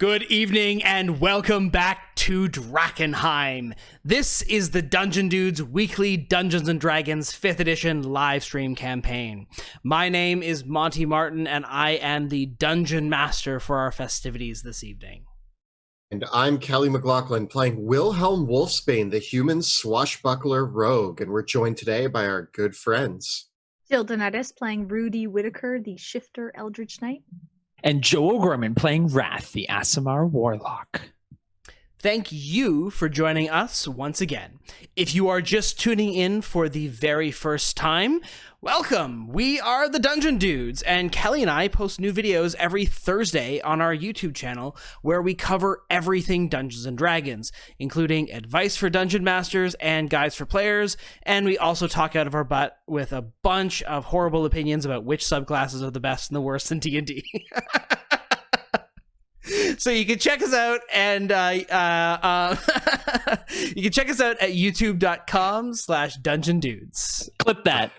Good evening and welcome back to Drakkenheim. This is the Dungeon Dudes weekly Dungeons & Dragons 5th edition live stream campaign. My name is Monty Martin and I am the Dungeon Master for our festivities this evening. And I'm Kelly McLaughlin playing Wilhelm Wolfsbane, the human swashbuckler rogue, and we're joined today by our good friends. Jill Donatis playing Rudy Whitaker, the shifter Eldritch Knight. And Joel Gorman playing Wrath, the Aasimar Warlock. Thank you for joining us once again. If you are just tuning in for the very first time, welcome! We are the Dungeon Dudes, and Kelly and I post new videos every Thursday on our YouTube channel where we cover everything Dungeons & Dragons, including advice for Dungeon Masters and guides for players, and we also talk out of our butt with a bunch of horrible opinions about which subclasses are the best and the worst in D&D. So you can check us out and you can check us out at youtube.com/dungeondudes. Clip that.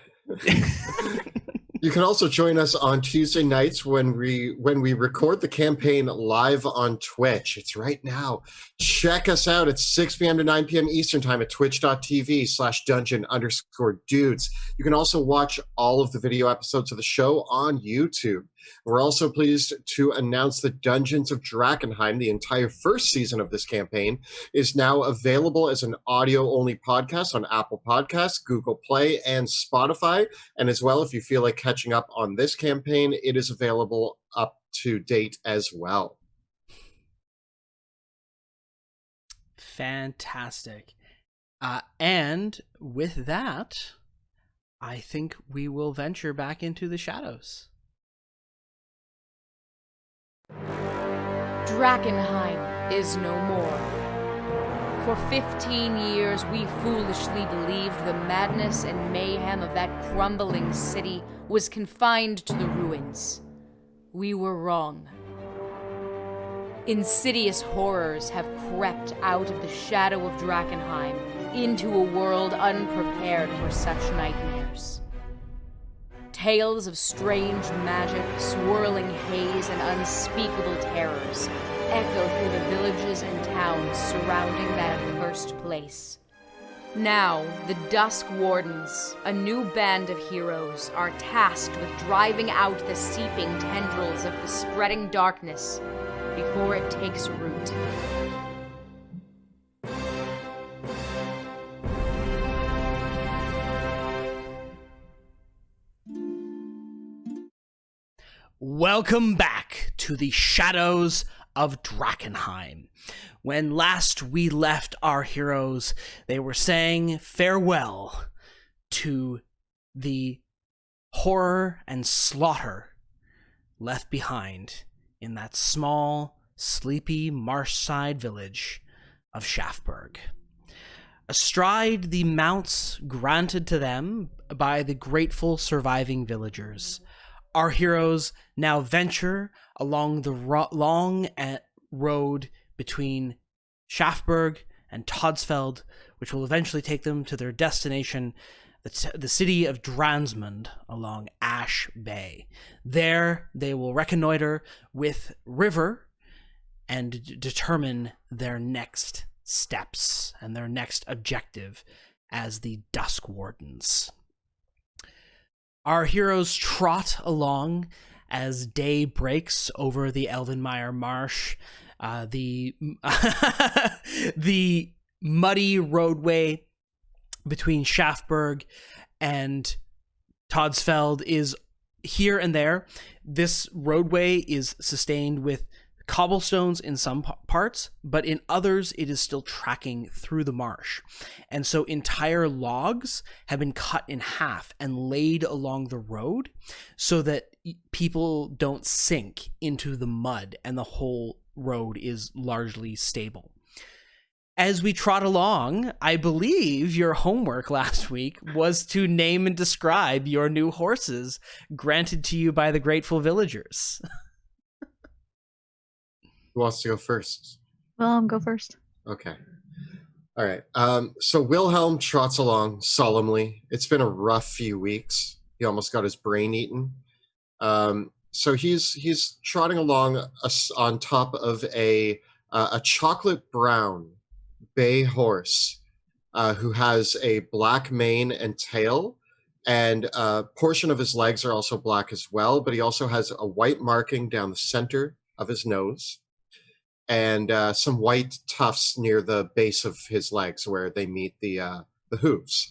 You can also join us on Tuesday nights when we record the campaign live on Twitch. It's right now. Check us out at 6 p.m. to 9 p.m. Eastern time at twitch.tv/dungeon_dudes. You can also watch all of the video episodes of the show on YouTube. We're also pleased to announce that Dungeons of Drakkenheim, the entire first season of this campaign, is now available as an audio-only podcast on Apple Podcasts, Google Play, and Spotify. And as well, if you feel like catching up on this campaign, it is available up to date as well. Fantastic. And with that, I think we will venture back into the shadows. Drakkenheim is no more. For 15 years, we foolishly believed the madness and mayhem of that crumbling city was confined to the ruins. We were wrong. Insidious horrors have crept out of the shadow of Drakkenheim into a world unprepared for such nightmares. Tales of strange magic, swirling haze, and unspeakable terrors echo through the villages and towns surrounding that accursed place. Now, the Dusk Wardens, a new band of heroes, are tasked with driving out the seeping tendrils of the spreading darkness before it takes root. Welcome back to the shadows of Drakkenheim. When last we left our heroes, they were saying farewell to the horror and slaughter left behind in that small, sleepy marsh-side village of Shaftburg. Astride the mounts granted to them by the grateful surviving villagers, our heroes now venture along the long road between Shaftburg and Todesfeld, which will eventually take them to their destination, the city of Dransmund along Ash Bay. There, they will reconnoiter with River and determine their next steps and their next objective as the Dusk Wardens. Our heroes trot along as day breaks over the Elvenmire Marsh. The muddy roadway between Shaftburg and Todesfeld is here and there. This roadway is sustained with cobblestones in some parts, but in others it is still tracking through the marsh. And so entire logs have been cut in half and laid along the road so that people don't sink into the mud and the whole road is largely stable. As we trot along, I believe your homework last week was to name and describe your new horses granted to you by the grateful villagers. Who wants to go first? Go first. Okay. All right. So Wilhelm trots along solemnly. It's been a rough few weeks. He almost got his brain eaten. So he's trotting along on top of a chocolate brown bay horse who has a black mane and tail, and a portion of his legs are also black as well, but he also has a white marking down the center of his nose and some white tufts near the base of his legs where they meet the hooves.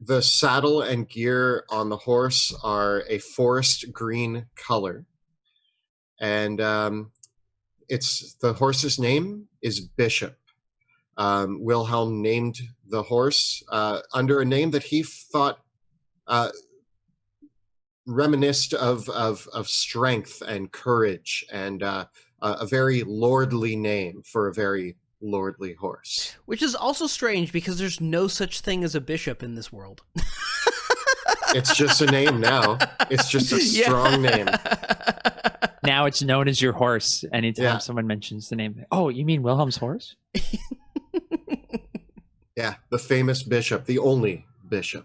The saddle and gear on the horse are a forest green color, and the horse's name is Bishop. Wilhelm named the horse under a name that he thought reminisced of strength and courage, and a very lordly name for a very lordly horse. Which is also strange because there's no such thing as a bishop in this world. It's just a name now. It's just a strong name. Now it's known as your horse. Anytime someone mentions the name, oh, you mean Wilhelm's horse? Yeah, the famous bishop, the only bishop.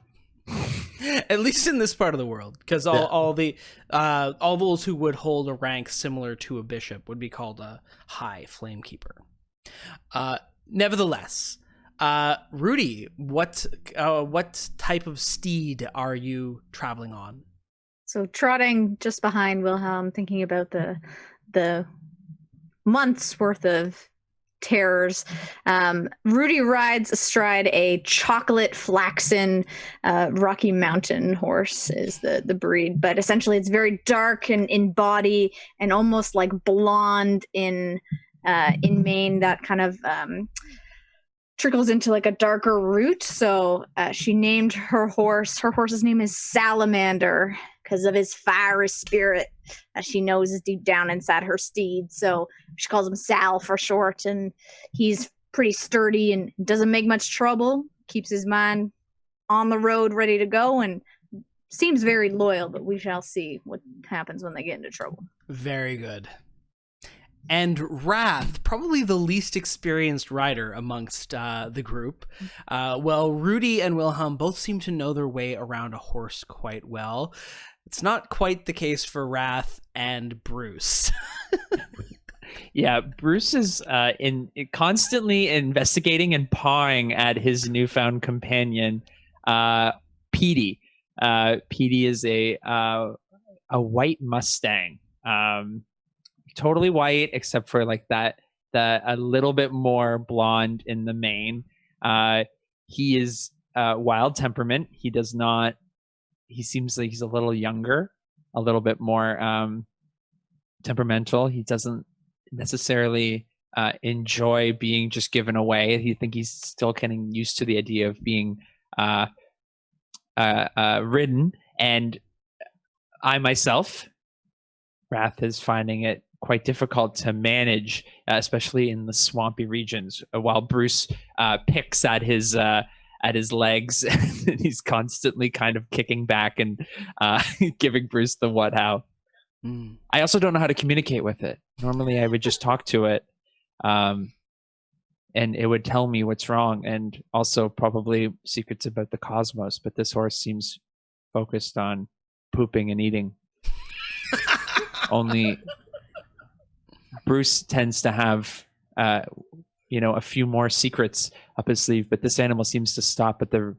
At least in this part of the world, because all those who would hold a rank similar to a bishop would be called a high flamekeeper. Nevertheless, Rudy, what type of steed are you traveling on? So trotting just behind Wilhelm, thinking about the months worth of terrors. Rudy rides astride a chocolate flaxen Rocky Mountain horse is the breed, but essentially it's very dark and in body and almost like blonde in mane, that kind of trickles into like a darker root. So she named her horse's name is Salamander because of his fiery spirit that she knows is deep down inside her steed. So she calls him Sal for short, and he's pretty sturdy and doesn't make much trouble, keeps his mind on the road ready to go, and seems very loyal, but we shall see what happens when they get into trouble. Very good. And Wrath, probably the least experienced rider amongst the group. Well, Rudy and Wilhelm both seem to know their way around a horse quite well. It's not quite the case for Wrath and Bruce. Yeah, Bruce is constantly investigating and pawing at his newfound companion, Petey. Petey is a white Mustang. Totally white except for like that a little bit more blonde in the mane. He is wild temperament. He seems like he's a little younger, a little bit more temperamental. He doesn't necessarily enjoy being just given away. I think he's still getting used to the idea of being ridden. And I myself, Wrath, is finding it quite difficult to manage, especially in the swampy regions, while Bruce picks at his legs. And he's constantly kind of kicking back and giving Bruce the what how. I also don't know how to communicate with it. Normally I would just talk to it and it would tell me what's wrong, and also probably secrets about the cosmos, but this horse seems focused on pooping and eating. Only Bruce tends to have, a few more secrets up his sleeve, but this animal seems to stop at the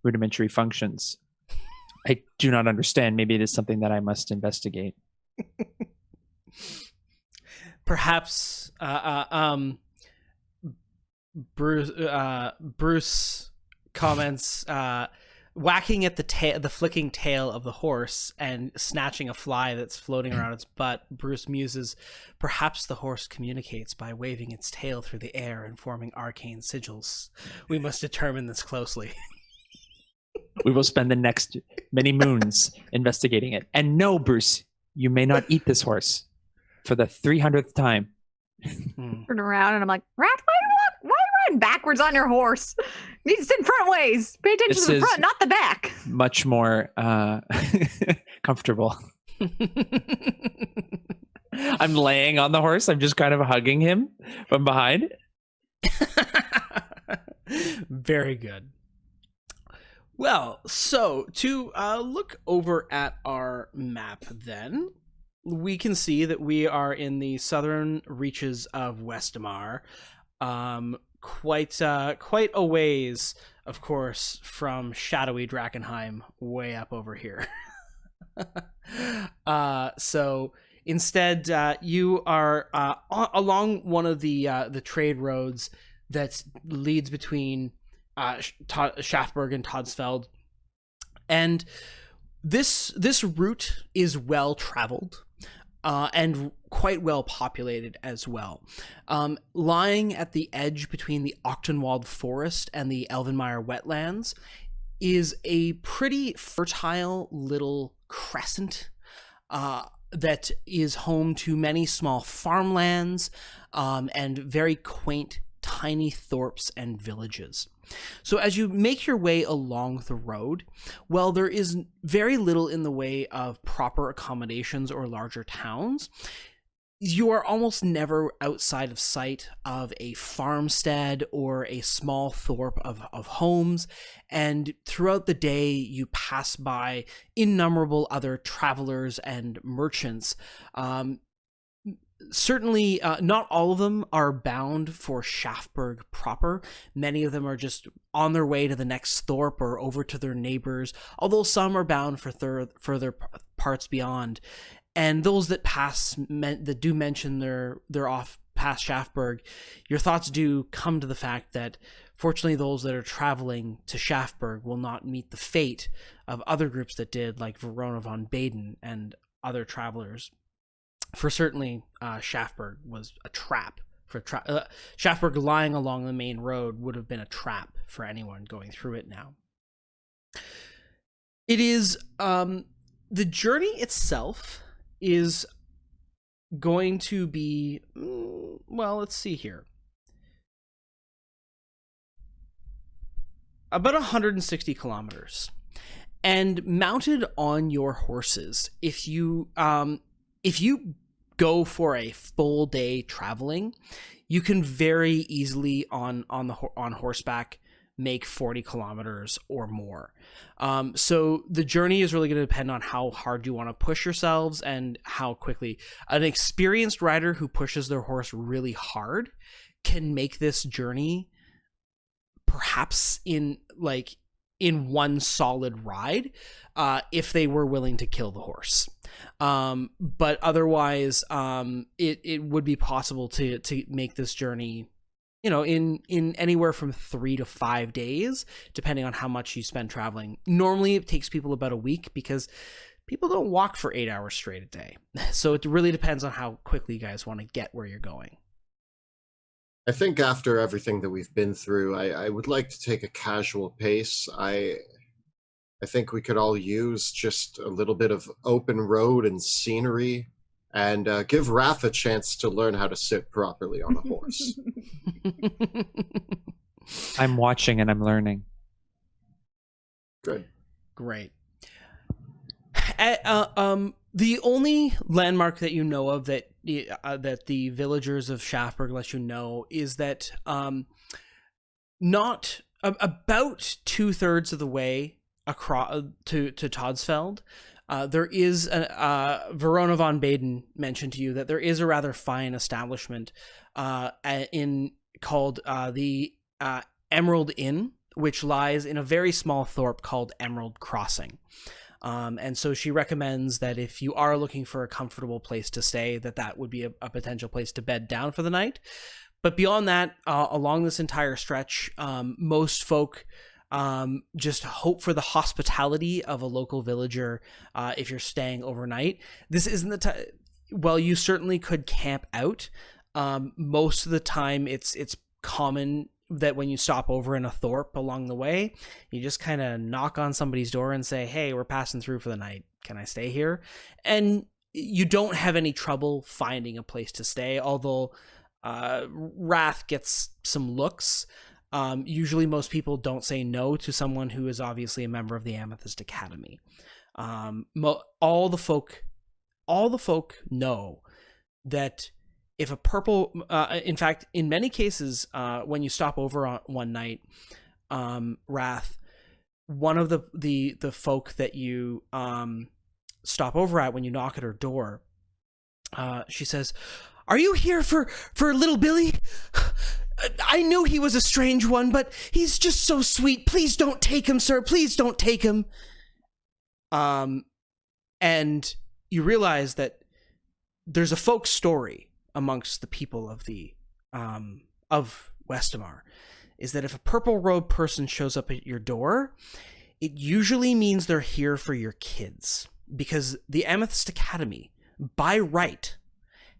rudimentary functions. I do not understand. Maybe it is something that I must investigate. Perhaps Bruce comments, whacking at the flicking tail of the horse and snatching a fly that's floating around its butt. Bruce muses, perhaps the horse communicates by waving its tail through the air and forming arcane sigils. We must determine this closely. We will spend the next many moons investigating it. And no, Bruce, you may not eat this horse for the 300th time. Turn around and I'm like, Wrath, why are you riding backwards on your horse? You need to sit front ways. Pay attention to the front, not the back. Much more comfortable. I'm laying on the horse. I'm just kind of hugging him from behind. Very good. Well, so to look over at our map then, we can see that we are in the southern reaches of Westamar, quite a ways, of course, from shadowy Drakkenheim, way up over here. So instead, you are along one of the trade roads that leads between Schaffberg and Todesfeld, and this route is well traveled and quite well populated as well. Lying at the edge between the Ochtenwald Forest and the Elvenmeyer wetlands is a pretty fertile little crescent that is home to many small farmlands and very quaint tiny thorps and villages. So as you make your way along the road, well, there is very little in the way of proper accommodations or larger towns. You are almost never outside of sight of a farmstead or a small thorp of homes, and throughout the day you pass by innumerable other travelers and merchants. Certainly, not all of them are bound for Schaffberg proper. Many of them are just on their way to the next thorp or over to their neighbors, although some are bound for further parts beyond. And those that that do mention they're off past Schaffberg, your thoughts do come to the fact that, fortunately, those that are traveling to Schaffberg will not meet the fate of other groups that did, like Verona von Baden and other travelers. For certainly, Schaffberg was a trap for Schaffberg lying along the main road would have been a trap for anyone going through it now. It is the journey itself is going to be, well, let's see here, about 160 kilometers, and mounted on your horses. If you go for a full day traveling, you can very easily on horseback make 40 kilometers or more. So the journey is really going to depend on how hard you want to push yourselves and how quickly. An experienced rider who pushes their horse really hard can make this journey perhaps in one solid ride, if they were willing to kill the horse. But otherwise, it would be possible to make this journey, in anywhere from 3 to 5 days, depending on how much you spend traveling. Normally it takes people about a week because people don't walk for 8 hours straight a day. So it really depends on how quickly you guys want to get where you're going. I think after everything that we've been through, I would like to take a casual pace. I think we could all use just a little bit of open road and scenery, and give Raph a chance to learn how to sit properly on a horse. I'm watching and I'm learning. Good. Great. The only landmark that you know of that the villagers of Schaffberg let you know is that not about 2/3 of the way across to Todesfeld, there is Verona von Baden mentioned to you that there is a rather fine establishment called the Emerald Inn, which lies in a very small thorp called Emerald Crossing. And so she recommends that if you are looking for a comfortable place to stay, that would be a potential place to bed down for the night. But beyond that, along this entire stretch, most folk just hope for the hospitality of a local villager if you're staying overnight. This isn't the time. Well, you certainly could camp out. Most of the time, it's common that when you stop over in a thorp along the way, you just kind of knock on somebody's door and say, "Hey, we're passing through for the night. Can I stay here?" And you don't have any trouble finding a place to stay, although Wrath gets some looks. Usually most people don't say no to someone who is obviously a member of the Amethyst Academy. All the folk know that if a purple, in fact, in many cases, when you stop over on one night, Wrath, one of the folk that you stop over at when you knock at her door, she says, "Are you here for little Billy? I knew he was a strange one, but he's just so sweet. Please don't take him, sir. Please don't take him." And you realize that there's a folk story amongst the people of the of Westamar, is that if a purple-robed person shows up at your door, it usually means they're here for your kids, because the Amethyst Academy, by right,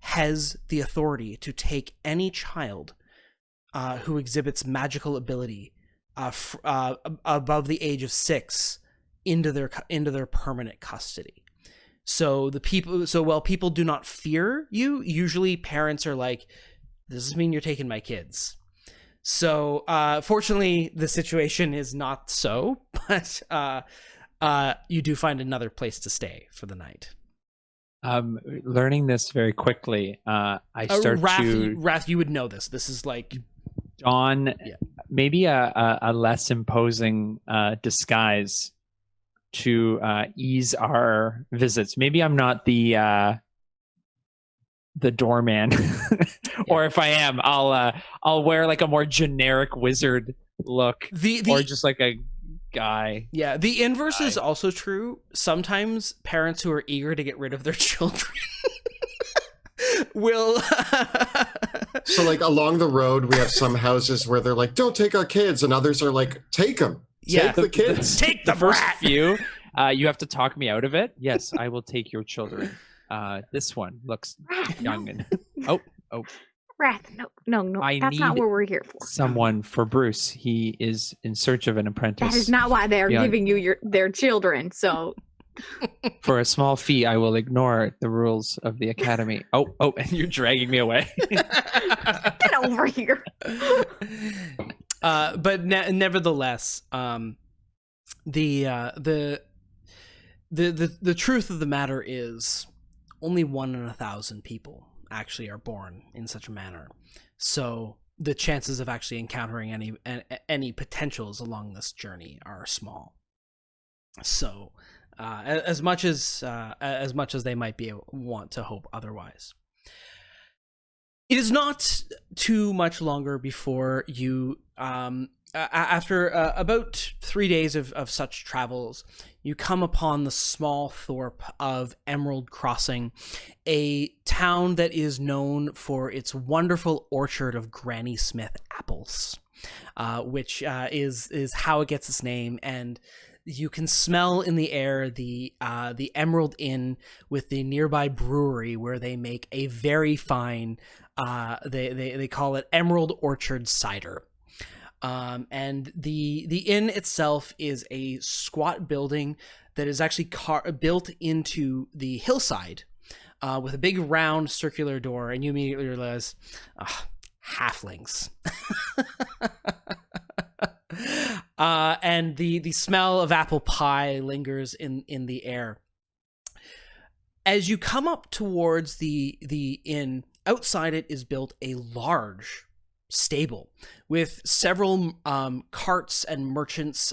has the authority to take any child who exhibits magical ability above the age of 6 into their permanent custody. So while people do not fear you, usually parents are like, "Does this mean you're taking my kids?" So fortunately, the situation is not so, but you do find another place to stay for the night. Learning this very quickly, I start Wrath, you would know this. This is like John, maybe a less imposing disguise to ease our visits. Maybe I'm not the doorman, or if I am, I'll wear like a more generic wizard look, or just like a guy. Yeah, the inverse is also true. Sometimes parents who are eager to get rid of their children will So like along the road we have some houses where they're like, "Don't take our kids," and others are like, "Take them. Take the kids. Take the first brat." few. You have to talk me out of it. Yes, I will take your children. This one looks young and oh. Wrath, no. That's not what we're here for. Someone for Bruce. He is in search of an apprentice. That is not why they're giving you their children. So, for a small fee, I will ignore the rules of the academy. Oh, and you're dragging me away. Get over here. But nevertheless, the truth of the matter is, only 1 in 1,000 people actually are born in such a manner. So the chances of actually encountering any potentials along this journey are small. So as much as they might want to hope otherwise. It is not too much longer before you, after about 3 days of such travels, you come upon the small thorp of Emerald Crossing, a town that is known for its wonderful orchard of Granny Smith apples, which is how it gets its name. And you can smell in the air the Emerald Inn with the nearby brewery, where they make a very fine, they call it Emerald Orchard cider. And the inn itself is a squat building that is actually built into the hillside, with a big round circular door, and you immediately realize, halflings. And the smell of apple pie lingers in the air. As you come up towards the inn, outside it is built a large stable with several carts and merchants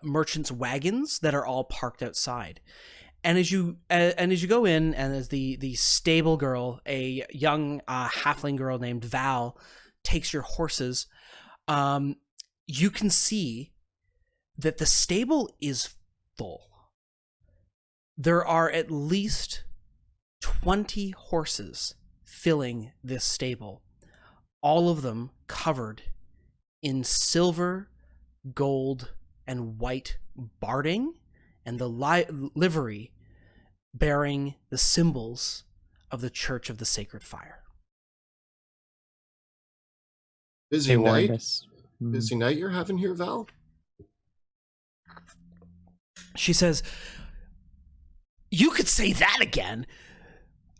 merchants' wagons that are all parked outside. And as you go in, and as the stable girl, a young halfling girl named Val, takes your horses, you can see that the stable is full. There are at least 20 horses filling this stable, all of them covered in silver, gold, and white barding, and the livery bearing the symbols of the Church of the Sacred Fire. Busy night you're having here, Val? She says, "You could say that again.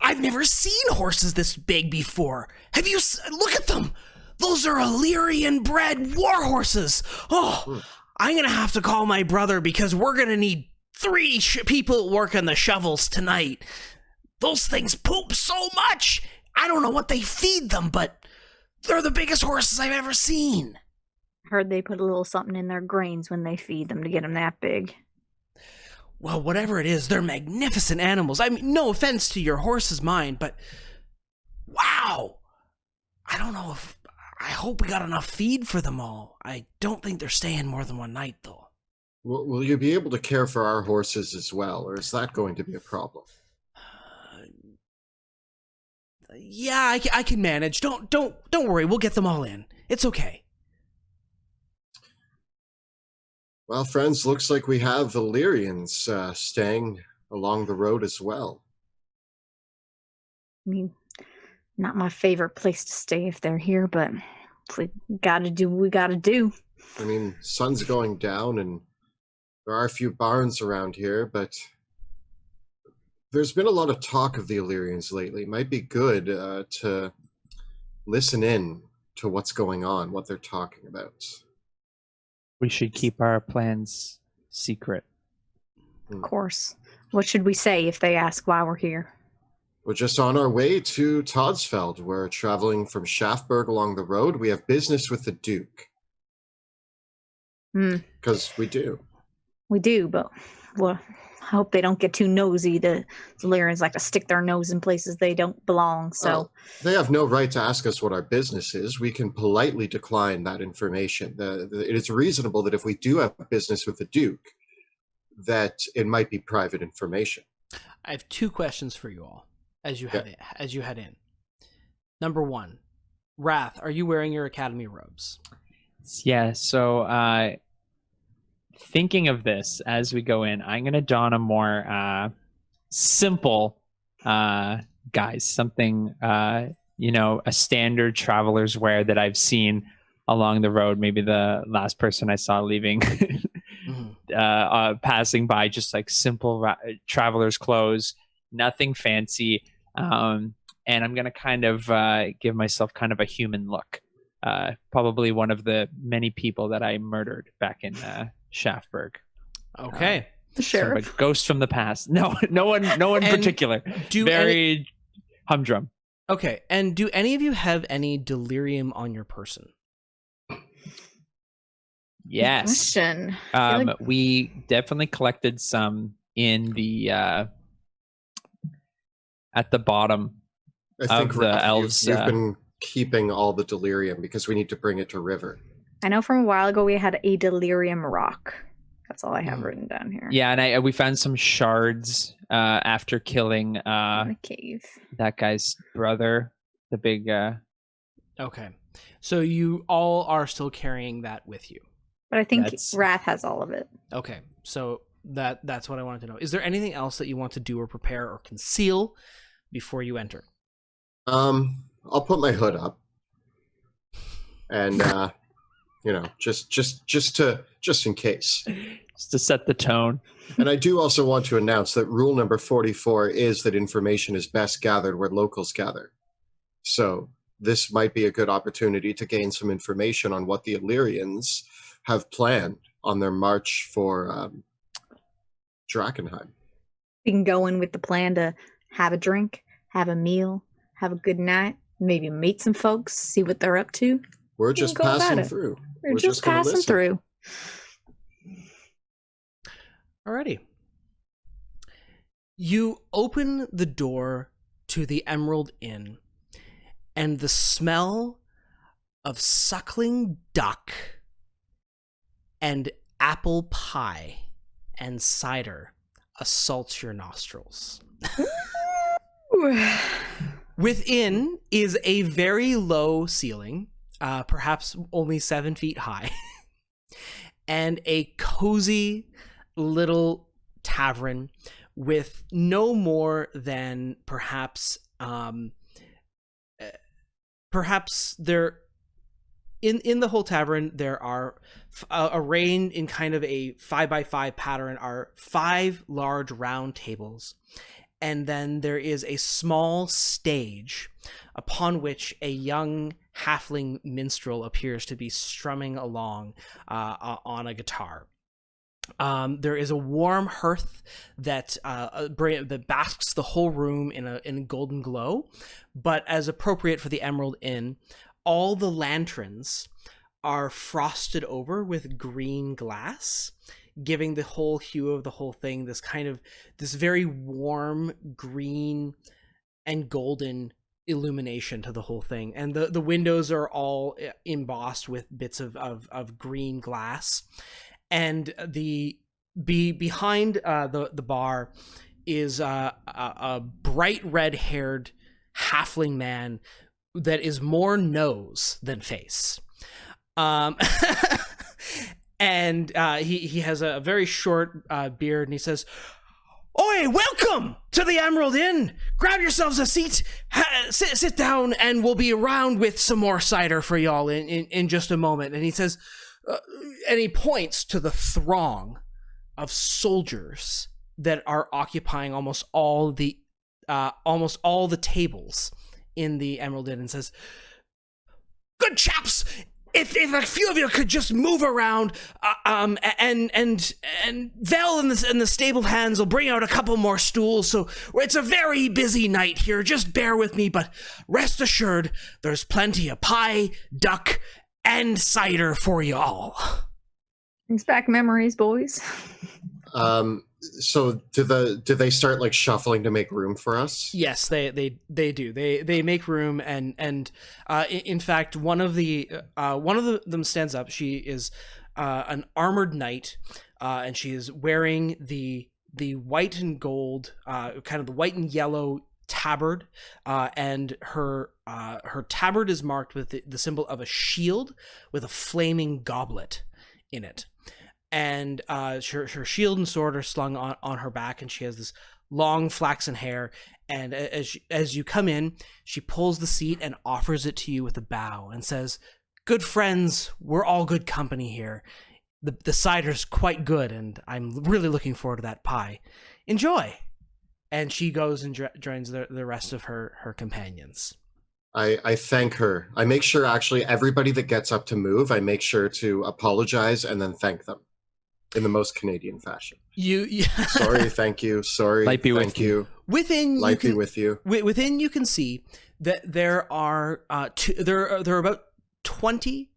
I've never seen horses this big before. Have you? Look at them. Those are Illyrian-bred war horses. Oh, I'm going to have to call my brother, because we're going to need 3 people working the shovels tonight. Those things poop so much. I don't know what they feed them, but they're the biggest horses I've ever seen." Heard they put a little something in their grains when they feed them to get them that big. Well, whatever it is, they're magnificent animals. I mean, no offense to your horse's mind, but wow. I don't know if... I hope we got enough feed for them all. I don't think they're staying more than one night, though. Will you be able to care for our horses as well, or is that going to be a problem? Yeah, I can manage. Don't worry. We'll get them all in. It's okay. Well, friends, looks like we have Valyrians staying along the road as well. I mean, not my favorite place to stay if they're here, but if we gotta do what we gotta do. I mean, sun's going down and there are a few barns around here, but there's been a lot of talk of the Illyrians lately. It might be good to listen in to what's going on, what they're talking about. We should keep our plans secret. Of course. What should we say if they ask why we're here? We're just on our way to Todesfeld. We're traveling from Shaftburg along the road. We have business with the Duke. Because we do. We do, but well, I hope they don't get too nosy. The Illyrians like to stick their nose in places they don't belong, so... Well, they have no right to ask us what our business is. We can politely decline that information. It is reasonable that if we do have business with the Duke, that it might be private information. I have two questions for you all as you head in. Number one, Wrath, are you wearing your academy robes? Yeah, so thinking of this as we go in, I'm going to don a more simple guise, something, a standard traveler's wear that I've seen along the road. Maybe the last person I saw leaving, passing by, just like simple traveler's clothes, nothing fancy. And I'm going to kind of give myself kind of a human look. Probably one of the many people that I murdered back in Shaftburg. Okay. The sheriff. Sort of a ghost from the past. No one particular. Very humdrum. Okay. And do any of you have any delirium on your person? Yes. Question. We definitely collected some in the at the bottom I think of the elves. You've been keeping all the delirium because we need to bring it to River. I know from a while ago we had a delirium rock. That's all I have written down here. Yeah, and we found some shards after killing in the cave. That guy's brother, the big. Okay, so you all are still carrying that with you. But I think Wrath has all of it. Okay, so that's what I wanted to know. Is there anything else that you want to do or prepare or conceal before you enter? I'll put my hood up, and just in case, just to set the tone. And I do also want to announce that rule number 44 is that information is best gathered where locals gather. So this might be a good opportunity to gain some information on what the Illyrians have planned on their march for Drakkenheim. We can go in with the plan to have a drink, have a meal, have a good night, maybe meet some folks, see what they're up to. We're just passing through. We're just passing through. Alrighty. You open the door to the Emerald Inn, and the smell of suckling duck and apple pie and cider assaults your nostrils. Within is a very low ceiling, perhaps only 7 feet high, and a cozy little tavern with no more than perhaps there in the whole tavern there are arranged in kind of a 5x5 pattern are 5 large round tables. And then there is a small stage upon which a young halfling minstrel appears to be strumming along on a guitar. There is a warm hearth that basks the whole room in a golden glow. But as appropriate for the Emerald Inn, all the lanterns are frosted over with green glass, giving the whole hue of the whole thing this very warm green and golden illumination to the whole thing. And the windows are all embossed with bits of green glass. And behind the bar is a bright red-haired halfling man that is more nose than face. And he has a very short beard, and he says, "Oi, welcome to the Emerald Inn. Grab yourselves a seat, sit down, and we'll be around with some more cider for y'all in just a moment." And he says, and he points to the throng of soldiers that are occupying almost all the tables in the Emerald Inn, and says, "Good chaps, if a few of you could just move around, and Vel and the stable hands will bring out a couple more stools. So it's a very busy night here. Just bear with me, but rest assured, there's plenty of pie, duck, and cider for you all." Brings back memories, boys. So do they start like shuffling to make room for us? Yes, they do. They make room, and in fact, one of them stands up. She is an armored knight, and she is wearing the white and gold, kind of the white and yellow tabard, and her tabard is marked with the symbol of a shield with a flaming goblet in it. And her shield and sword are slung on her back, and she has this long flaxen hair. And as you come in, she pulls the seat and offers it to you with a bow and says, "Good friends, we're all good company here. The cider's quite good, and I'm really looking forward to that pie. Enjoy." And she goes and joins the rest of her companions. I thank her. I make sure, actually, everybody that gets up to move, I make sure to apologize and then thank them in the most Canadian fashion. Sorry, thank you. Sorry, Light be thank with you. Within Light be with you. Within, you can see that there are there are about 20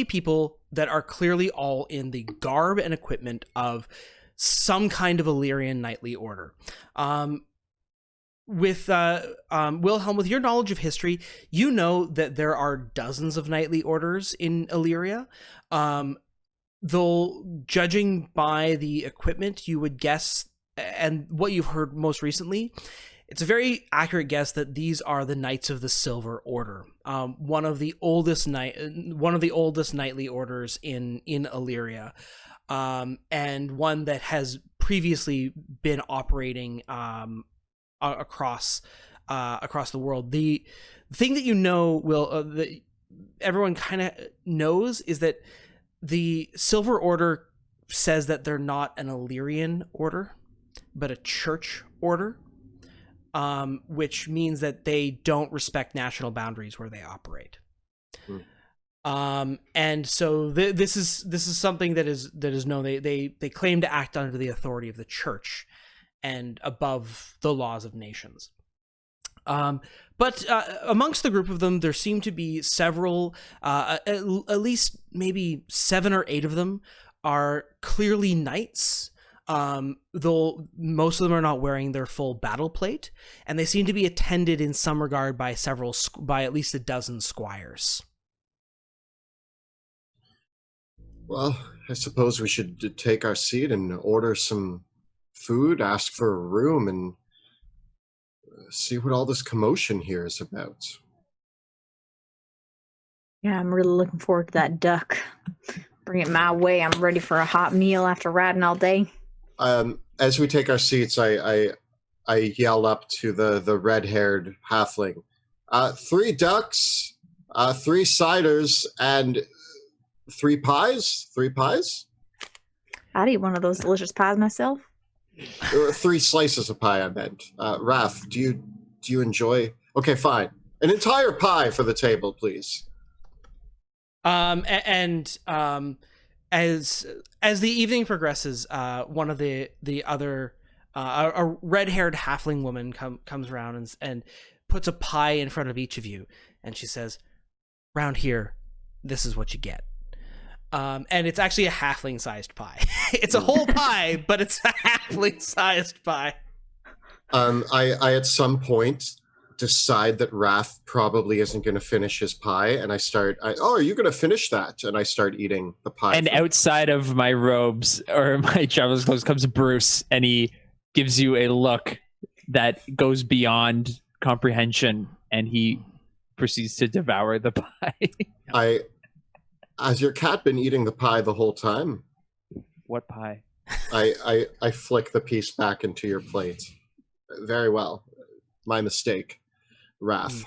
people that are clearly all in the garb and equipment of some kind of Illyrian knightly order. With Wilhelm, with your knowledge of history, you know that there are dozens of knightly orders in Illyria. Though, judging by the equipment, you would guess, and what you've heard most recently, it's a very accurate guess that these are the Knights of the Silver Order, one of the oldest knightly orders in Illyria, and one that has previously been operating across the world. The thing that you know, that everyone kind of knows, is that the Silver Order says that they're not an Illyrian order, but a church order, which means that they don't respect national boundaries where they operate. And so this is something that is known. They claim to act under the authority of the church and above the laws of nations. But amongst the group of them, there seem to be several, at least maybe 7 or 8 of them are clearly knights, though most of them are not wearing their full battle plate, and they seem to be attended in some regard by at least a dozen squires. Well, I suppose we should take our seat and order some food, ask for a room, and see what all this commotion here is about. Yeah, I'm really looking forward to that duck. Bring it my way. I'm ready for a hot meal after riding all day. As we take our seats, I yell up to the red-haired halfling, 3 ducks, 3 ciders, and 3 pies? 3 pies? I'd eat one of those delicious pies myself. 3 slices of pie, I meant. Raph, do you enjoy? Okay, fine. An entire pie for the table, please. As the evening progresses, one of the other a red-haired halfling woman comes around and puts a pie in front of each of you, and she says, "Round here, this is what you get. And it's actually a halfling-sized pie. It's a whole pie, but it's a halfling-sized pie. I at some point decide that Raph probably isn't going to finish his pie, and are you going to finish that? And I start eating the pie. And outside of my robes or my traveler's clothes comes Bruce, and he gives you a look that goes beyond comprehension, and he proceeds to devour the pie. Has your cat been eating the pie the whole time? What pie? I flick the piece back into your plate. Very well. My mistake, Raph.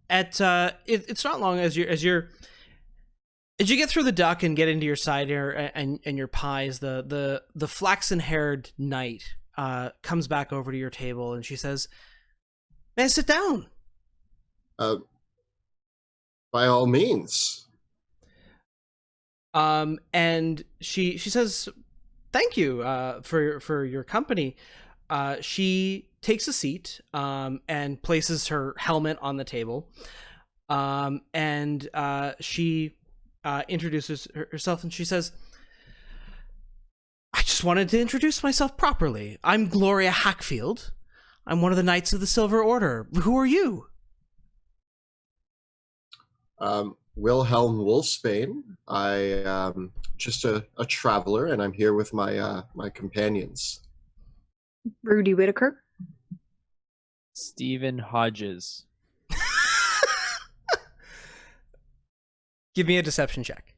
It's not long as you get through the duck and get into your cider and your pies. The flaxen-haired knight comes back over to your table, and she says, "May I sit down?" By all means. And she says, "Thank you for your company." She takes a seat and places her helmet on the table, and she introduces herself, and she says, "I just wanted to introduce myself properly. I'm Gloria Hackfield. I'm one of the Knights of the Silver Order. Who are you?" Wilhelm Wolfsbane. I just a traveler, and I'm here with my companions. Rudy Whitaker. Stephen Hodges. Give me a deception check.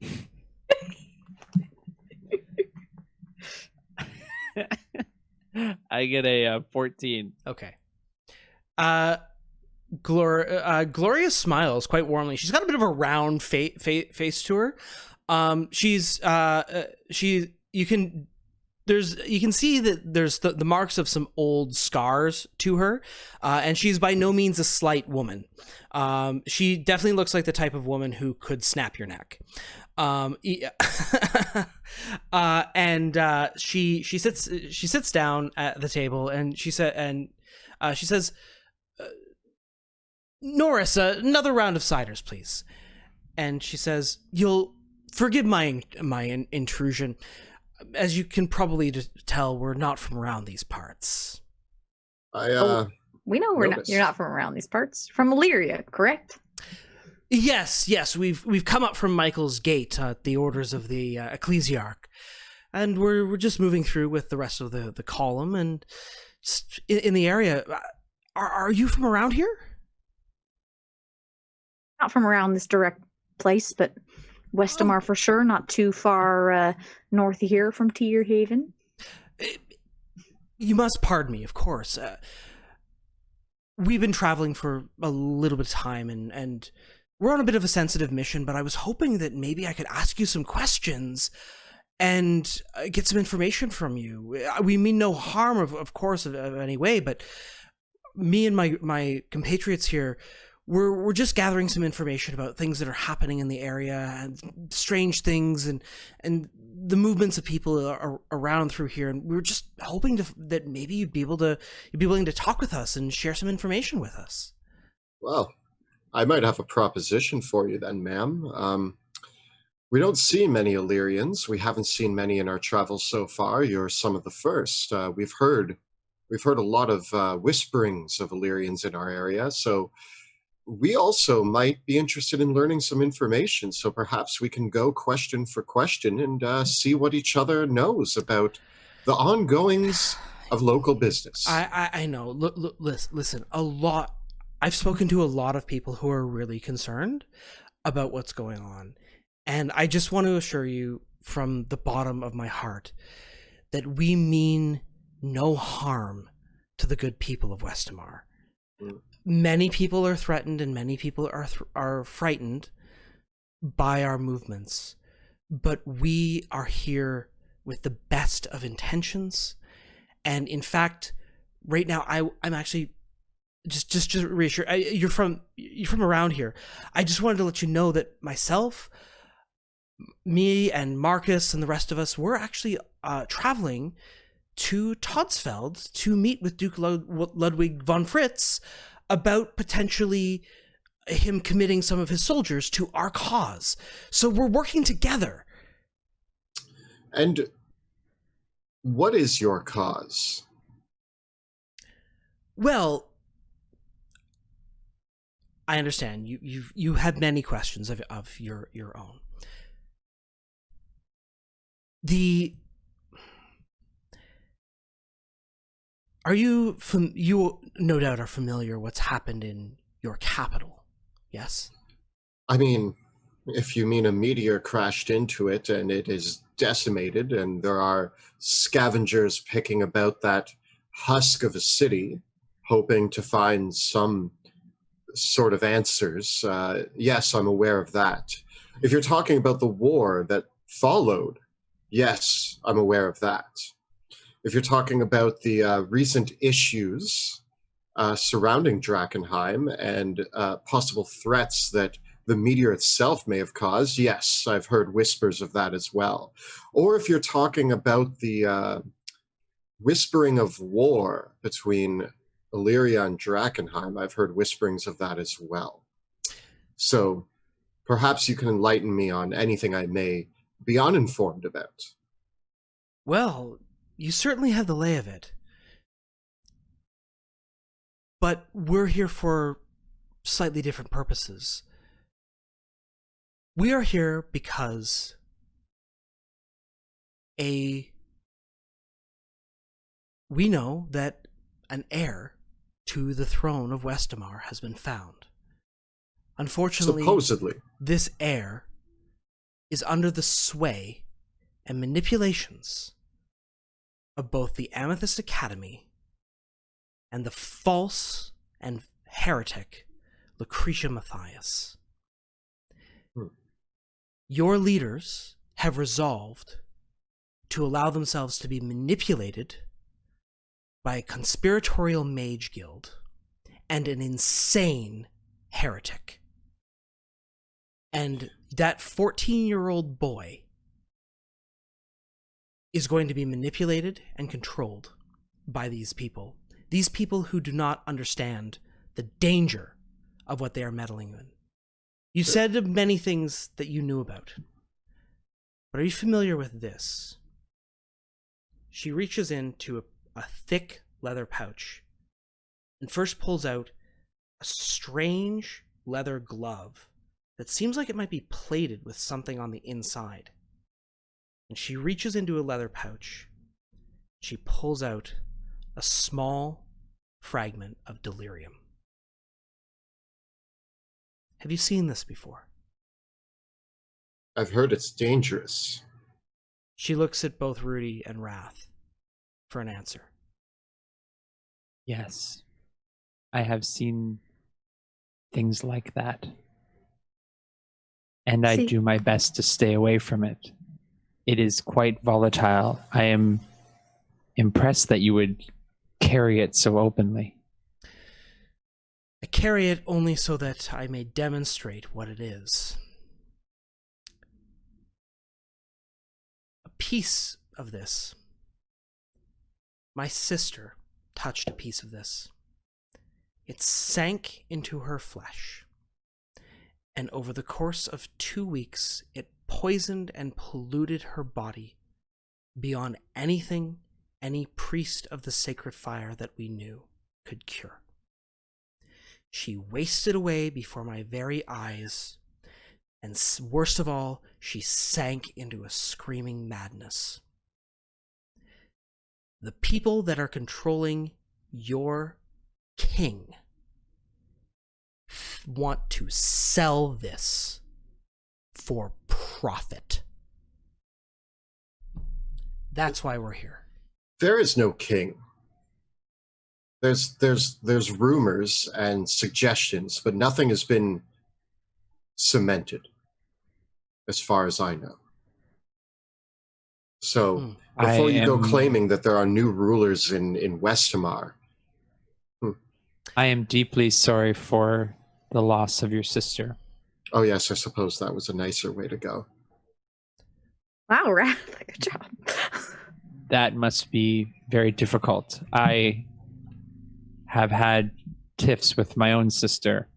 I get a 14. Okay. Gloria smiles quite warmly. She's got a bit of a round face to her. You can see that there's the marks of some old scars to her, and she's by no means a slight woman. She definitely looks like the type of woman who could snap your neck. And she sits down at the table, and she says, "Norris, another round of ciders, please." And she says, "You'll forgive my intrusion. As you can probably tell, we're not from around these parts." We know you're not from around these parts. From Illyria, correct? Yes. We've come up from Michael's Gate at the orders of the ecclesiarch, and we're just moving through with the rest of the column and in the area. Are you from around here? Not from around this direct place, but Westamar for sure. Not too far north of here from Tier Haven. You must pardon me, of course. We've been traveling for a little bit of time, and we're on a bit of a sensitive mission, but I was hoping that maybe I could ask you some questions and get some information from you. We mean no harm, of course, of any way, but me and my compatriots here, we're just gathering some information about things that are happening in the area, and strange things, and the movements of people around through here. And we were just hoping that maybe you'd be willing to talk with us and share some information with us. Well, I might have a proposition for you then, ma'am. We don't see many Illyrians. We haven't seen many in our travels so far. You're some of the first. We've heard a lot of whisperings of Illyrians in our area, so we also might be interested in learning some information. So perhaps we can go question for question and see what each other knows about the ongoings of local business. I know. Listen, I've spoken to a lot of people who are really concerned about what's going on. And I just want to assure you from the bottom of my heart that we mean no harm to the good people of Westamar. Many people are threatened, and many people are frightened by our movements. But we are here with the best of intentions. And in fact, right now, I'm actually just reassure. You're from around here. I just wanted to let you know that myself, me, and Marcus, and the rest of us, we're actually traveling to Todesfeld to meet with Duke Ludwig von Fritz about potentially him committing some of his soldiers to our cause. So we're working together. And what is your cause? Well, I understand. You have many questions of your own. You no doubt are familiar what's happened in your capital, yes? I mean, if you mean a meteor crashed into it and it is decimated and there are scavengers picking about that husk of a city, hoping to find some sort of answers, yes, I'm aware of that. If you're talking about the war that followed, yes, I'm aware of that. If you're talking about the recent issues surrounding Drakkenheim and possible threats that the meteor itself may have caused, yes, I've heard whispers of that as well. Or if you're talking about the whispering of war between Illyria and Drakkenheim, I've heard whisperings of that as well. So perhaps you can enlighten me on anything I may be uninformed about. Well, you certainly have the lay of it. But we're here for slightly different purposes. We are here because we know that an heir to the throne of Westamar has been found. Unfortunately, supposedly, this heir is under the sway and manipulations of both the Amethyst Academy and the false and heretic Lucretia Matthias. Your leaders have resolved to allow themselves to be manipulated by a conspiratorial mage guild and an insane heretic. And that 14-year-old boy is going to be manipulated and controlled by these people who do not understand the danger of what they are meddling in. You said many things that you knew about, but are you familiar with this? She reaches into a thick leather pouch and first pulls out a strange leather glove that seems like it might be plated with something on the inside. And she reaches into a leather pouch. She pulls out a small fragment of delirium. Have you seen this before? I've heard it's dangerous. She looks at both Rudy and Wrath for an answer. Yes, I have seen things like that. And I do my best to stay away from it. It is quite volatile. I am impressed that you would carry it so openly. I carry it only so that I may demonstrate what it is. A piece of this. My sister touched a piece of this. It sank into her flesh. And over the course of 2 weeks, it poisoned and polluted her body beyond anything any priest of the sacred fire that we knew could cure. She wasted away before my very eyes, and worst of all, she sank into a screaming madness. The people that are controlling your king want to sell this for profit. That's why we're here. There is no king. There's rumors and suggestions, but nothing has been cemented, as far as I know. So before you go claiming that there are new rulers in Westamar. I am deeply sorry for the loss of your sister. Oh yes, I suppose that was a nicer way to go. Wow, Wrath, good job. That must be very difficult. I have had tiffs with my own sister,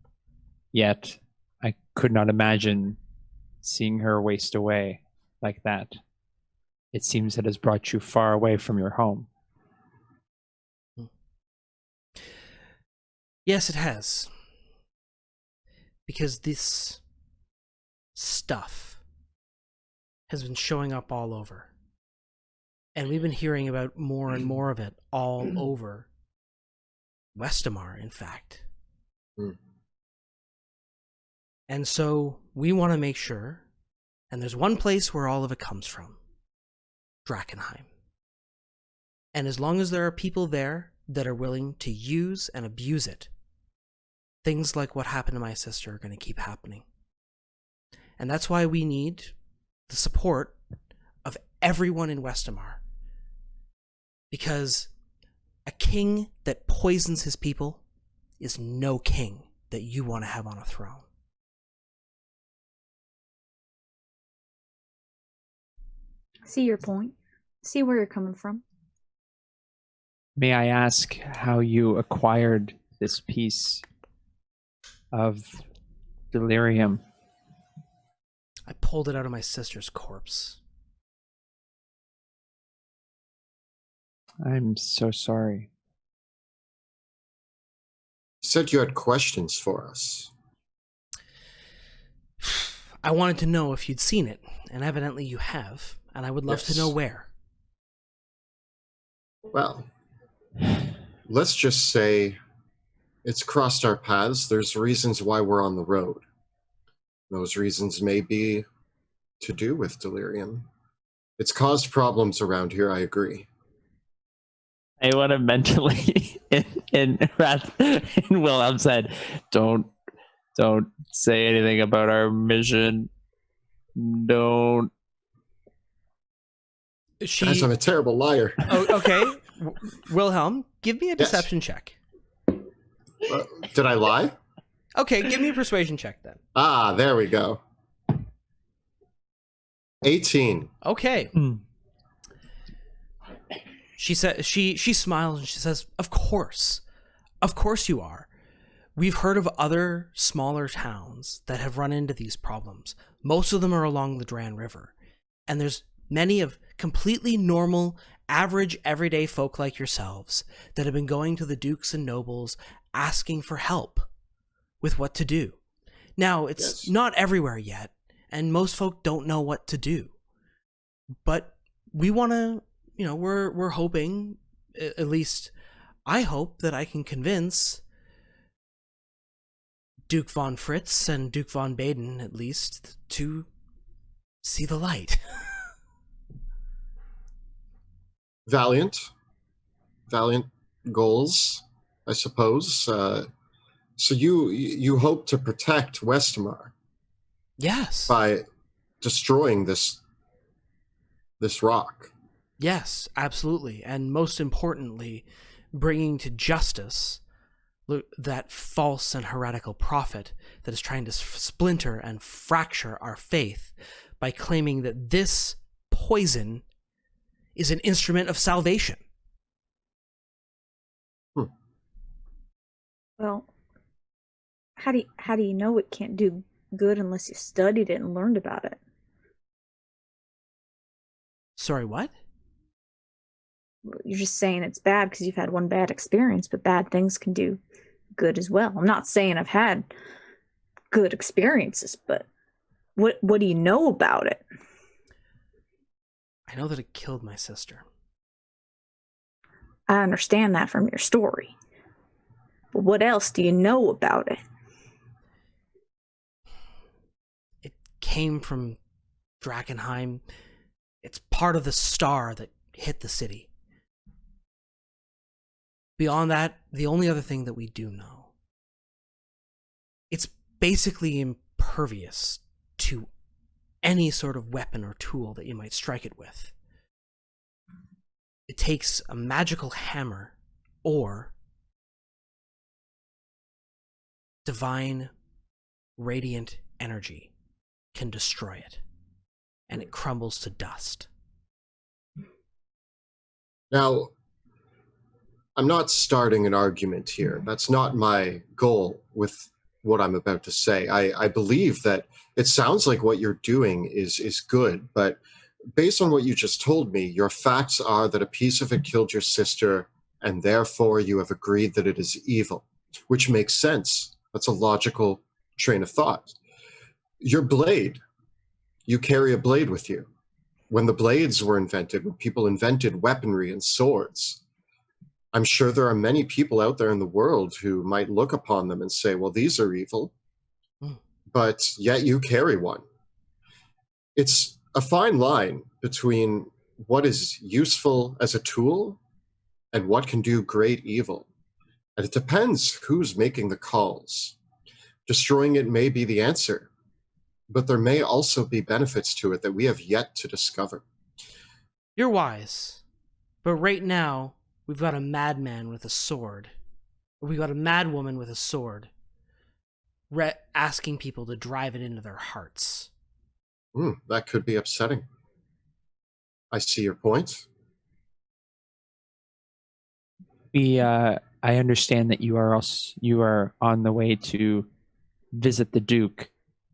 Yet, I could not imagine seeing her waste away like that. It seems it has brought you far away from your home. Yes, it has. Because this stuff has been showing up all over. And we've been hearing about more and more of it all over Westamar, in fact. And so we want to make sure, and there's one place where all of it comes from, Drakkenheim. And as long as there are people there that are willing to use and abuse it, things like what happened to my sister are going to keep happening. And that's why we need the support of everyone in Westamar. Because a king that poisons his people is no king that you want to have on a throne. See your point. See where you're coming from. May I ask how you acquired this piece of delirium? I pulled it out of my sister's corpse. I'm so sorry. You said you had questions for us. I wanted to know if you'd seen it, and evidently you have, and I would love to know where. Well, let's just say it's crossed our paths. There's reasons why we're on the road. Those reasons may be to do with delirium. It's caused problems around here, I agree. I want to mentally, in Wilhelm said, don't say anything about our mission. Don't. Guys, I'm a terrible liar. Oh, okay. Wilhelm, give me a deception check. Did I lie? Okay, give me a persuasion check then. Ah, there we go. 18. Okay. She said she smiles and she says, Of course you are. We've heard of other smaller towns that have run into these problems. Most of them are along the Dran River. And there's many of completely normal, average, everyday folk like yourselves that have been going to the dukes and nobles asking for help with what to do. Now, it's not everywhere yet, and most folk don't know what to do. But we want to, we're hoping, at least I hope that I can convince Duke von Fritz and Duke von Baden, at least, to see the light. Valiant goals, I suppose. So you hope to protect Westamar? Yes. By destroying this rock? Yes, absolutely. And most importantly, bringing to justice that false and heretical prophet that is trying to splinter and fracture our faith by claiming that this poison is an instrument of salvation. Well, how do you know it can't do good unless you studied it and learned about it? Sorry, what? You're just saying it's bad because you've had one bad experience, but bad things can do good as well. I'm not saying I've had good experiences, but what do you know about it? I know that it killed my sister. I understand that from your story. But what else do you know about it? It came from Drakkenheim. It's part of the star that hit the city. Beyond that, the only other thing that we do know, it's basically impervious to any sort of weapon or tool that you might strike it with. It takes a magical hammer or divine radiant energy can destroy it, and it crumbles to dust. Now, I'm not starting an argument here. That's not my goal with what I'm about to say. I believe that it sounds like what you're doing is good, but based on what you just told me, your facts are that a piece of it killed your sister, and therefore you have agreed that it is evil, which makes sense. That's a logical train of thought. Your blade, you carry a blade with you. When the blades were invented, when people invented weaponry and swords, I'm sure there are many people out there in the world who might look upon them and say, well, these are evil, but yet you carry one. It's a fine line between what is useful as a tool and what can do great evil. And it depends who's making the calls. Destroying it may be the answer, but there may also be benefits to it that we have yet to discover. You're wise, but right now we've got a madman with a sword. We've got a madwoman with a sword asking people to drive it into their hearts. That could be upsetting. I see your point. I understand that you are on the way to visit the Duke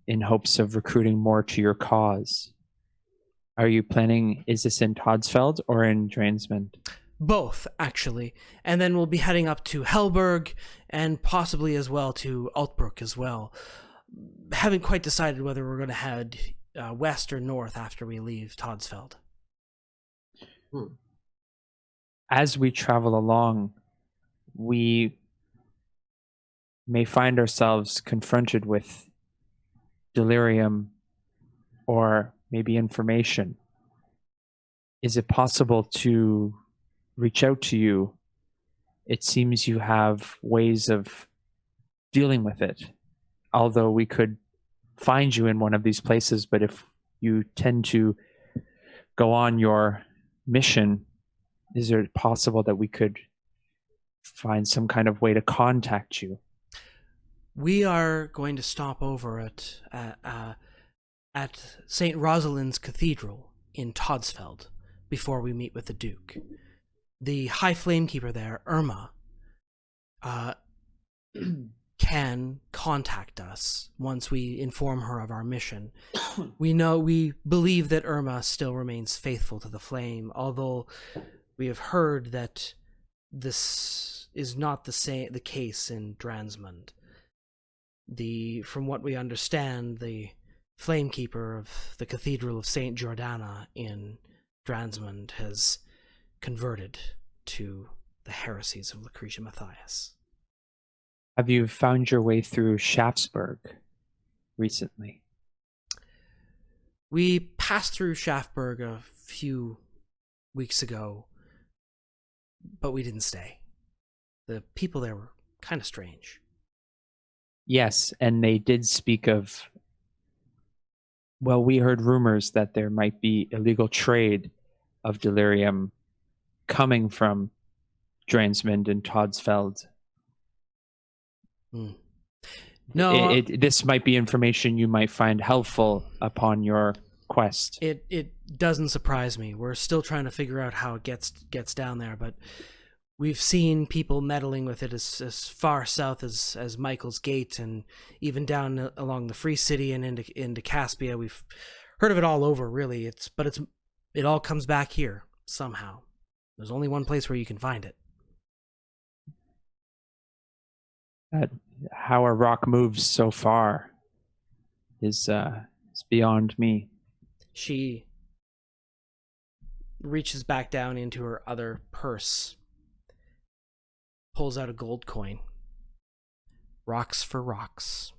in hopes of recruiting more to your cause. Are you planning, is this in Todesfeld or in Draensmond? Both, actually. And then we'll be heading up to Helberg and possibly as well to Altbrook as well. Haven't quite decided whether we're going to head west or north after we leave Todesfeld. As we travel along, we may find ourselves confronted with delirium or maybe information. Is it possible to reach out to you? It seems you have ways of dealing with it, although we could find you in one of these places, but if you tend to go on your mission, is it possible that we could find some kind of way to contact you? We are going to stop over at St. Rosalind's Cathedral in Todesfeld before we meet with the Duke. The High Flamekeeper there, Irma, can contact us once we inform her of our mission. We believe that Irma still remains faithful to the flame, although we have heard that this is not the case in Dransmund. From what we understand, the Flamekeeper of the Cathedral of St. Giordana in Dransmund has converted to the heresies of Lucretia Matthias. Have you found your way through Shaftesbury recently? We passed through Shaftesbury a few weeks ago, but we didn't stay. The people there were kind of strange. Yes, and they did speak of, well, we heard rumors that there might be illegal trade of delirium coming from Draensmond and Todesfeld. No, this might be information you might find helpful upon your quest. It doesn't surprise me. We're still trying to figure out how it gets down there, but we've seen people meddling with it as far south as Michael's Gate and even down along the Free City and into Caspia. We've heard of it all over, really. It all comes back here somehow. There's only one place where you can find it. How a rock moves so far is beyond me. She reaches back down into her other purse, pulls out a gold coin. Rocks for rocks.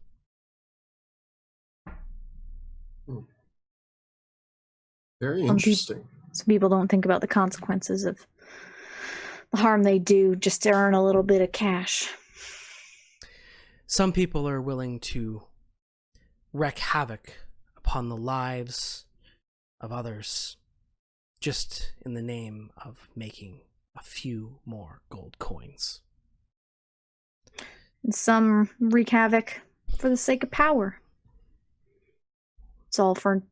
Very interesting. Some people don't think about the consequences of the harm they do just to earn a little bit of cash. Some people are willing to wreak havoc upon the lives of others just in the name of making a few more gold coins. And some wreak havoc for the sake of power. It's all for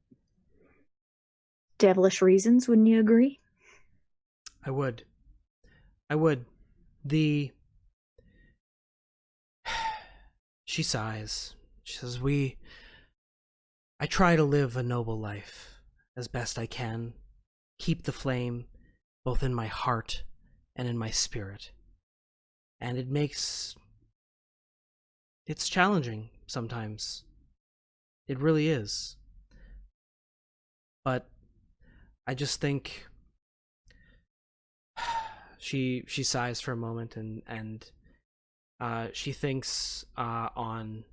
devilish reasons, wouldn't you agree? I would. She sighs. She says, I try to live a noble life as best I can, keep the flame both in my heart and in my spirit. And it's challenging sometimes. It really is. But I just think she sighs for a moment and she thinks on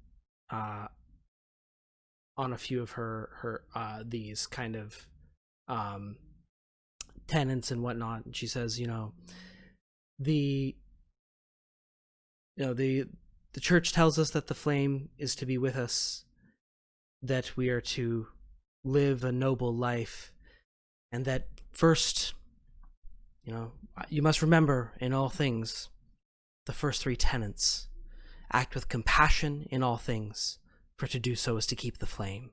a few of her these kind of tenets and whatnot. And she says, the church tells us that the flame is to be with us, that we are to live a noble life, and that first, you must remember in all things the first three tenets. Act with compassion in all things, for to do so is to keep the flame.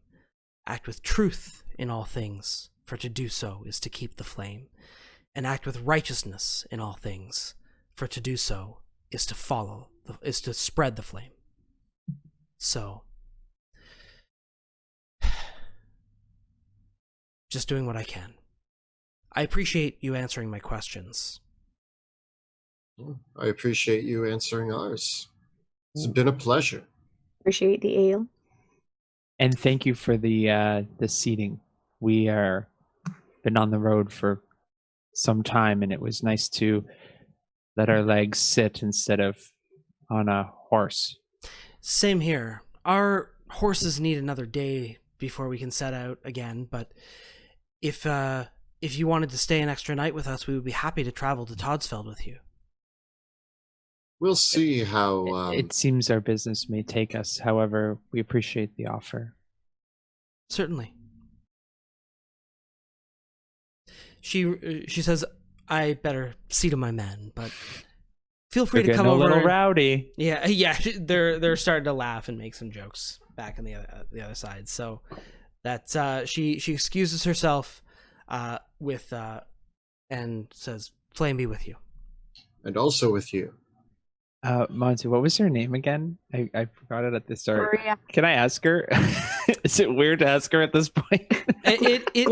Act with truth in all things, for to do so is to keep the flame. And act with righteousness in all things, for to do so is to spread the flame. So, just doing what I can. I appreciate you answering my questions. I appreciate you answering ours. It's been a pleasure. Appreciate the ale. And thank you for the seating. We are been on the road for some time, and it was nice to let our legs sit instead of on a horse. Same here. Our horses need another day before we can set out again, but if you wanted to stay an extra night with us, we would be happy to travel to Todesfeld with you. We'll see how... It seems our business may take us. However, we appreciate the offer. Certainly. She says, I better see to my men, but feel free to come over. A little rowdy. Yeah. They're starting to laugh and make some jokes back on the other side. So that she excuses herself and says, "Flame be with you." And also with you. Monty, what was her name again? I forgot it at the start. Gloria. Can I ask her? Is it weird to ask her at this point?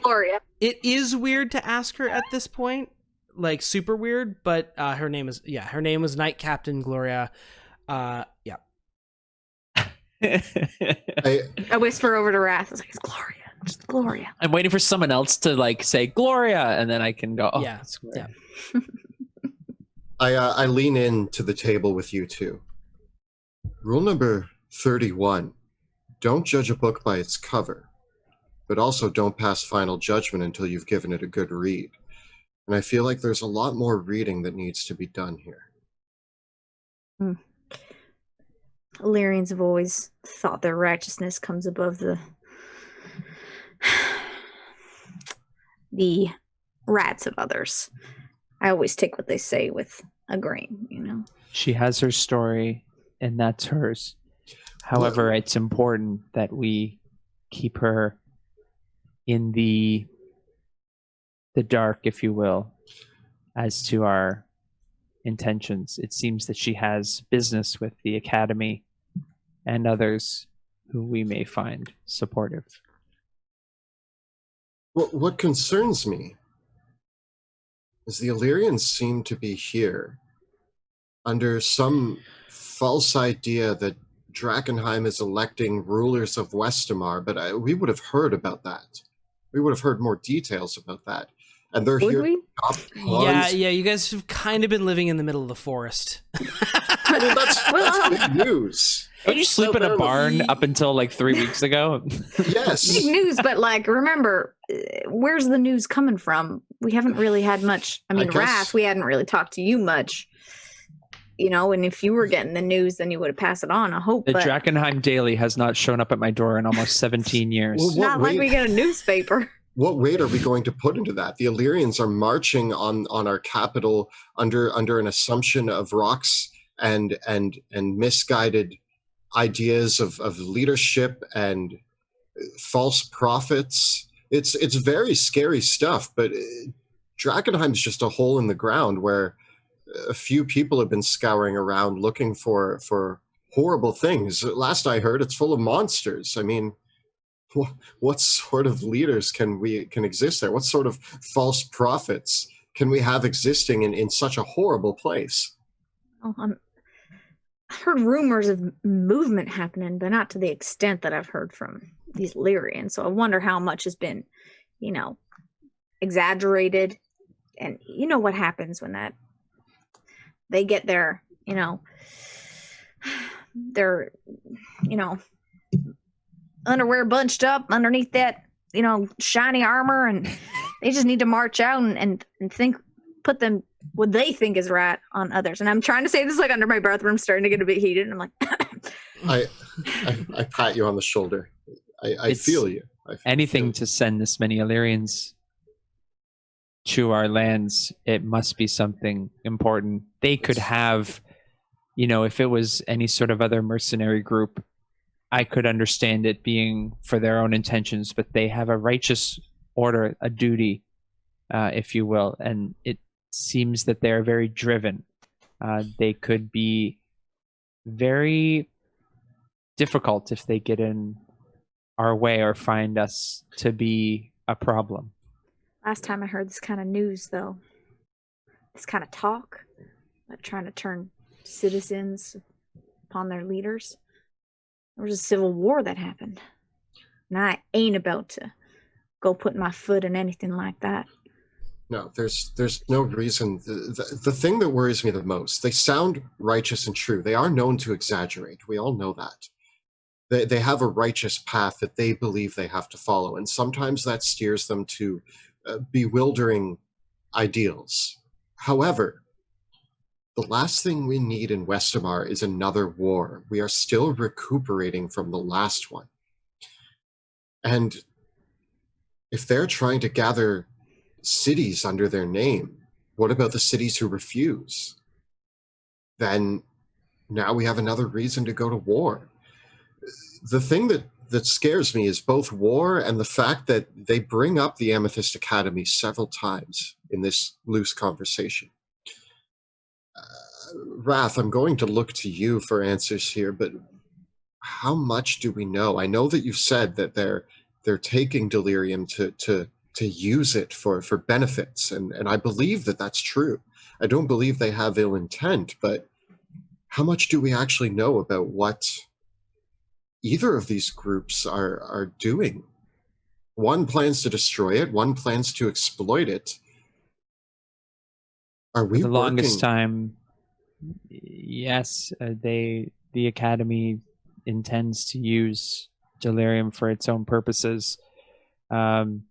Gloria. It is weird to ask her at this point, like super weird. But her name was Knight Captain Gloria. Yeah. I whisper over to Wrath. I was like, "It's Gloria. Just Gloria." I'm waiting for someone else to say Gloria, and then I can go. Oh, yeah. It's Gloria. Yeah. I lean in to the table with you two. Rule number 31. Don't judge a book by its cover, but also don't pass final judgment until you've given it a good read. And I feel like there's a lot more reading that needs to be done here. Illyrians have always thought their righteousness comes above the rats of others. I always take what they say with a grain, She has her story, and that's hers. However, it's important that we keep her in the dark, if you will, as to our intentions. It seems that she has business with the Academy and others who we may find supportive. What concerns me is the Illyrians seem to be here under some false idea that Drakkenheim is electing rulers of Westamar, but we would have heard about that. We would have heard more details about that. And they're Would here. we? Yeah. You guys have kind of been living in the middle of the forest. Well, that's big news. Don't you sleep in a barn up until like 3 weeks ago? Yes. Big news, but remember, where's the news coming from? We haven't really had much. I mean, Wrath, we hadn't really talked to you much. And if you were getting the news, then you would have passed it on, I hope. The Drakkenheim Daily has not shown up at my door in almost 17 years. Well, not like we get a newspaper. What weight are we going to put into that? The Illyrians are marching on our capital under an assumption of rocks and misguided ideas of leadership and false prophets. It's very scary stuff, but Drakkenheim's just a hole in the ground where a few people have been scouring around looking for horrible things. Last I heard, it's full of monsters. I mean, what sort of leaders can exist there? What sort of false prophets can we have existing in such a horrible place? Oh, I heard rumors of movement happening, but not to the extent that I've heard from these Lyrians. So I wonder how much has been, exaggerated. And you know what happens when they get their, their, underwear bunched up underneath that, shiny armor, and they just need to march out and put them what they think is right on others. And I'm trying to say this like under my breath, but I'm starting to get a bit heated. And I'm like, I pat you on the shoulder. I feel you. Anything to send this many Illyrians to our lands, it must be something important. They could have, if it was any sort of other mercenary group, I could understand it being for their own intentions, but they have a righteous order, a duty, if you will, and it seems that they're very driven. They could be very difficult if they get in our way or find us to be a problem. last time I heard this kind of news, though, this kind of talk, like trying to turn citizens upon their leaders, there was a civil war that happened. And I ain't about to go put my foot in anything like that. No, there's no reason. The thing that worries me the most, they sound righteous and true. They are known to exaggerate. We all know that. They have a righteous path that they believe they have to follow, and sometimes that steers them to bewildering ideals. However, the last thing we need in Westamar is another war. We are still recuperating from the last one. And if they're trying to gather cities under their name, what about the cities who refuse? Then now we have another reason to go to war. The thing that scares me is both war and the fact that they bring up the Amethyst Academy several times in this loose conversation. Wrath, I'm going to look to you for answers here, but how much do we know? I know that you've said that they're taking delirium to use it for benefits, and I believe that that's true. I don't believe they have ill intent, but how much do we actually know about what either of these groups are doing? One plans to destroy it, one plans to exploit it. Are we For the longest time, yes, the Academy intends to use delirium for its own purposes. It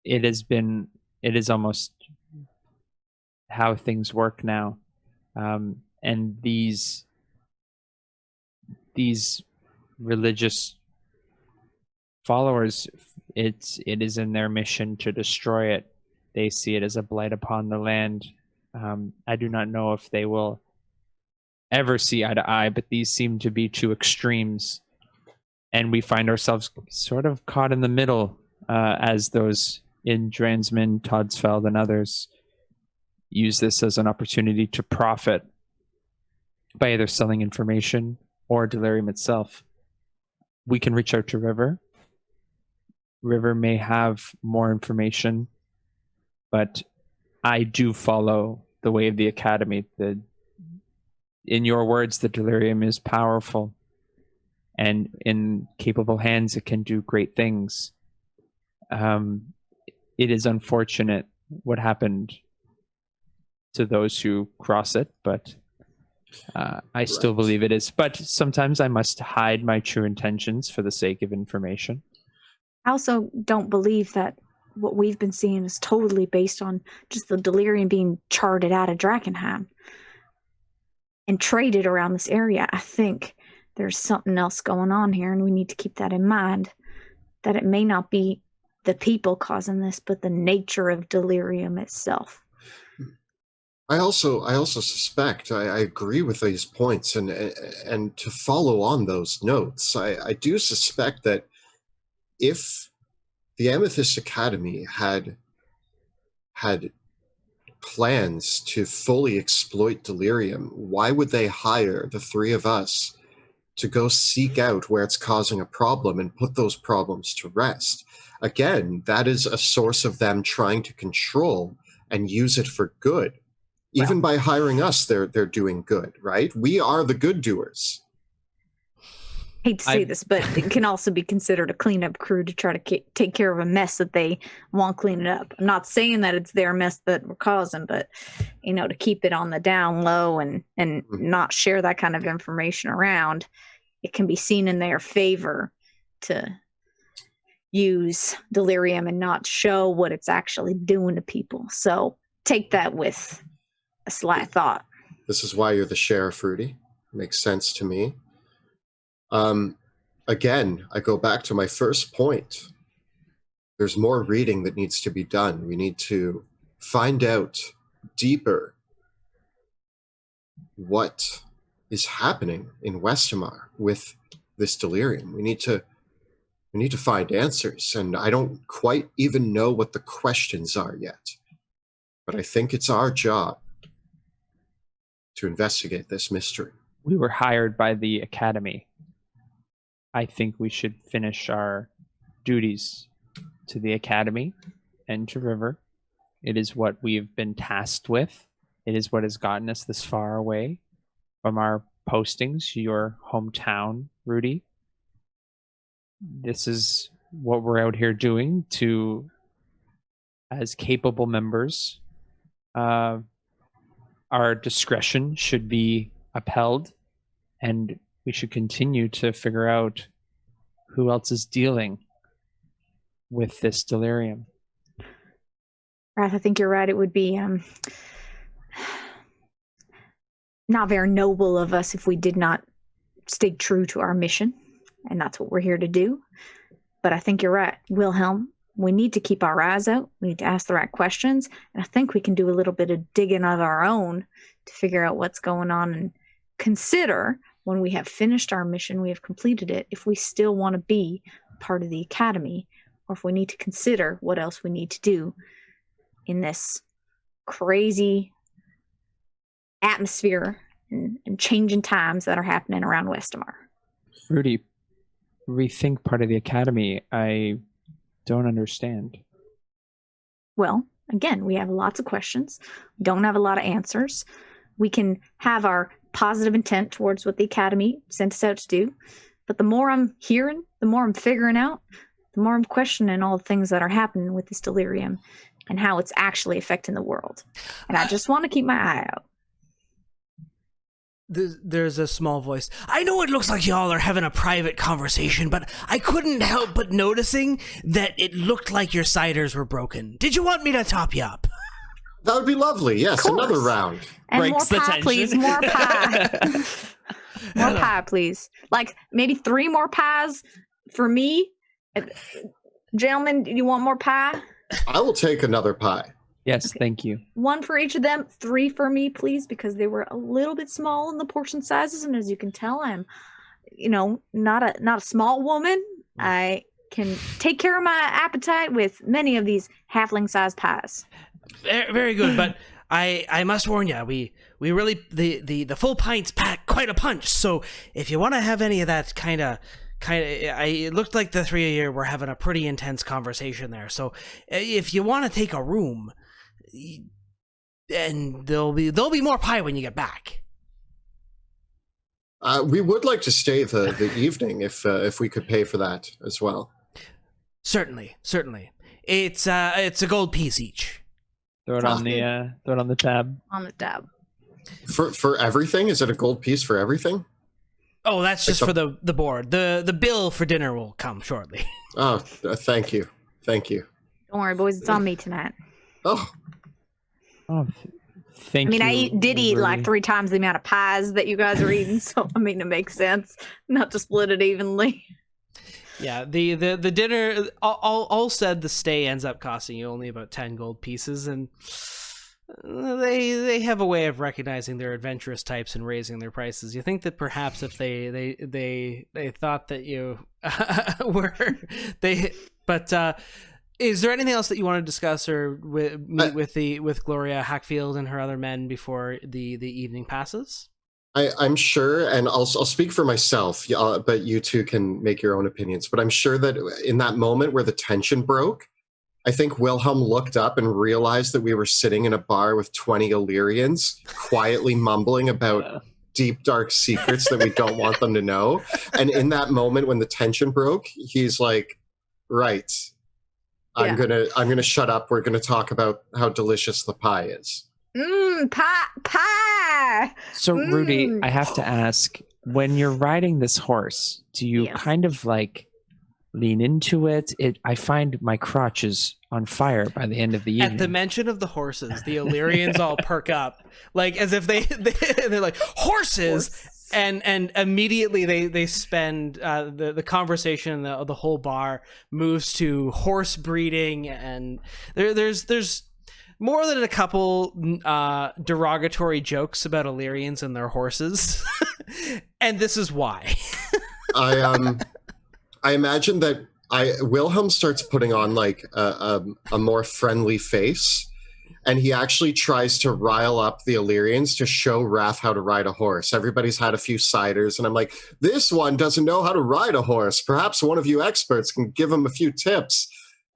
is almost how things work now. And these religious followers, it is in their mission to destroy it. They see it as a blight upon the land. I do not know if they will ever see eye to eye, but these seem to be two extremes. And we find ourselves sort of caught in the middle as those in Dransman, Todesfeld, and others use this as an opportunity to profit by either selling information or delirium itself. We can reach out to River. River may have more information, but I do follow the way of the Academy. In your words, the delirium is powerful, and in capable hands, it can do great things. It is unfortunate what happened to those who cross it, but I still believe it is. But sometimes I must hide my true intentions for the sake of information. I also don't believe that what we've been seeing is totally based on just the delirium being charted out of Drakkenheim and traded around this area. I think there's something else going on here, and we need to keep that in mind, that it may not be the people causing this, but the nature of delirium itself. I also suspect, I agree with these points, and to follow on those notes, I do suspect that if the Amethyst Academy had plans to fully exploit delirium, why would they hire the three of us to go seek out where it's causing a problem and put those problems to rest? Again, that is a source of them trying to control and use it for good. Even by hiring us, they're doing good, right? We are the good doers. Hate to say this, but it can also be considered a cleanup crew to try to take care of a mess that they won't clean it up. I'm not saying that it's their mess that we're causing, but to keep it on the down low and not share that kind of information around, it can be seen in their favor to use delirium and not show what it's actually doing to people. So take that with a sly thought. This is why you're the sheriff, Rudy. Makes sense to me. Again, I go back to my first point. There's more reading that needs to be done. We need to find out deeper what is happening in Westamar with this delirium. We need to find answers, and I don't quite even know what the questions are yet. But I think it's our job to investigate this mystery. We were hired by the Academy. I think we should finish our duties to the Academy and to River. It is what we've been tasked with. It is what has gotten us this far away from our postings, your hometown, Rudy. This is what we're out here doing to, as capable members, our discretion should be upheld, and we should continue to figure out who else is dealing with this delirium. Wrath, I think you're right. It would be not very noble of us if we did not stay true to our mission, and that's what we're here to do. But I think you're right, Wilhelm. We need to keep our eyes out. We need to ask the right questions, and I think we can do a little bit of digging of our own to figure out what's going on and consider, when we have finished our mission, we have completed it, if we still want to be part of the Academy, or if we need to consider what else we need to do in this crazy atmosphere and changing times that are happening around Westamar. Rudy, rethink part of the Academy. I don't understand. Well, again, we have lots of questions. We don't have a lot of answers. We can have our positive intent towards what the Academy sent us out to do. But the more I'm hearing, the more I'm figuring out, the more I'm questioning all the things that are happening with this delirium and how it's actually affecting the world. And I just want to keep my eye out. There's a small voice. I know it looks like y'all are having a private conversation, but I couldn't help but noticing that it looked like your ciders were broken. Did you want me to top you up? That would be lovely. Yes, another round. And Breaks more the pie, tension. please. More pie. More pie, please. Like maybe 3 more pies for me. Gentlemen, do you want more pie? I will take another pie. Yes, Okay. thank you. 1 for each of them. 3 for me, please, because they were a little bit small in the portion sizes, and as you can tell, I'm, not a small woman. I can take care of my appetite with many of these halfling-sized pies. Very good, but I must warn you, we really the full pints pack quite a punch. So if you want to have any of that kind of, it looked like the 3 of you were having a pretty intense conversation there. So if you want to take a room, and there'll be more pie when you get back. We would like to stay the evening if we could pay for that as well. Certainly. It's a gold piece each. Throw it on the tab. On the tab. For everything? Is it a gold piece for everything? Oh, that's just for the board. The bill for dinner will come shortly. Oh, thank you. Don't worry, boys. It's on me tonight. Oh, Thank you. I did eat like Rudy. 3 times the amount of pies that you guys are eating, so it makes sense not to split it evenly. Yeah, the dinner, all said, the stay ends up costing you only about 10 gold pieces, and they have a way of recognizing their adventurous types and raising their prices. You think that perhaps if they thought that you were but is there anything else that you want to discuss or meet with Gloria Hackfield and her other men before the evening passes? I'm sure, and I'll speak for myself, but you two can make your own opinions. But I'm sure that in that moment where the tension broke, I think Wilhelm looked up and realized that we were sitting in a bar with 20 Illyrians quietly mumbling about deep, dark secrets that we don't want them to know. And in that moment when the tension broke, he's like, right, I'm gonna shut up. We're gonna talk about how delicious the pie is. Pie. So Rudy, I have to ask, when you're riding this horse, do you kind of like lean into it? I find my crotch is on fire by the end of the evening. At the mention of the horses, the Illyrians all perk up, like as if they're like horses. And immediately they spend the conversation, the whole bar moves to horse breeding, and there's more than a couple derogatory jokes about Illyrians and their horses, and this is why. I imagine that Wilhelm starts putting on like a more friendly face, and he actually tries to rile up the Illyrians to show Wrath how to ride a horse. Everybody's had a few ciders, and I'm like, this one doesn't know how to ride a horse. Perhaps one of you experts can give him a few tips.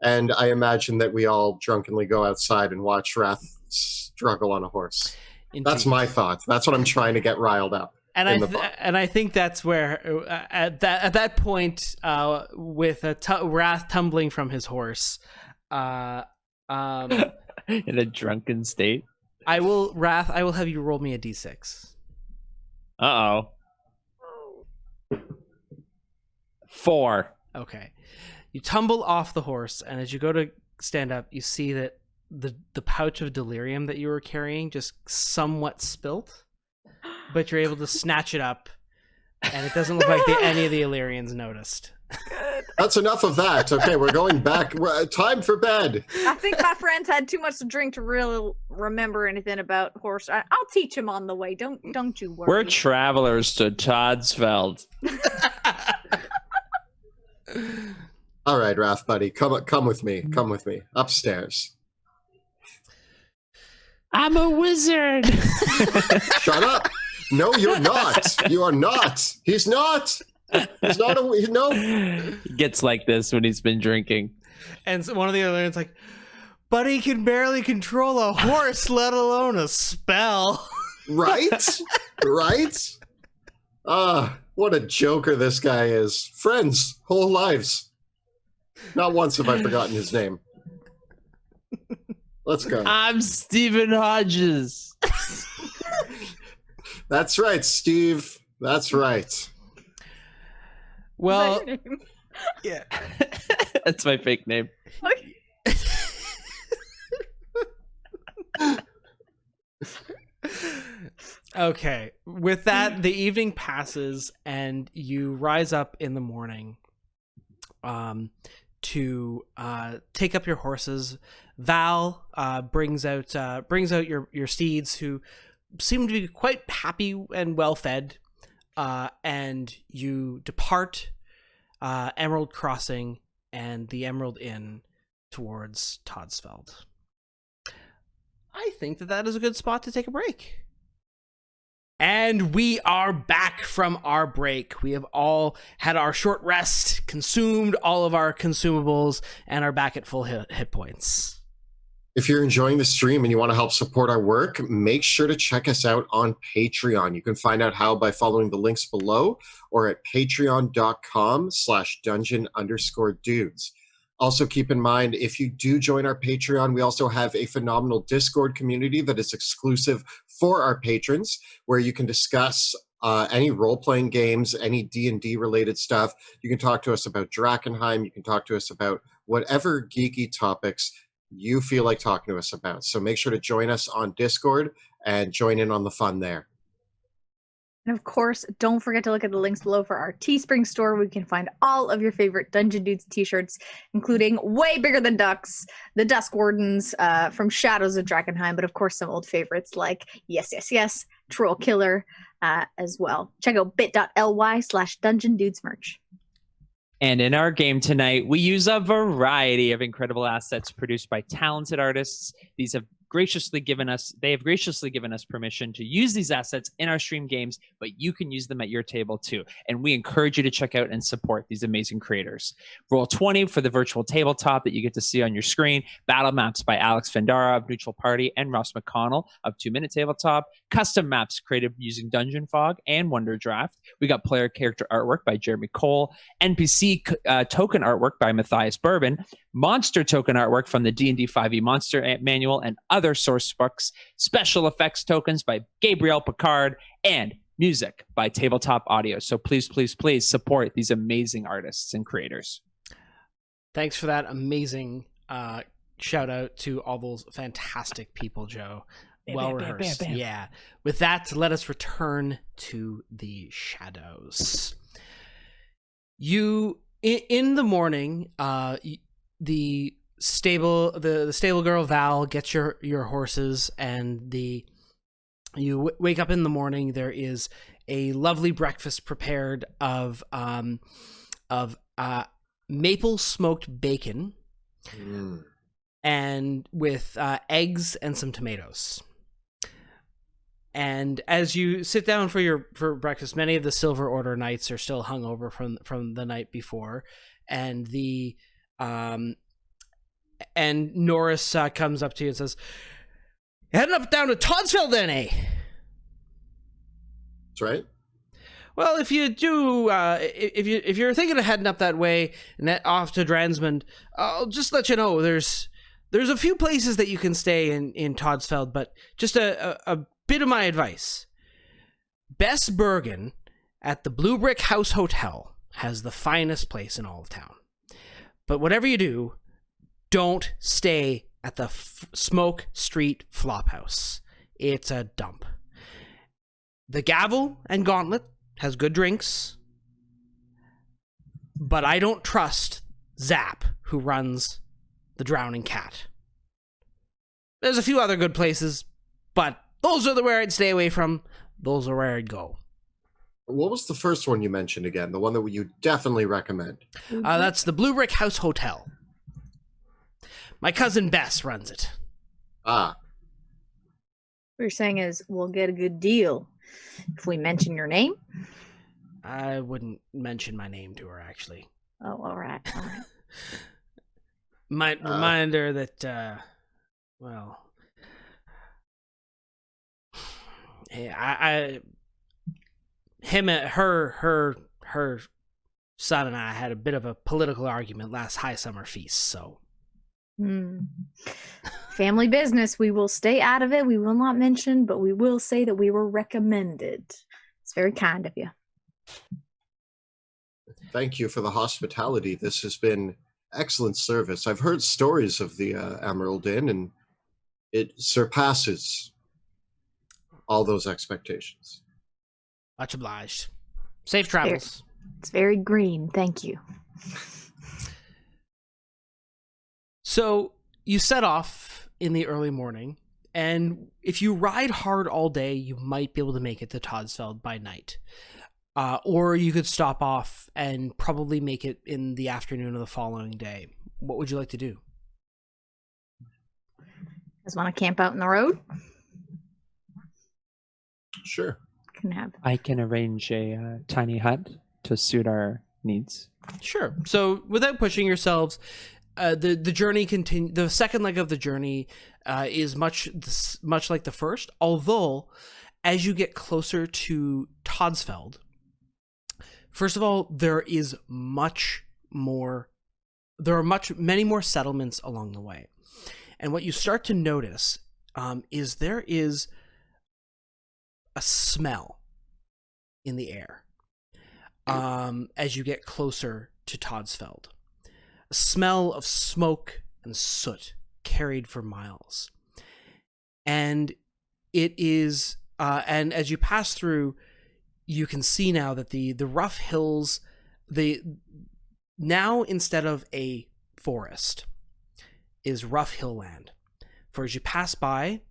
And I imagine that we all drunkenly go outside and watch Wrath struggle on a horse. Indeed. That's my thought. That's what I'm trying to get riled up. And I think that's where at that point, with Wrath tumbling from his horse, in a drunken state, I will have you roll me a d6. 4. Okay. You tumble off the horse, and as you go to stand up, you see that the pouch of delirium that you were carrying just somewhat spilt, but you're able to snatch it up, and it doesn't look like any of the Illyrians noticed. That's enough of that. Okay, we're going back. Time for bed. I think my friends had too much to drink to really remember anything about horse. I'll teach them on the way. Don't you worry. We're travelers to Todesfeld. All right, Wrath buddy, come with me. Come with me upstairs. I'm a wizard. Shut up. No, you're not. You are not. He's not. He's not no. He gets like this when he's been drinking. And so one of the Illyrians like, but he can barely control a horse, let alone a spell. Right? Right? What a joker this guy is. Friends, whole lives. Not once have I forgotten his name. Let's go. I'm Stephen Hodges. That's right, Steve. That's right. Well, yeah. That's my fake name. Okay. With that, the evening passes, and you rise up in the morning to take up your horses. Val brings out your steeds, who seem to be quite happy and well fed, and you depart Emerald Crossing and the Emerald Inn towards Todesfeld. I think that is a good spot to take a break. And we are back from our break. We have all had our short rest, consumed all of our consumables, and are back at full hit points. If you're enjoying the stream and you want to help support our work, make sure to check us out on Patreon. You can find out how by following the links below or at patreon.com/dungeon_dudes. Also keep in mind, if you do join our Patreon, we also have a phenomenal Discord community that is exclusive for our patrons, where you can discuss any role-playing games, any D&D related stuff. You can talk to us about Drakenheim. You can talk to us about whatever geeky topics you feel like talking to us about. So make sure to join us on Discord and join in on the fun there. And of course, don't forget to look at the links below for our Teespring store, where you can find all of your favorite Dungeon Dudes t-shirts, including way bigger than ducks, the Dusk Wardens from Shadows of Drakkenheim, but of course some old favorites like Yes, Troll Killer as well. Check out bit.ly/Dungeon Dudes merch. And in our game tonight, we use a variety of incredible assets produced by talented artists. They have graciously given us permission to use these assets in our stream games, but you can use them at your table too. And we encourage you to check out and support these amazing creators. Roll 20 for the virtual tabletop that you get to see on your screen. Battle maps by Alex Fendara of Neutral Party and Ross McConnell of 2 Minute Tabletop. Custom maps created using Dungeon Fog and Wonder Draft. We got player character artwork by Jeremy Cole. NPC token artwork by Matthias Bourbon. Monster token artwork from the D&D 5e Monster Manual and other source books, special effects tokens by Gabriel Picard, and music by Tabletop Audio. So please, please, please support these amazing artists and creators. Thanks for that amazing shout out to all those fantastic people, Joe. Well rehearsed. Yeah. With that, let us return to the shadows. You in the morning, the stable girl Val gets your horses, and you wake up in the morning. There is a lovely breakfast prepared of maple smoked bacon, and with eggs and some tomatoes. And as you sit down for breakfast, many of the Silver Order knights are still hungover from the night before, and and Norris comes up to you and says, "Heading up down to Todesfeld then, eh?" That's right. Well, if you do, if you're thinking of heading up that way and off to Dransmond, I'll just let you know there's a few places that you can stay in Todesfeld, but just a bit of my advice. Bess Bergen at the Blue Brick House Hotel has the finest place in all of town. But whatever you do, don't stay at the Smoke Street Flophouse. It's a dump. The Gavel and Gauntlet has good drinks, but I don't trust Zap, who runs the Drowning Cat. There's a few other good places, but those are where I'd stay away from. Those are where I'd go. What was the first one you mentioned again? The one that you definitely recommend? That's the Blue Brick House Hotel. My cousin Bess runs it. Ah. What you're saying is we'll get a good deal if we mention your name? I wouldn't mention my name to her, actually. Oh, all right. Might remind her that, well... Her son and I had a bit of a political argument last High Summer Feast, so... Family business. We will stay out of it. We will not mention, but we will say that we were recommended. It's very kind of you. Thank you for the hospitality. This has been excellent service. I've heard stories of the Emerald Inn, and it surpasses all those expectations. Much obliged. Safe travels. It's very green. Thank you. So you set off in the early morning, and if you ride hard all day, you might be able to make it to Todesfeld by night. Or you could stop off and probably make it in the afternoon of the following day. What would you like to do? Just want to camp out in the road? Sure. I can arrange a tiny hut to suit our needs. Sure. So without pushing yourselves, the journey the second leg of the journey is much like the first, although as you get closer to Todesfeld, first of all, there are many more settlements along the way. And what you start to notice is there is a smell in the air as you get closer to Todesfeld. A smell of smoke and soot carried for miles. And it is, and as you pass through, you can see now that the rough hills, now instead of a forest, is rough hill land. For as you pass by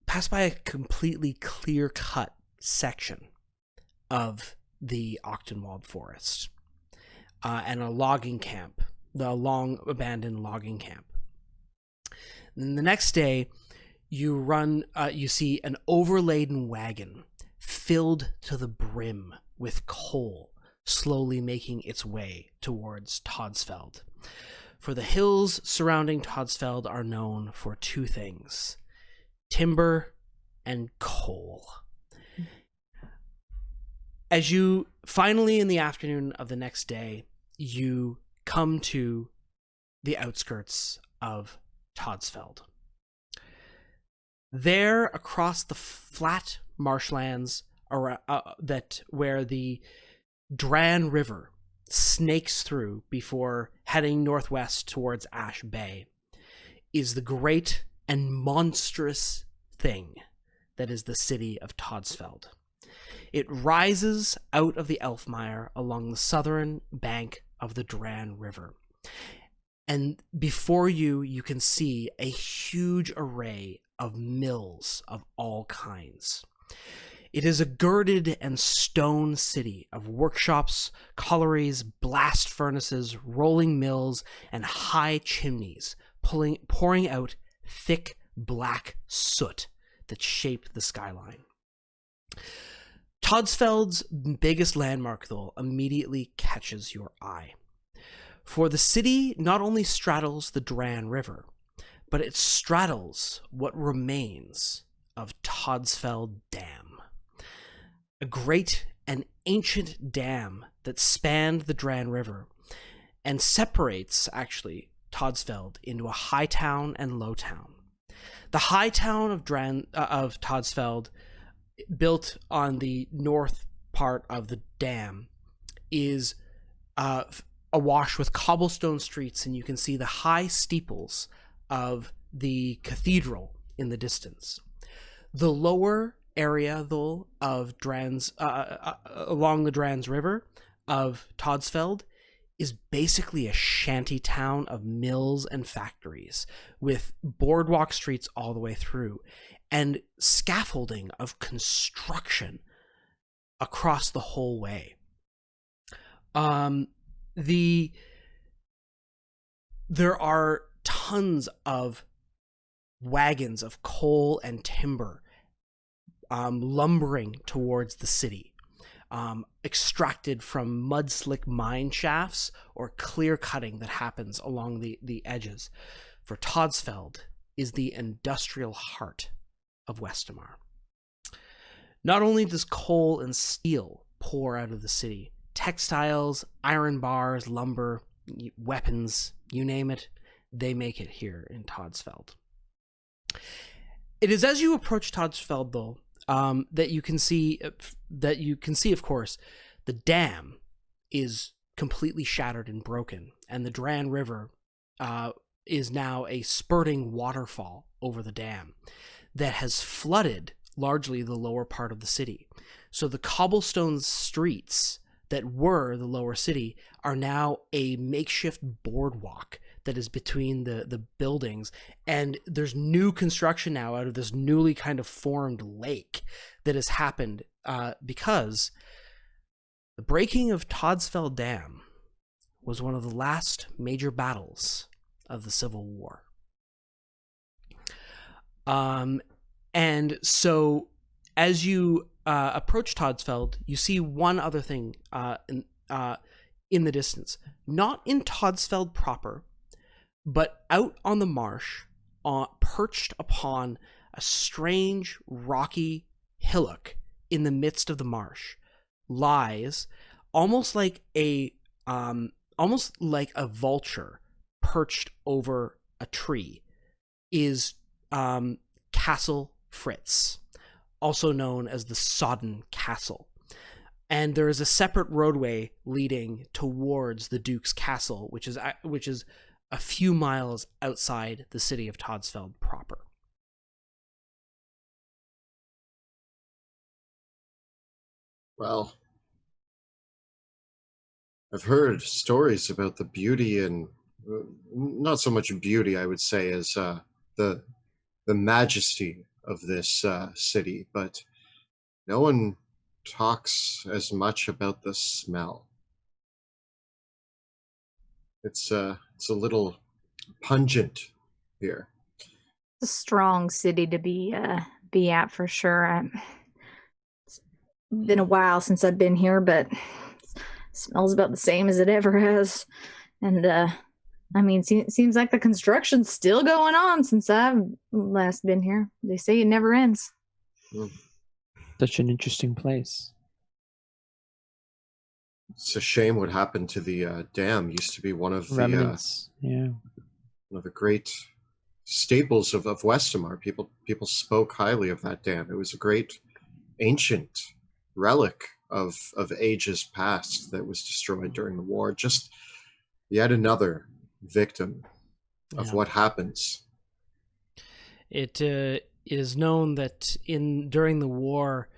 a completely clear-cut section of the Ochtenwald forest. and a logging camp, the long abandoned logging camp. And the next day, you see an overladen wagon filled to the brim with coal, slowly making its way towards Todesfeld. For the hills surrounding Todesfeld are known for two things: timber and coal. As you finally, in the afternoon of the next day, you come to the outskirts of Todesfeld. There, across the flat marshlands where the Dran River snakes through before heading northwest towards Ash Bay, is the great and monstrous thing that is the city of Todesfeld. It rises out of the Elfmire along the southern bank of the Dran River. And before you, you can see a huge array of mills of all kinds. It is a girded and stone city of workshops, collieries, blast furnaces, rolling mills, and high chimneys pouring out thick black soot that shape the skyline. Todesfeld's biggest landmark, though, immediately catches your eye. For the city not only straddles the Dran River, but it straddles what remains of Todesfeld Dam, a great and ancient dam that spanned the Dran River and separates, actually, Todesfeld into a high town and low town. The high town of Todesfeld, built on the north part of the dam, is awash with cobblestone streets, and you can see the high steeples of the cathedral in the distance. The lower area, though, of along the Drans River of Todesfeld is basically a shanty town of mills and factories, with boardwalk streets all the way through, and scaffolding of construction across the whole way. There are tons of wagons of coal and timber lumbering towards the city, extracted from mud-slick mine shafts or clear cutting that happens along the edges. For Todesfeld is the industrial heart of Westamar. Not only does coal and steel pour out of the city, textiles, iron bars, lumber, weapons, you name it, they make it here in Todesfeld. It is as you approach Todesfeld, though, that you can see, of course, the dam is completely shattered and broken, and the Dran River is now a spurting waterfall over the dam that has flooded largely the lower part of the city. So the cobblestone streets that were the lower city are now a makeshift boardwalk that is between the buildings, and there's new construction now out of this newly kind of formed lake that has happened because the breaking of Todesfeld Dam was one of the last major battles of the Civil War. And so as you approach Todesfeld, you see one other thing in the distance. Not in Todesfeld proper, but out on the marsh, perched upon a strange rocky hillock in the midst of the marsh, lies almost like a vulture perched over a tree, is Castle Fritz, also known as the Sodden Castle. And there is a separate roadway leading towards the Duke's Castle, which is a few miles outside the city of Todesfeld proper. Well, I've heard stories about the beauty and not so much beauty, I would say, as the majesty of this city, but no one talks as much about the smell. It's a little pungent here. It's a strong city to be at for sure. It's been a while since I've been here, but it smells about the same as it ever has. And I mean, seems like the construction's still going on since I've last been here. They say it never ends. Such an interesting place. It's a shame what happened to the dam. Used to be one of the Remnants. Yeah. one of the great staples of Westamar. People spoke highly of that dam. It was a great ancient relic of ages past that was destroyed during the war. Just yet another victim of what happens. It is known that during the war,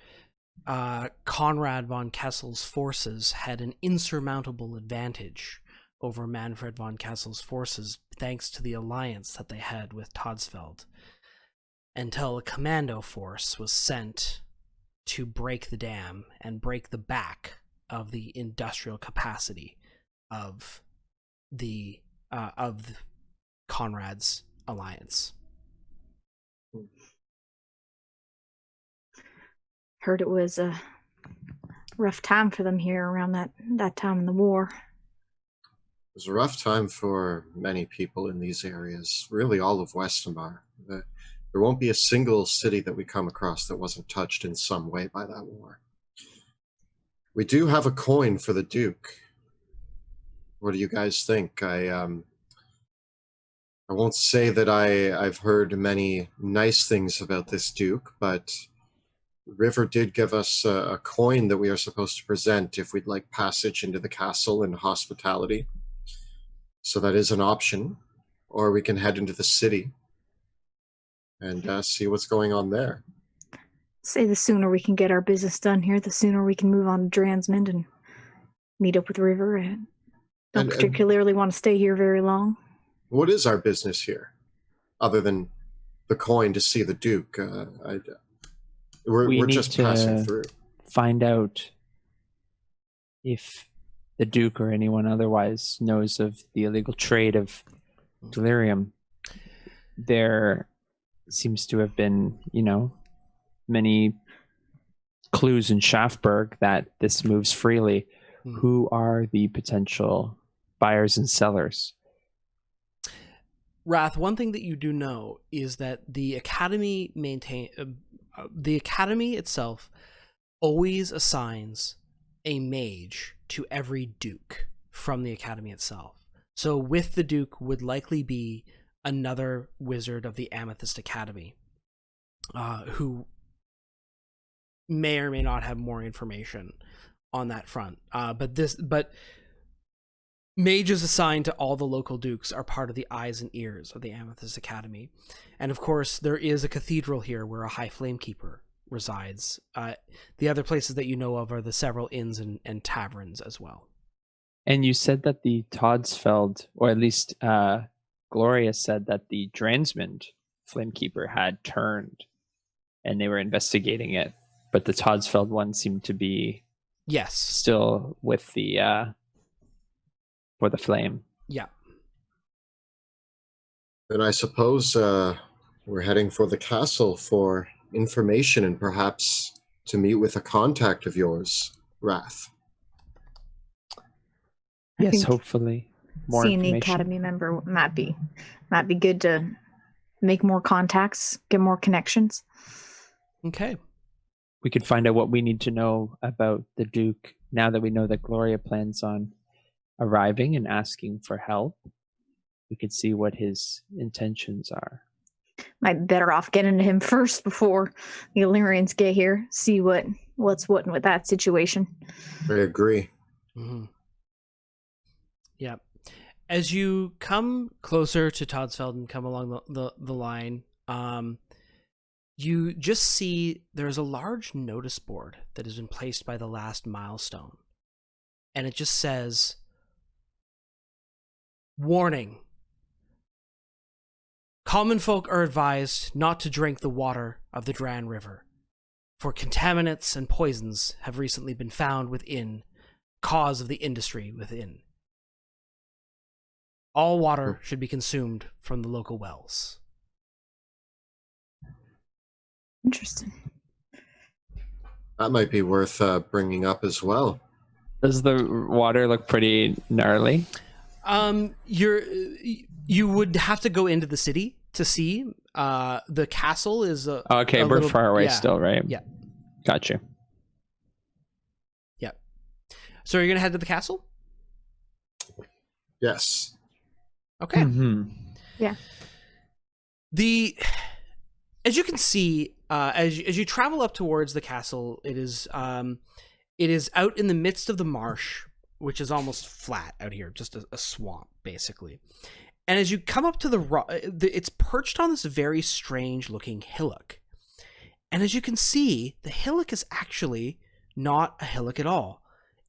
Conrad von Kessel's forces had an insurmountable advantage over Manfred von Kessel's forces thanks to the alliance that they had with Todesfeld, until a commando force was sent to break the dam and break the back of the industrial capacity of Conrad's alliance. Heard it was a rough time for them here around that time in the war. It was a rough time for many people in these areas, really all of Westamar. There won't be a single city that we come across that wasn't touched in some way by that war. We do have a coin for the Duke. What do you guys think? I won't say that I've heard many nice things about this Duke, but River did give us a coin that we are supposed to present if we'd like passage into the castle and hospitality. So that is an option. Or we can head into the city and see what's going on there. Say the sooner we can get our business done here, the sooner we can move on to Dransmond and meet up with River. And don't particularly want to stay here very long. What is our business here, other than the coin to see the Duke? We're just passing through. Find out if the Duke or anyone otherwise knows of the illegal trade of delirium. There seems to have been, many clues in Schaffberg that this moves freely. Who are the potential buyers and sellers? Wrath, one thing that you do know is that the Academy the Academy itself always assigns a mage to every Duke from the Academy itself. So with the Duke would likely be another wizard of the Amethyst Academy, who may or may not have more information on that front. But mages assigned to all the local dukes are part of the eyes and ears of the Amethyst Academy. And of course, there is a cathedral here where a High Flamekeeper resides. The other places that you know of are the several inns and taverns as well. And you said that the Todesfeld, or at least Gloria said that the Dransmond Flamekeeper had turned and they were investigating it. But the Todesfeld one seemed to be still with the for the flame. Yeah. Then I suppose we're heading for the castle for information and perhaps to meet with a contact of yours, Wrath. Yes, hopefully. More seeing information. the Academy member might be good to make more contacts, get more connections. Okay. We could find out what we need to know about the Duke now that we know that Gloria plans on arriving and asking for help. We could see what his intentions are. Might be better off getting to him first before the Illyrians get here. See what's what with that situation. I agree. Mm-hmm. Yeah. As you come closer to Todesfeld and come along the line, you just see there's a large notice board that has been placed by the last milestone. And it just says, "Warning. Common folk are advised not to drink the water of the Dran River, for contaminants and poisons have recently been found within, cause of the industry within. All water should be consumed from the local wells. Interesting. That might be worth bringing up as well. Does the water look pretty gnarly? You would have to go into the city to see. The castle is okay. We're far away still, right? Yeah. Gotcha. Yeah. So are you gonna head to the castle? Yes. Okay. Mm-hmm. Yeah. As you can see, as you travel up towards the castle, it is out in the midst of the marsh, which is almost flat out here, just a swamp basically. And as you come up to it's perched on this very strange looking hillock. And as you can see, the hillock is actually not a hillock at all.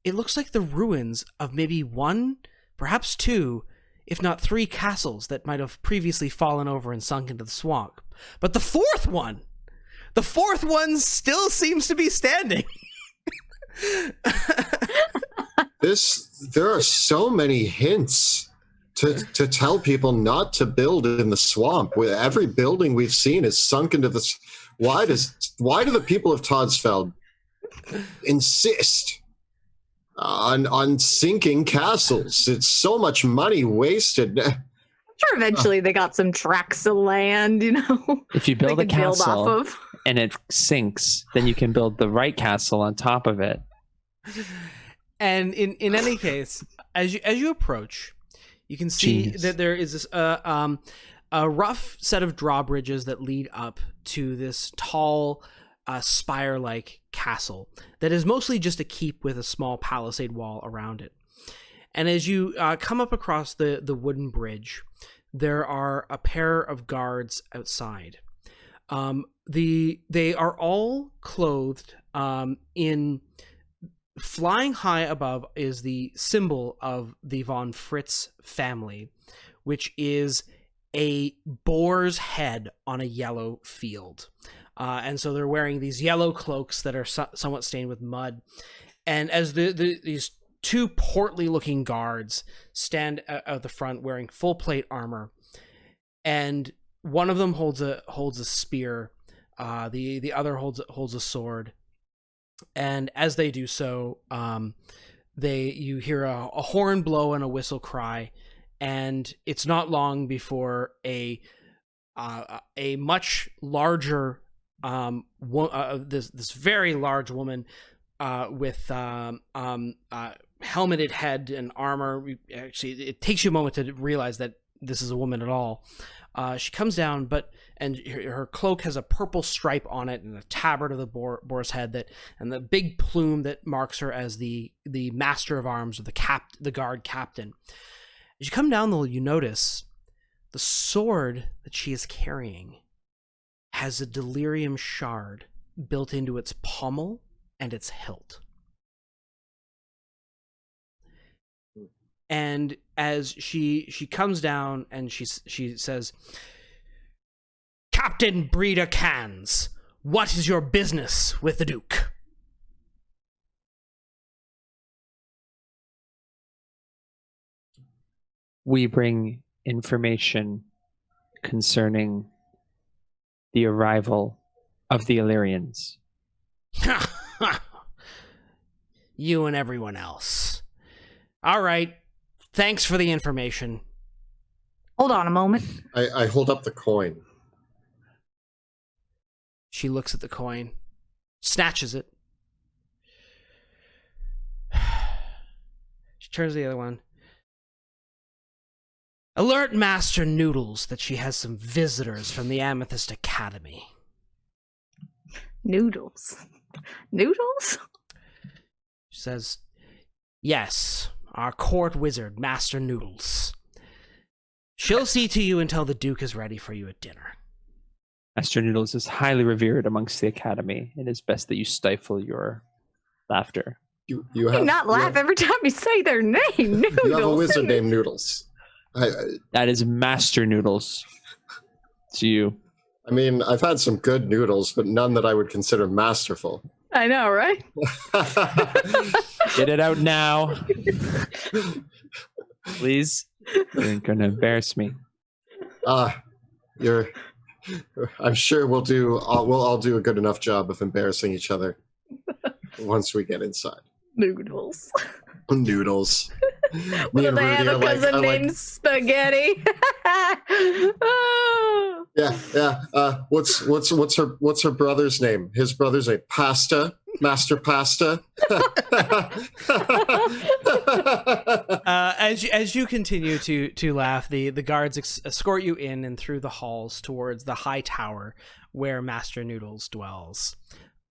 It looks like the ruins of maybe one, perhaps two, if not three castles that might have previously fallen over and sunk into the swamp. But the fourth one still seems to be standing. There are so many hints to tell people not to build in the swamp. With every building we've seen is sunk into the. Why do the people of Todesfeld insist on sinking castles? It's so much money wasted. Sure, eventually they got some tracts of land, If you build a castle build off of. and it sinks, then you can build the right castle on top of it. And in any case, as you approach, you can see Genius. that there is this a rough set of drawbridges that lead up to this tall spire-like castle that is mostly just a keep with a small palisade wall around it. And as you come up across the wooden bridge, there are a pair of guards outside. They are all clothed in. Flying high above is the symbol of the von Fritz family, which is a boar's head on a yellow field. And so they're wearing these yellow cloaks that are somewhat stained with mud. And as these two portly-looking guards stand out the front wearing full plate armor, and one of them holds a spear, the other holds a sword. And as they do so, you hear a horn blow and a whistle cry, and it's not long before a much larger this very large woman with helmeted head and armor. Actually, it takes you a moment to realize that this is a woman at all. She comes down, and her cloak has a purple stripe on it and a tabard of the boar's head and the big plume that marks her as the master of arms, or the guard captain. As you come down, though, you notice the sword that she is carrying has a delirium shard built into its pommel and its hilt. And as she comes down and she says, "Captain Breeder Cans, what is your business with the Duke?" We bring information concerning the arrival of the Illyrians. You and everyone else. All right. Thanks for the information. Hold on a moment. I hold up the coin. She looks at the coin, snatches it. She turns to the other one. Alert Master Noodles that she has some visitors from the Amethyst Academy. Noodles? She says, "Yes, our court wizard, Master Noodles. She'll see to you until the Duke is ready for you at dinner." Master Noodles is highly revered amongst the Academy. It is best that you stifle your laughter. You Do not laugh every time you say their name. Noodles. You have a wizard named Noodles. That is Master Noodles. It's you. I mean, I've had some good noodles, but none that I would consider masterful. I know, right? Get it out now. Please. You're gonna embarrass me. You're. I'm sure we'll all do a good enough job of embarrassing each other once we get inside. Noodles. Noodles. What do they have a cousin named Spaghetti? Oh. Yeah. What's her brother's name? His brother's name? Pasta. Master Pasta. As you continue to laugh, the guards escort you in and through the halls towards the high tower where Master Noodles dwells.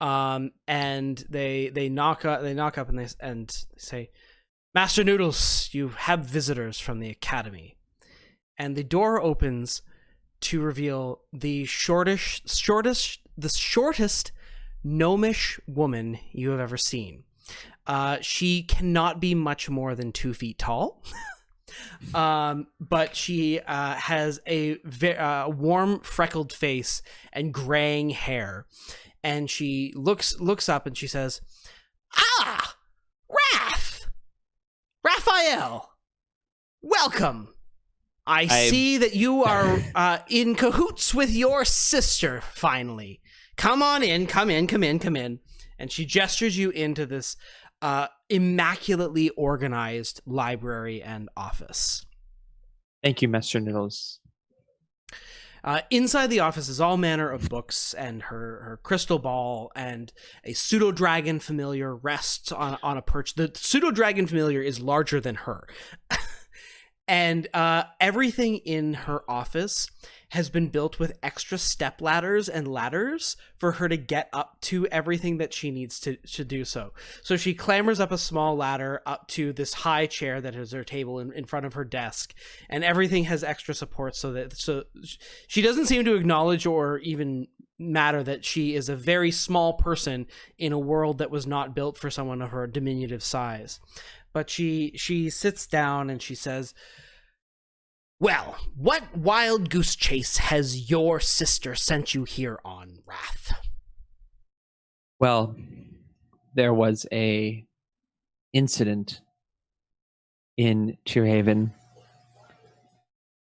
And they knock up and they say, "Master Noodles, you have visitors from the academy." And the door opens to reveal the shortest gnomish woman you have ever seen. She cannot be much more than 2 feet tall. But she has a warm freckled face and graying hair. And she looks up and she says, "Ah, Raphael, welcome. I see that you are in cahoots with your sister, finally. Come on in, come in. And she gestures you into this immaculately organized library and office. Thank you, Master Noodles. Inside the office is all manner of books, and her crystal ball and a pseudo-dragon familiar rests on a perch. The pseudo-dragon familiar is larger than her. And everything in her office has been built with extra step ladders and ladders for her to get up to everything that she needs to do so. So she clambers up a small ladder up to this high chair that is her table in front of her desk, and everything has extra support so she doesn't seem to acknowledge or even matter that she is a very small person in a world that was not built for someone of her diminutive size. But she sits down and she says, "Well, what wild goose chase has your sister sent you here on, Wrath?" Well, there was a incident in Haven,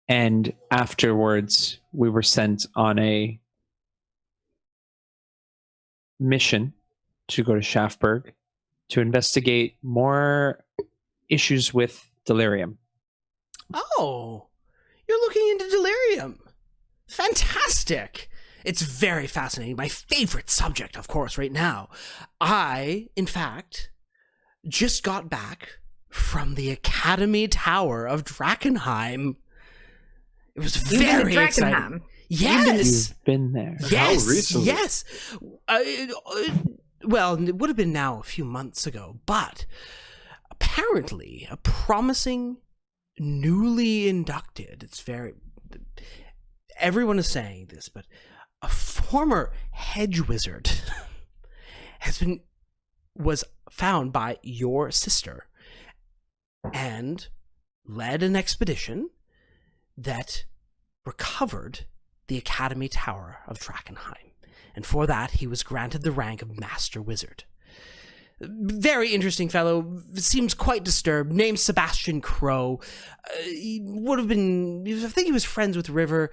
and afterwards we were sent on a mission to go to Shaftburg to investigate more issues with delirium. Oh, you're looking into delirium. Fantastic. It's very fascinating. My favorite subject, of course, right now. I, in fact, just got back from the Academy Tower of Drakkenheim. It was very exciting. Yes. You've been there. Yes. How recently? Yes. Well, it would have been now a few months ago, but apparently a promising newly inducted, everyone is saying this, but a former hedge wizard was found by your sister and led an expedition that recovered the Academy Tower of Drakenheim. And for that, he was granted the rank of Master Wizard. Very interesting fellow, seems quite disturbed, named Sebastian Crow. He would have been, I think he was friends with River,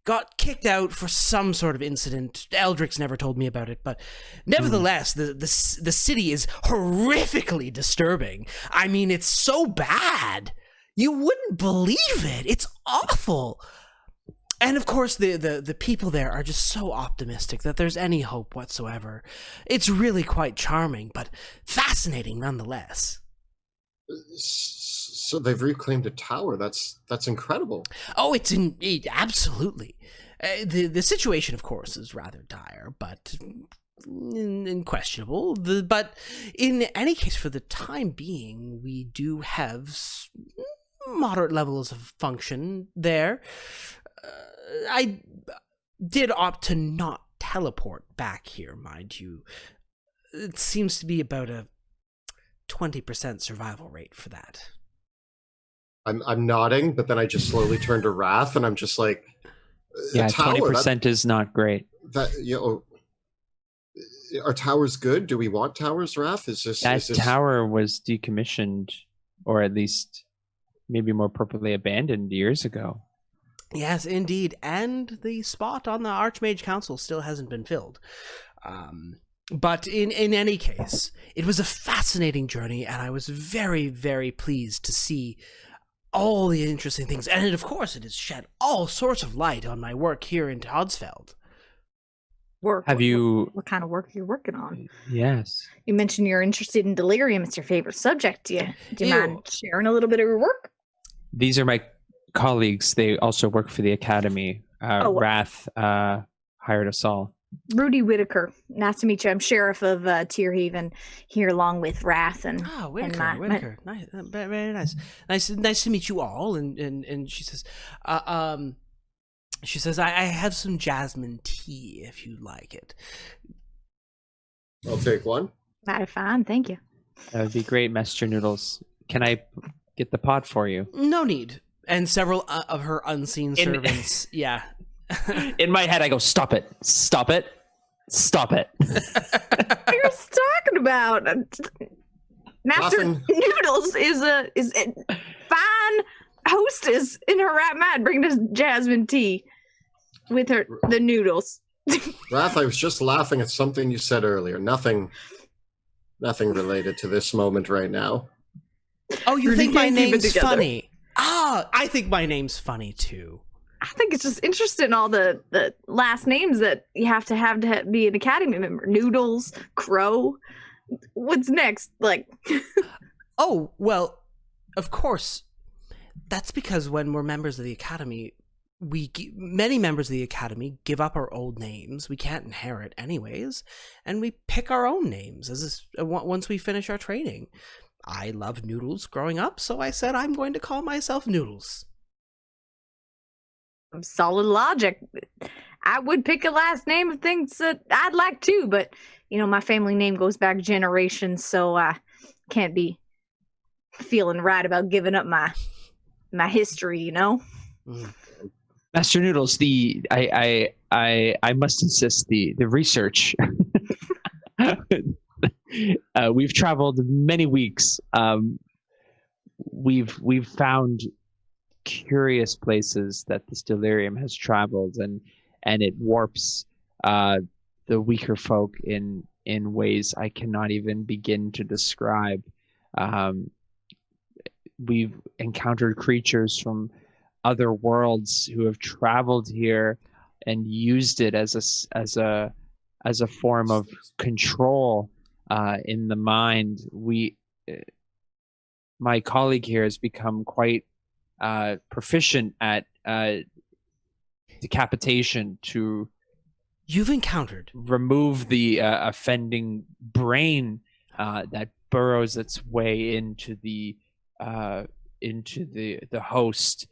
got kicked out for some sort of incident. Eldrick's never told me about it, but nevertheless, the city is horrifically disturbing. I mean, it's so bad. You wouldn't believe it. It's awful. And of course, the people there are just so optimistic that there's any hope whatsoever. It's really quite charming, but fascinating nonetheless. So they've reclaimed a tower. That's incredible. Oh, absolutely. The situation, of course, is rather dire, but questionable. But in any case, for the time being, we do have moderate levels of function there. I did opt to not teleport back here, mind you. It seems to be about a 20% survival rate for that. I'm nodding, but then I just slowly turn to Wrath, and I'm just like, yeah, 20% is not great. Are towers good? Do we want towers, Wrath? That tower was decommissioned, or at least maybe more appropriately abandoned years ago. Yes, indeed. And the spot on the Archmage Council still hasn't been filled. But in any case, it was a fascinating journey, and I was very, very pleased to see all the interesting things. And of course, it has shed all sorts of light on my work here in Todesfeld. Work. Have you... What kind of work are you working on? Yes. You mentioned you're interested in delirium. It's your favorite subject. Do you mind sharing a little bit of your work? These are my colleagues. They also work for the Academy. Wrath hired us all. Rudy Whitaker. Nice to meet you. I'm Sheriff of Tierhaven here along with Wrath and Whitaker. Nice, very nice. Nice to meet you all. And she says, I have some jasmine tea if you like it. I'll take one. Mighty fine, thank you. That would be great, Master Noodles. Can I get the pot for you? No need. And several of her unseen servants, yeah. In my head, I go, stop it, stop it, stop it. What are you talking about? Master Noodles is a fine hostess in her right mind. Bring us jasmine tea with the noodles. Wrath, I was just laughing at something you said earlier. Nothing related to this moment right now. Oh, you think my name's funny? I think my name's funny too. I think it's just interesting, all the last names that you have to be an Academy member. Noodles, Crow. What's next? Like, oh, well, of course. That's because when we're members of the Academy, many members of the Academy give up our old names. We can't inherit anyways, and we pick our own names once we finish our training. I loved Noodles growing up, so I said I'm going to call myself Noodles. Solid logic. I would pick a last name of things that I'd like to, but my family name goes back generations, so I can't be feeling right about giving up my history. Master Noodles, I must insist the research. We've traveled many weeks. We've found curious places that this delirium has traveled, and it warps the weaker folk in ways I cannot even begin to describe. We've encountered creatures from other worlds who have traveled here and used it as a form of control in the mind. My colleague here has become quite proficient at decapitation to remove the offending brain that burrows its way into the host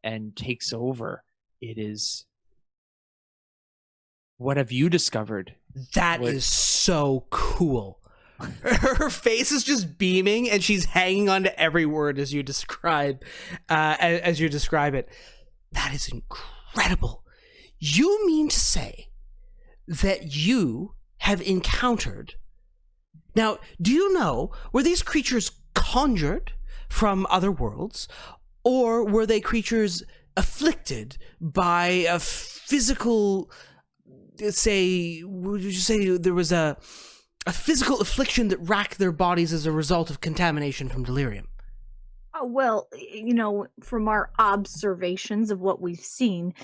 and takes over. It is. What have you discovered? That is so cool. Her face is just beaming, and she's hanging on to every word as you describe it. That is incredible. You mean to say that you have encountered... Now, do you know, were these creatures conjured from other worlds, or were they creatures afflicted by a physical... would you say there was a physical affliction that racked their bodies as a result of contamination from delirium? Oh, well, from our observations of what we've seen,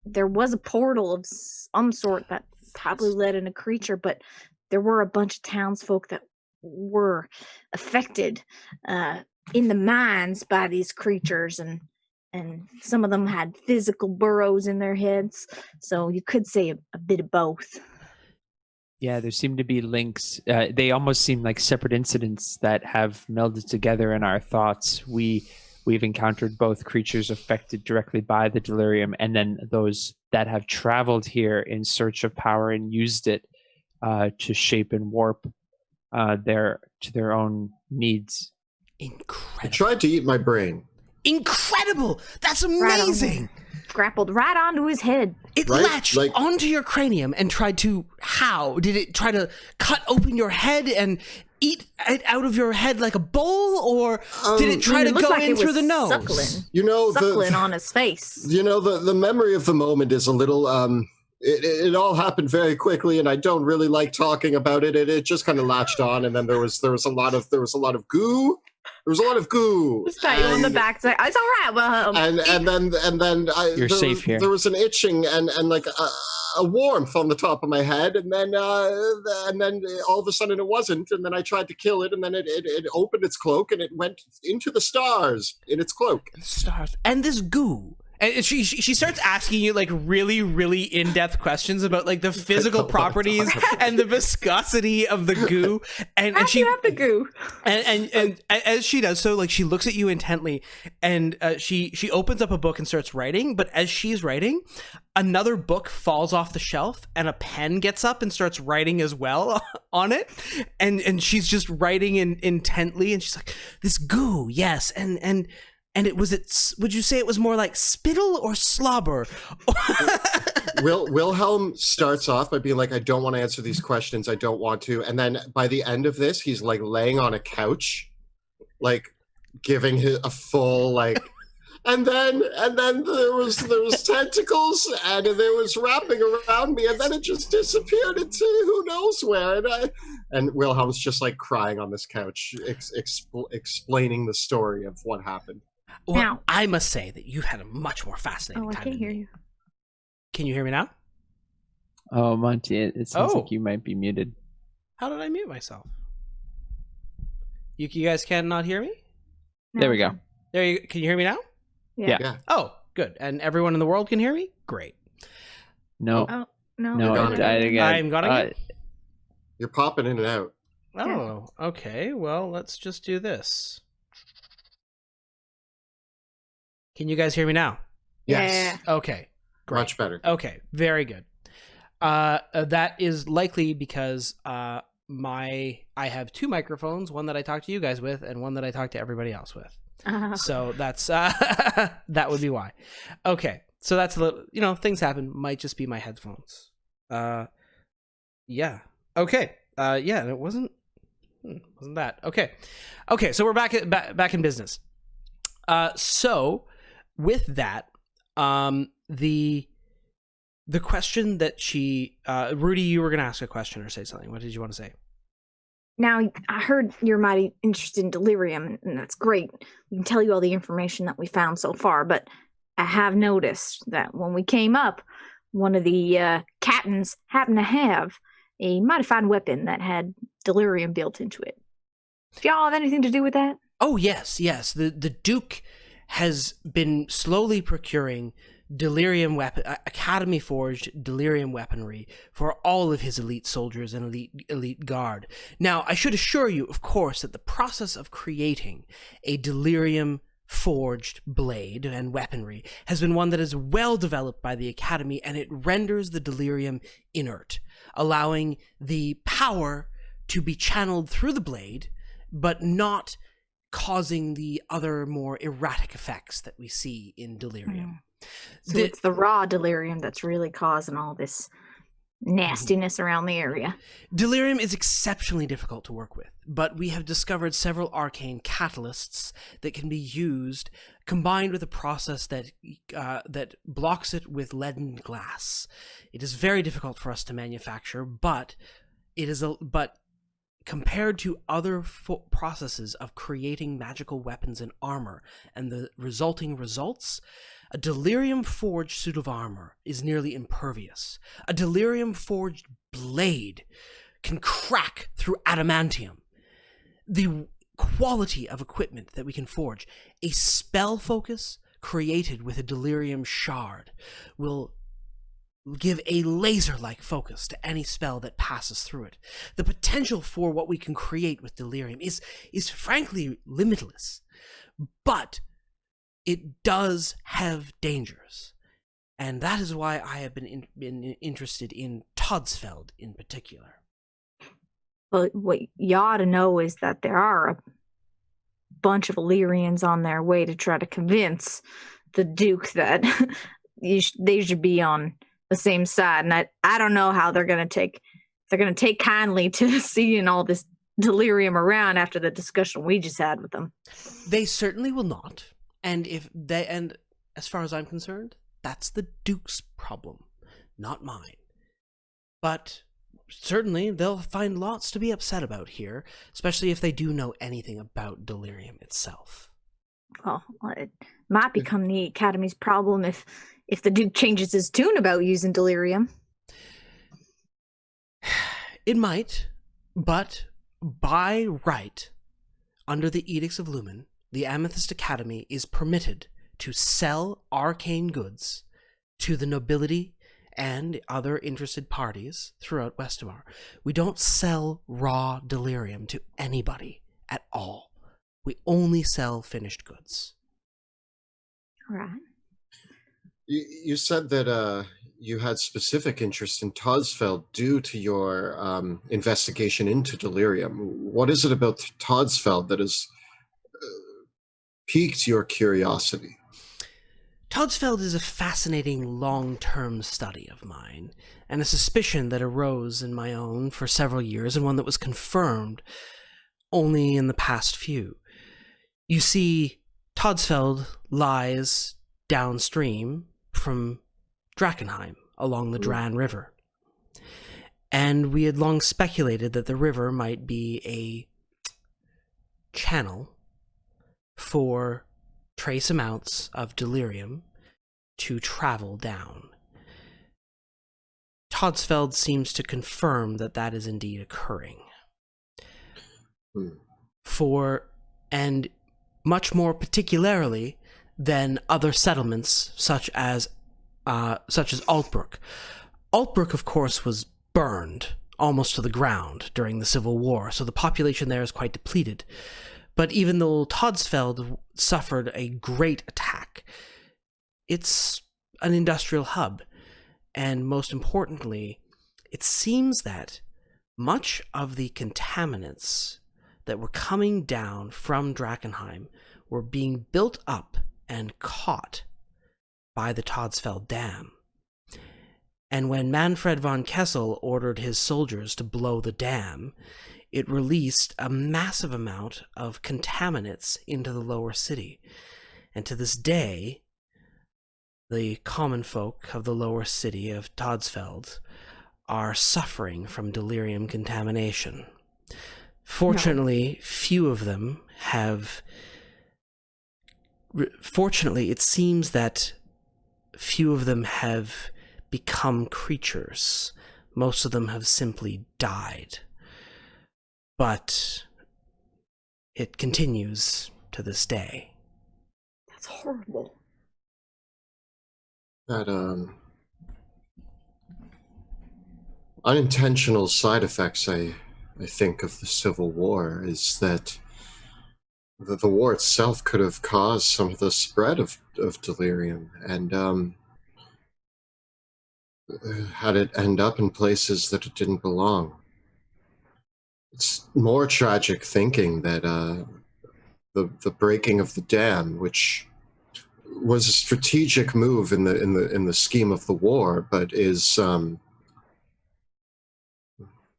there was a portal of some sort that probably led in a creature, but there were a bunch of townsfolk that were affected in the minds by these creatures, and some of them had physical burrows in their heads, so you could say a bit of both. Yeah, there seem to be links. They almost seem like separate incidents that have melded together in our thoughts. We've encountered both creatures affected directly by the delirium, and then those that have traveled here in search of power and used it to shape and warp to their own needs. Incredible. It tried to eat my brain. Incredible! That's amazing! Grappled right onto his head. It latched onto your cranium and tried to... How? Did it try to cut open your head and eat it out of your head like a bowl, or did it try to go in through the nose? Suckling on his face. The memory of the moment is a little it all happened very quickly, and I don't really like talking about it. It just kind of latched on, and then there was a lot of goo. There was a lot of goo. Just pat you on the back. It's like, it's all right. Well, and then You're safe here. There was an itching and like a warmth on the top of my head, and then all of a sudden it wasn't, and then I tried to kill it, and then it opened its cloak and it went into the stars in its cloak. Stars and this goo. And she starts asking you like really, really in-depth questions about like the physical properties and the viscosity of the goo. And how she do you have the goo? And as she does so, like she looks at you intently, and she opens up a book and starts writing. But as she's writing, another book falls off the shelf, and a pen gets up and starts writing as well on it. And she's just writing intently, and she's like, "This goo, yes, and." And would you say it was more like spittle or slobber? Wilhelm starts off by being like, I don't want to answer these questions. I don't want to. And then by the end of this, he's like laying on a couch, like giving a full like, and then there was tentacles, and there was wrapping around me, and then it just disappeared into who knows where. And Wilhelm's just like crying on this couch, explaining the story of what happened. Well, now, I must say that you've had a much more fascinating time. I can't hear you. Can you hear me now? Oh, Monty, it sounds like you might be muted. How did I mute myself? You guys cannot hear me? No. There we go. Can you hear me now? Yeah. Oh, good. And everyone in the world can hear me? Great. No. Oh, no. No, it died again. I'm gone again? You're popping in and out. Oh, okay. Well, let's just do this. Can you guys hear me now? Yes. Yeah. Okay. Great. Much better. Okay. Very good. That is likely because I have two microphones, one that I talk to you guys with and one that I talk to everybody else with. So that's that would be why. Okay. So that's a little, things happen. Might just be my headphones. Yeah. Okay. Yeah, and it wasn't that. Okay. So we're back in business. So with that, the question that she, Rudy, you were going to ask a question or say something. What did you want to say? Now, I heard you're mighty interested in delirium, and that's great. We can tell you all the information that we found so far, but I have noticed that when we came up, one of the captains happened to have a modified weapon that had delirium built into it. Do y'all have anything to do with that? Oh, yes. The Duke has been slowly procuring delirium academy forged delirium weaponry for all of his elite soldiers and elite guard. Now, I should assure you, of course, that the process of creating a delirium forged blade and weaponry has been one that is well developed by the academy, and it renders the delirium inert, allowing the power to be channeled through the blade, but not causing the other more erratic effects that we see in delirium. So it's the raw delirium that's really causing all this nastiness around the area. Delirium is exceptionally difficult to work with, but we have discovered several arcane catalysts that can be used, combined with a process that blocks it with leaden glass. It is very difficult for us to manufacture, but compared to other processes of creating magical weapons and armor and the resulting results, a delirium-forged suit of armor is nearly impervious. A delirium-forged blade can crack through adamantium. The quality of equipment that we can forge, a spell focus created with a delirium shard, will give a laser-like focus to any spell that passes through it. The potential for what we can create with delirium is frankly limitless, but it does have dangers, and that is why I have been interested in Todesfeld in particular. But what you ought to know is that there are a bunch of Illyrians on their way to try to convince the Duke that they should be on the same side, and I don't know how they're going to take kindly to seeing all this delirium around after the discussion we just had with them. They certainly will not. And as far as I'm concerned, that's the Duke's problem, not mine. But certainly they'll find lots to be upset about here, especially if they do know anything about delirium itself. Well, it might become the Academy's problem if the Duke changes his tune about using delirium. It might, but by right, under the Edicts of Lumen, the Amethyst Academy is permitted to sell arcane goods to the nobility and other interested parties throughout Westamar. We don't sell raw delirium to anybody at all. We only sell finished goods. All right. You said that you had specific interest in Todesfeld due to your investigation into delirium. What is it about Todesfeld that has piqued your curiosity? Todesfeld is a fascinating long-term study of mine, and a suspicion that arose in my own for several years, and one that was confirmed only in the past few. You see, Todesfeld lies downstream from Drakkenheim, along the Dran River. And we had long speculated that the river might be a channel for trace amounts of delirium to travel down. Todesfeld seems to confirm that that is indeed occurring. And much more particularly than other settlements such as Altbrook. Altbrook, of course, was burned almost to the ground during the Civil War, so the population there is quite depleted. But even though Todesfeld suffered a great attack, it's an industrial hub. And most importantly, it seems that much of the contaminants that were coming down from Drakkenheim were being built up and caught by the Todesfeld Dam. And when Manfred von Kessel ordered his soldiers to blow the dam, it released a massive amount of contaminants into the lower city. And to this day, the common folk of the lower city of Todesfeld are suffering from delirium contamination. Fortunately, few of them have... Fortunately, it seems that few of them have become creatures. Most of them have simply died. But it continues to this day. That's horrible. That unintentional side effects I think of the Civil War is that the war itself could have caused some of the spread of delirium and had it end up in places that it didn't belong. It's more tragic thinking that the breaking of the dam, which was a strategic move in the scheme of the war, but is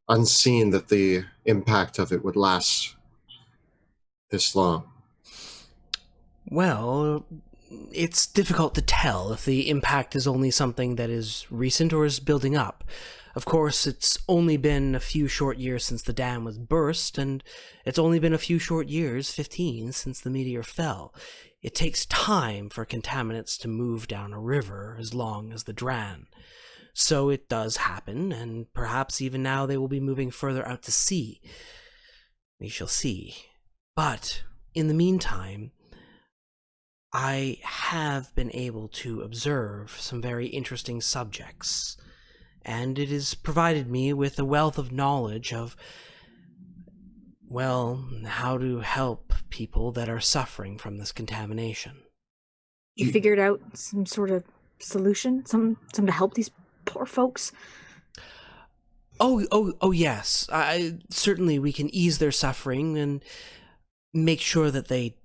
unseen that the impact of it would last this long. Well, it's difficult to tell if the impact is only something that is recent or is building up. Of course, it's only been a few short years since the dam was burst, and it's only been a few short years, 15, since the meteor fell. It takes time for contaminants to move down a river as long as the Dran. So it does happen, and perhaps even now they will be moving further out to sea. We shall see. But, in the meantime, I have been able to observe some very interesting subjects, and it has provided me with a wealth of knowledge of, well, how to help people that are suffering from this contamination. You figured out some sort of solution? Some to help these poor folks? Oh yes. Certainly we can ease their suffering and make sure that they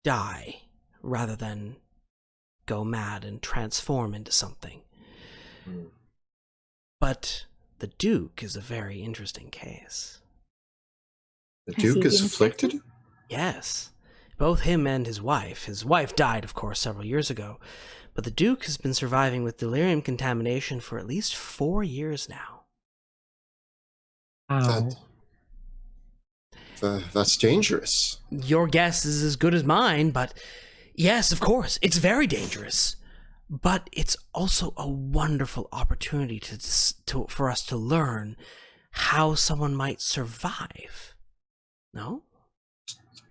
die rather than go mad and transform into something. But the Duke is a very interesting case. The Has he Duke is been afflicted? Yes. Both him and his wife. His wife died, of course, several years ago. But the Duke has been surviving with delirium contamination for at least 4 years now. Ow. That's dangerous. Your guess is as good as mine, but yes, of course, it's very dangerous. But it's also a wonderful opportunity for us to learn how someone might survive. No?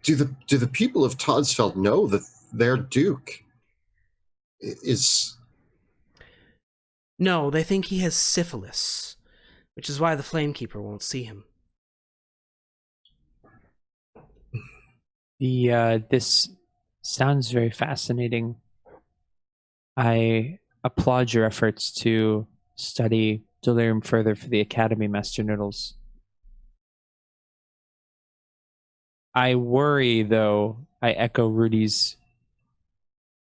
Do the people of Todesfeld know that their Duke is... No, they think he has syphilis, which is why the Flamekeeper won't see him. This sounds very fascinating. I applaud your efforts to study delirium further for the Academy, Master Noodles. I worry, though, I echo Rudy's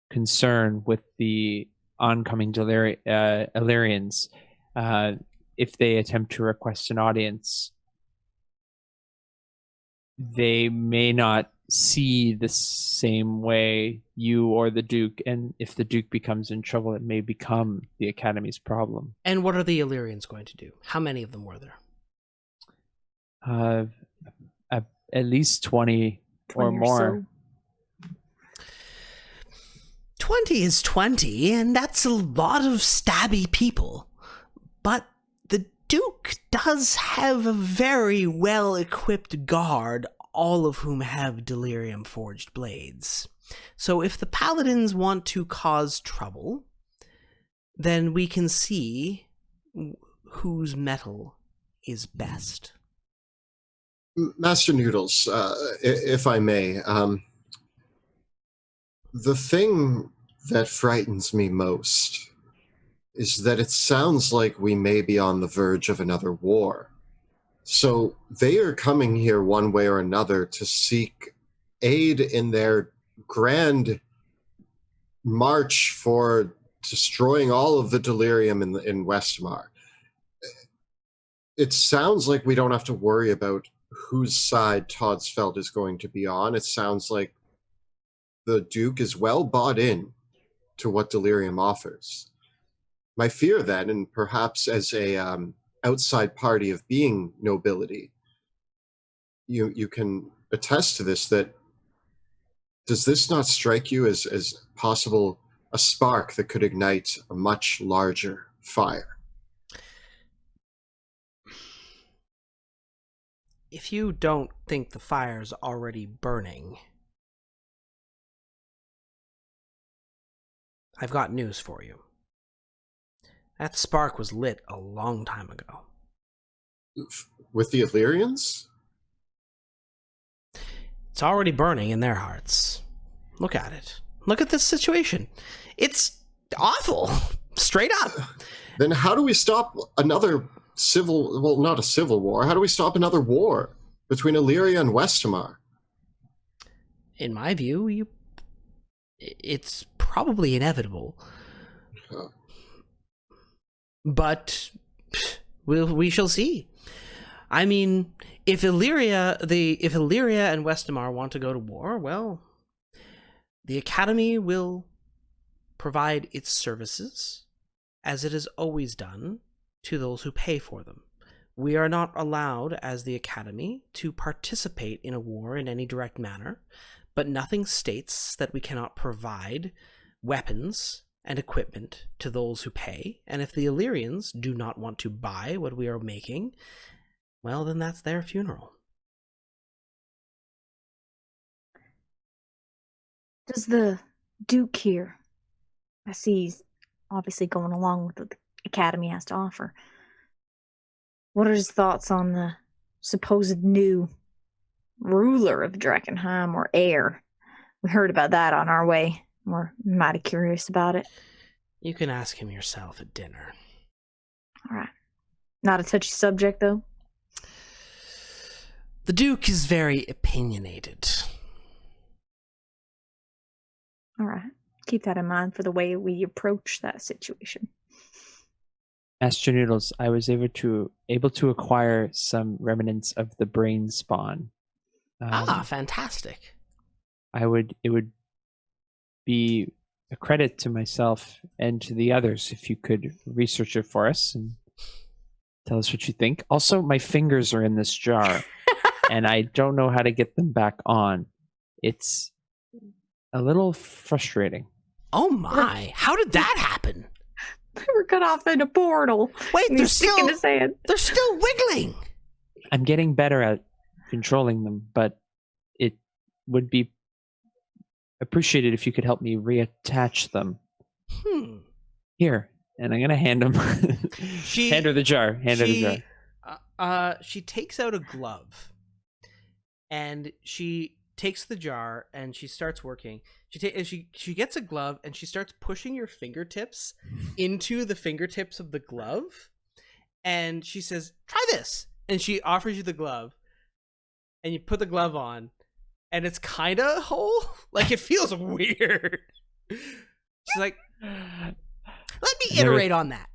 concern with the oncoming Illyrians. If they attempt to request an audience, they may not see the same way you or the Duke, and if the Duke becomes in trouble, it may become the Academy's problem. And what are the Illyrians going to do? How many of them were there? At least 20 or more. So. 20 is 20, and that's a lot of stabby people. But the Duke does have a very well-equipped guard, all of whom have delirium-forged blades. So if the paladins want to cause trouble, then we can see whose metal is best. Master Noodles, if I may, the thing that frightens me most is that it sounds like we may be on the verge of another war. So they are coming here one way or another to seek aid in their grand march for destroying all of the delirium in Westmar. It sounds like we don't have to worry about whose side Todesfeld is going to be on. It sounds like the Duke is well bought in to what delirium offers. My fear then, and perhaps as a outside party of being nobility, you can attest to this, that does this not strike you as possible a spark that could ignite a much larger fire? If you don't think the fire's already burning, I've got news for you. That spark was lit a long time ago. With the Illyrians? It's already burning in their hearts. Look at it. Look at this situation. It's awful. Straight up. Then how do we stop another not a civil war, how do we stop another war between Illyria and Westamar? In my view, it's probably inevitable. Huh. But we shall see. I mean, if Illyria and Westamar want to go to war, well, the Academy will provide its services, as it has always done, to those who pay for them. We are not allowed, as the Academy, to participate in a war in any direct manner, but nothing states that we cannot provide weapons and equipment to those who pay, and if the Illyrians do not want to buy what we are making, well, then that's their funeral. Does the Duke here, I see he's obviously going along with what the Academy has to offer, what are his thoughts on the supposed new ruler of Drakkenheim, or heir? We heard about that on our way. We're mighty curious about it. You can ask him yourself at dinner. All right. Not a touchy subject, though? The Duke is very opinionated. All right. Keep that in mind for the way we approach that situation. Master Noodles, I was able to acquire some remnants of the brain spawn Fantastic. It would be a credit to myself and to the others if you could research it for us and tell us what you think. Also, my fingers are in this jar, and I don't know how to get them back on. It's a little frustrating. Oh my! How did that happen? They were cut off in a portal. Wait, They're still wiggling. I'm getting better at controlling them, but it would be appreciated if you could help me reattach them. Here, and I'm gonna hand them. Hand her the jar. Hand her the jar. She takes out a glove, and she takes the jar and she starts working. She gets a glove and she starts pushing your fingertips into the fingertips of the glove, and she says, "Try this." And she offers you the glove, and you put the glove on, and it's kind of whole. Like, it feels weird. She's like, "Let me iterate on that."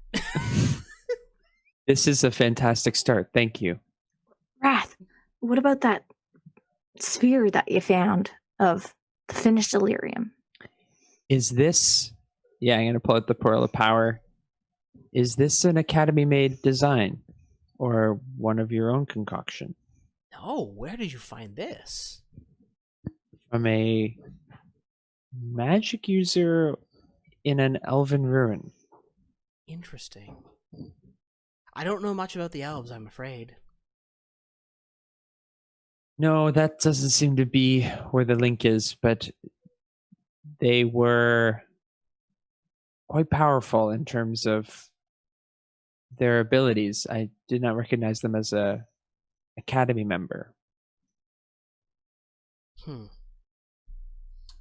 This is a fantastic start. Thank you. Wrath, what about that sphere that you found of the finished delirium? Is this... Yeah, I'm going to pull out the Pearl of Power. Is this an Academy-made design? Or one of your own concoction? No, where did you find this? From a magic user in an elven ruin. Interesting. I don't know much about the elves, I'm afraid. No, that doesn't seem to be where the link is, but they were quite powerful in terms of their abilities. I did not recognize them as a Academy member.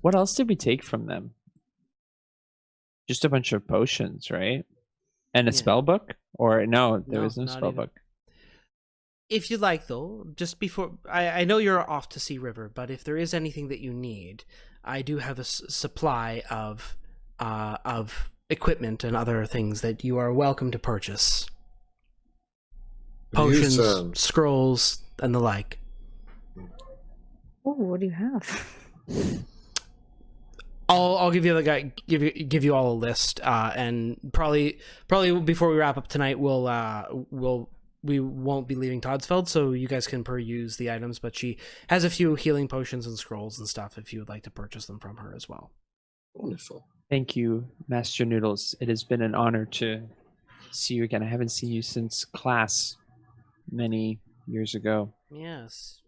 What else did we take from them? Just a bunch of potions, right? And a spell book? Or no, there was no spell book. If you'd like, though, just before... I know you're off to Sea River, but if there is anything that you need, I do have a supply of equipment and other things that you are welcome to purchase. Potions, scrolls, and the like. Oh, what do you have? I'll give you the guy give you all a list, and probably before we wrap up tonight, we won't be leaving Todesfeld, so you guys can peruse the items. But she has a few healing potions and scrolls and stuff if you would like to purchase them from her as well. Wonderful. Thank you, Master Noodles. It has been an honor to see you again. I haven't seen you since class many years ago. Yes,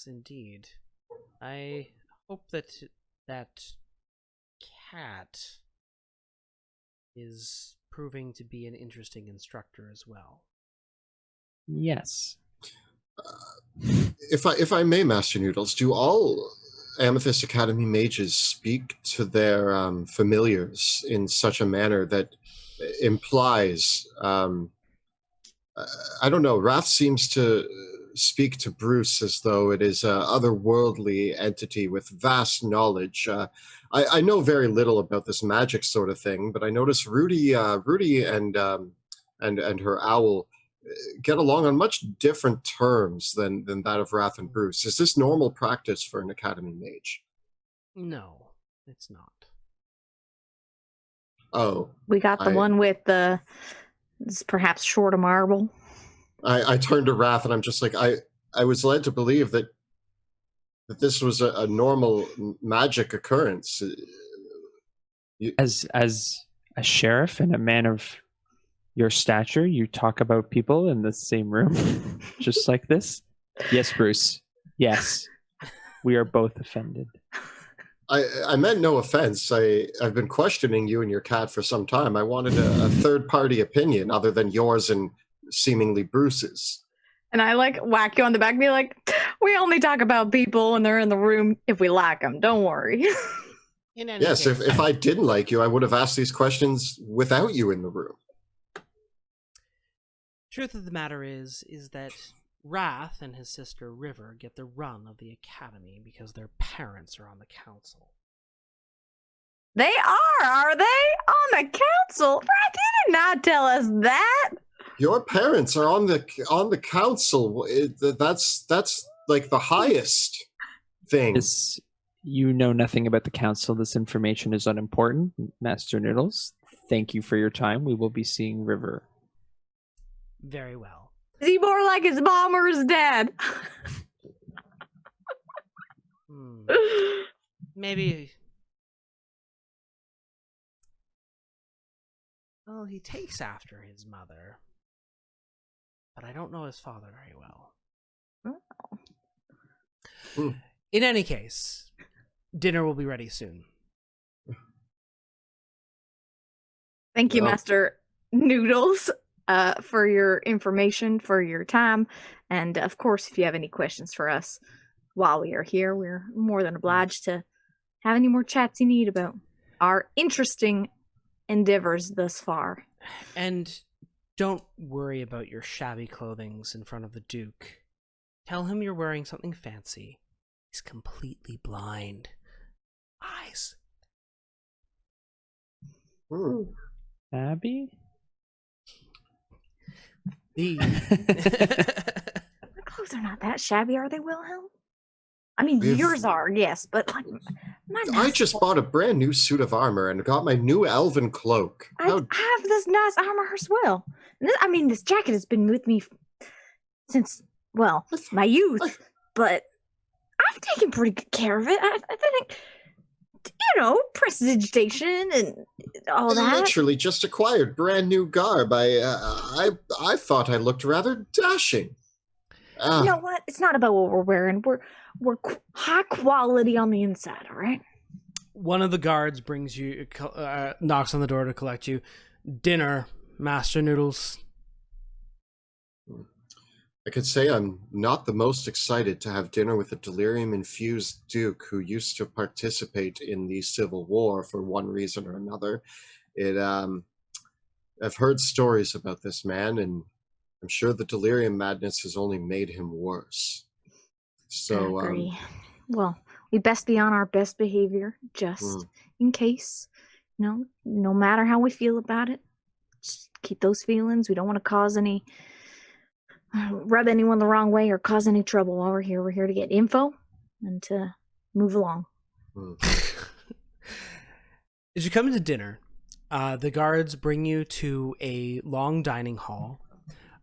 indeed. I hope that cat is proving to be an interesting instructor as well. Yes. If I may, Master Noodles, do all Amethyst Academy mages speak to their familiars in such a manner that implies, I don't know, Wrath seems to speak to Bruce as though it is an otherworldly entity with vast knowledge. I know very little about this magic sort of thing, but I notice Rudy and her owl get along on much different terms than that of Wrath and Bruce. Is this normal practice for an Academy mage? No, it's not. Oh. We got the one with the perhaps short of marble. I turned to Wrath and I'm just like, I was led to believe that this was a normal magic occurrence. As a sheriff and a man of your stature, you talk about people in the same room, just like this? Yes, Bruce. Yes. We are both offended. I meant no offense. I've been questioning you and your cat for some time. I wanted a third-party opinion other than yours and seemingly Bruce's. And I whack you on the back and be like, we only talk about people when they're in the room if we like them. Don't worry. Yes, if I didn't like you, I would have asked these questions without you in the room. Truth of the matter is that Wrath and his sister River get the run of the Academy because their parents are on the council. They are they? On the council? Wrath, you did not tell us that. Your parents are on the council. That's like the highest. thing. You know nothing about the council. This information is unimportant. Master Noodles, thank you for your time. We will be seeing River. Very well. Is he more like his mom or his dad? Maybe. Well, he takes after his mother, but I don't know his father very well. Oh. In any case, dinner will be ready soon. Thank you, Well. Master Noodles, for your information, for your time. And of course, if you have any questions for us while we are here, we're more than obliged to have any more chats you need about our interesting endeavors thus far. And don't worry about your shabby clothings in front of the Duke. Tell him you're wearing something fancy. He's completely blind. Eyes. Abby? The My clothes are not that shabby, are they, Wilhelm? I mean, yours are, yes, but like, mine. I just bought a brand new suit of armor and got my new elven cloak. I have this nice armor as well. And this jacket has been with me since, well, my youth, but I've taken pretty good care of it. I think, prestidigitation and all that. Literally just acquired brand new garb. I thought I looked rather dashing. You know what? It's not about what we're wearing. We're high quality on the inside, all right? one of the guards brings you, knocks on the door to collect you. Dinner, Master Noodles. I could say I'm not the most excited to have dinner with a delirium-infused duke who used to participate in the Civil War for one reason or another. I've heard stories about this man, and I'm sure the delirium madness has only made him worse. So, I agree. Well, we best be on our best behavior, just in case. No matter how we feel about it, just keep those feelings. We don't want to rub anyone the wrong way or cause any trouble while we're here. We're here to get info and to move along. As you come into dinner, the guards bring you to a long dining hall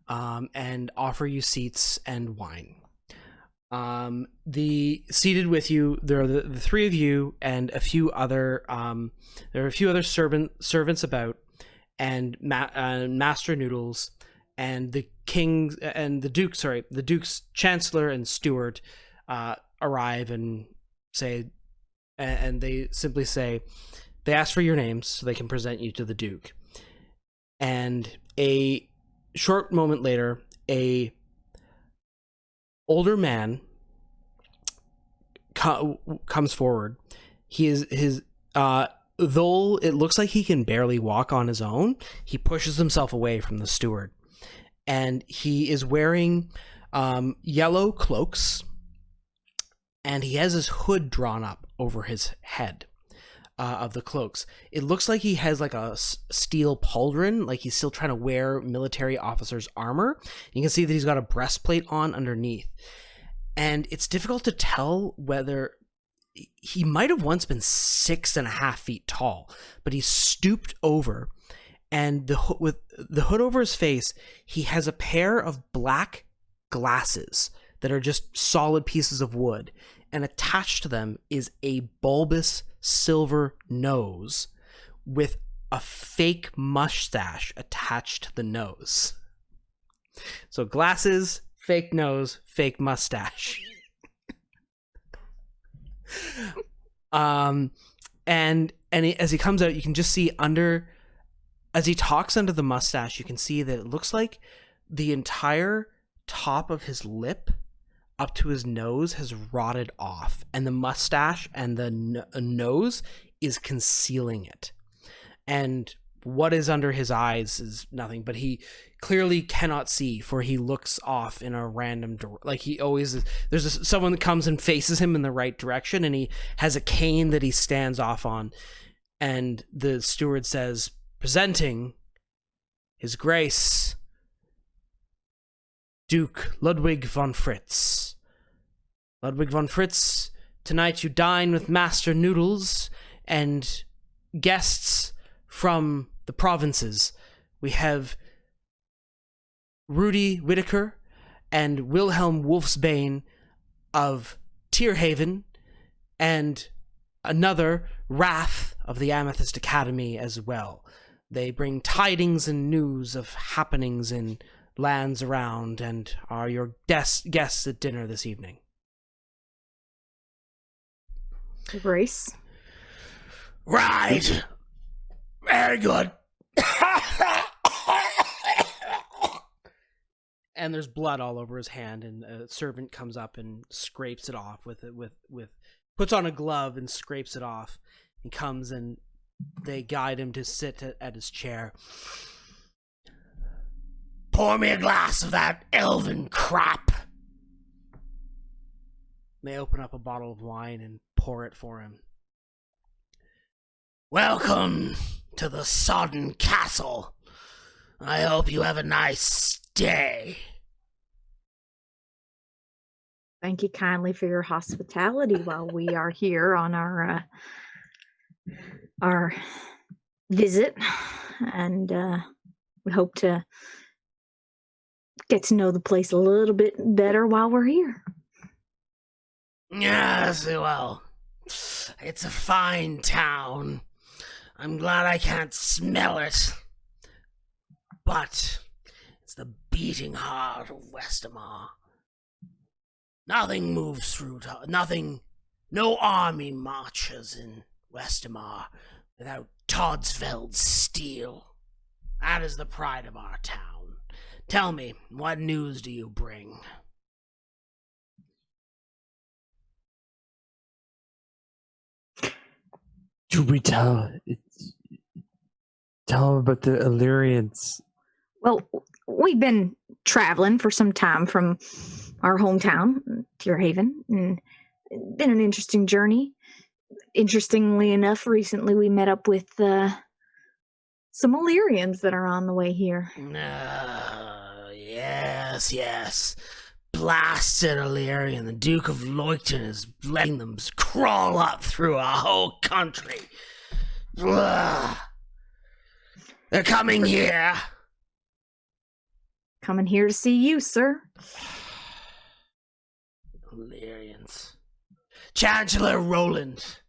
and offer you seats and wine. The seated with you, there are the three of you and a few other servants about, and Master Noodles and the king and the Duke's chancellor and steward arrive and say, and they simply say, they ask for your names so they can present you to the Duke. And a short moment later, a older man comes forward. He is though it looks like he can barely walk on his own, he pushes himself away from the steward, and he is wearing yellow cloaks, and he has his hood drawn up over his head of the cloaks. It looks like he has like a steel pauldron, like he's still trying to wear military officer's armor. You can see that he's got a breastplate on underneath. And it's difficult to tell whether he might have once been 6.5 feet tall, but he's stooped over, and with the hood over his face, he has a pair of black glasses that are just solid pieces of wood, and attached to them is a bulbous silver nose with a fake mustache attached to the nose. So glasses, fake nose, fake mustache. And as he comes out, you can just see as he talks under the mustache, you can see that it looks like the entire top of his lip up to his nose has rotted off, and the mustache and the nose is concealing it. And what is under his eyes is nothing, but he clearly cannot see, for he looks off in a random door. Like he always is. There's someone that comes and faces him in the right direction, and he has a cane that he stands off on. And the steward says, presenting His Grace Duke Ludwig von Fritz. Ludwig von Fritz, Tonight you dine with Master Noodles and guests from the provinces. We have Rudy Whitaker and Wilhelm Wolfsbane of Tierhaven, and another Wrath of the Amethyst Academy as well. They bring tidings and news of happenings in lands around and are your guests at dinner this evening. Grace. Right. Very good. And there's blood all over his hand, and a servant comes up and scrapes it off with puts on a glove and scrapes it off. He comes and they guide him to sit at his chair. Pour me a glass of that elven crap. They open up a bottle of wine and pour it for him. Welcome to the Sodden Castle. I hope you have a nice stay. Thank you kindly for your hospitality while we are here on our visit, and we hope to get to know the place a little bit better while we're here. Yes, well, it's a fine town. I'm glad I can't smell it. But it's the beating heart of Westermar. Nothing moves through, no army marches in Westermar without Todesfeld steel. That is the pride of our town. Tell me, what news do you bring? Do we tell them about the Illyrians? Well, we've been traveling for some time from our hometown, Tierhaven, and it's been an interesting journey. Interestingly enough, recently we met up with some Illyrians that are on the way here. Yes. Blasted Illyrian. The Duke of Leukton is letting them crawl up through our whole country. Ugh. They're coming here. Coming here to see you, sir. Illyrians. Chancellor Roland,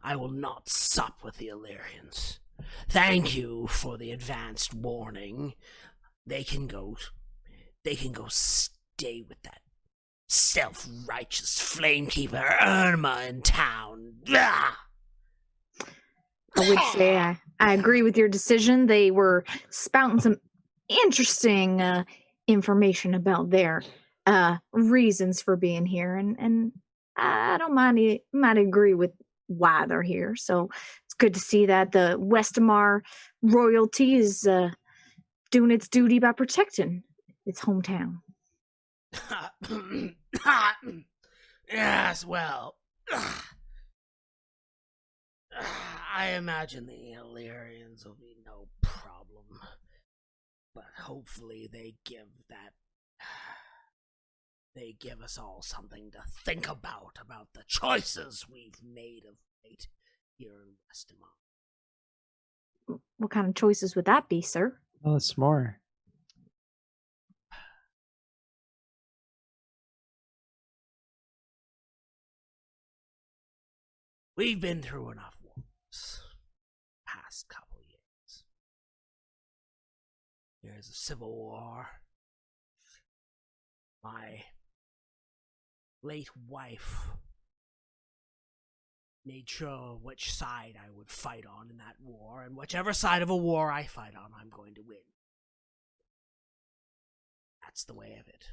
I will not sup with the Illyrians. Thank you for the advanced warning. They can go stay with that self-righteous flamekeeper Irma in town. Ugh. I would say I agree with your decision. They were spouting some interesting information about their reasons for being here, and I don't might agree with why they're here. So it's good to see that the Westermar royalty is doing its duty by protecting its hometown. Yes, well, I imagine the Illyrians will be no problem, but hopefully they give us all something to think about the choices we've made of late here in Westermar. What kind of choices would that be, sir? Tell us more. We've been through enough wars past couple years. There's a civil war. My late wife made sure which side I would fight on in that war, and whichever side of a war I fight on, I'm going to win. That's the way of it.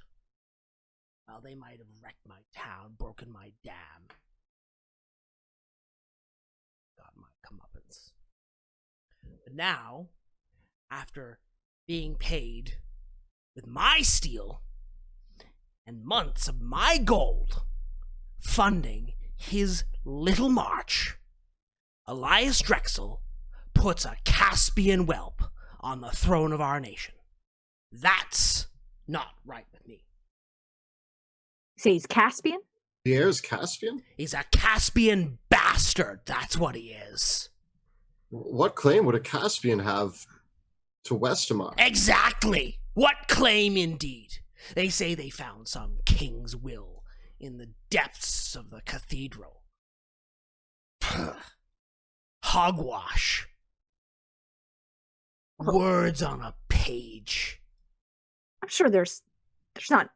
Well, they might have wrecked my town, broken my dam. Got my comeuppance. But now, after being paid with my steel and months of my gold funding his little march, Elias Drexel puts a Caspian whelp on the throne of our nation. That's not right with me. Say he's Caspian? The heir's Caspian? He's a Caspian bastard, that's what he is. What claim would a Caspian have to Westamar? Exactly! What claim indeed? They say they found some king's will in the depths of the cathedral. Hogwash. Words on a page. I'm sure there's not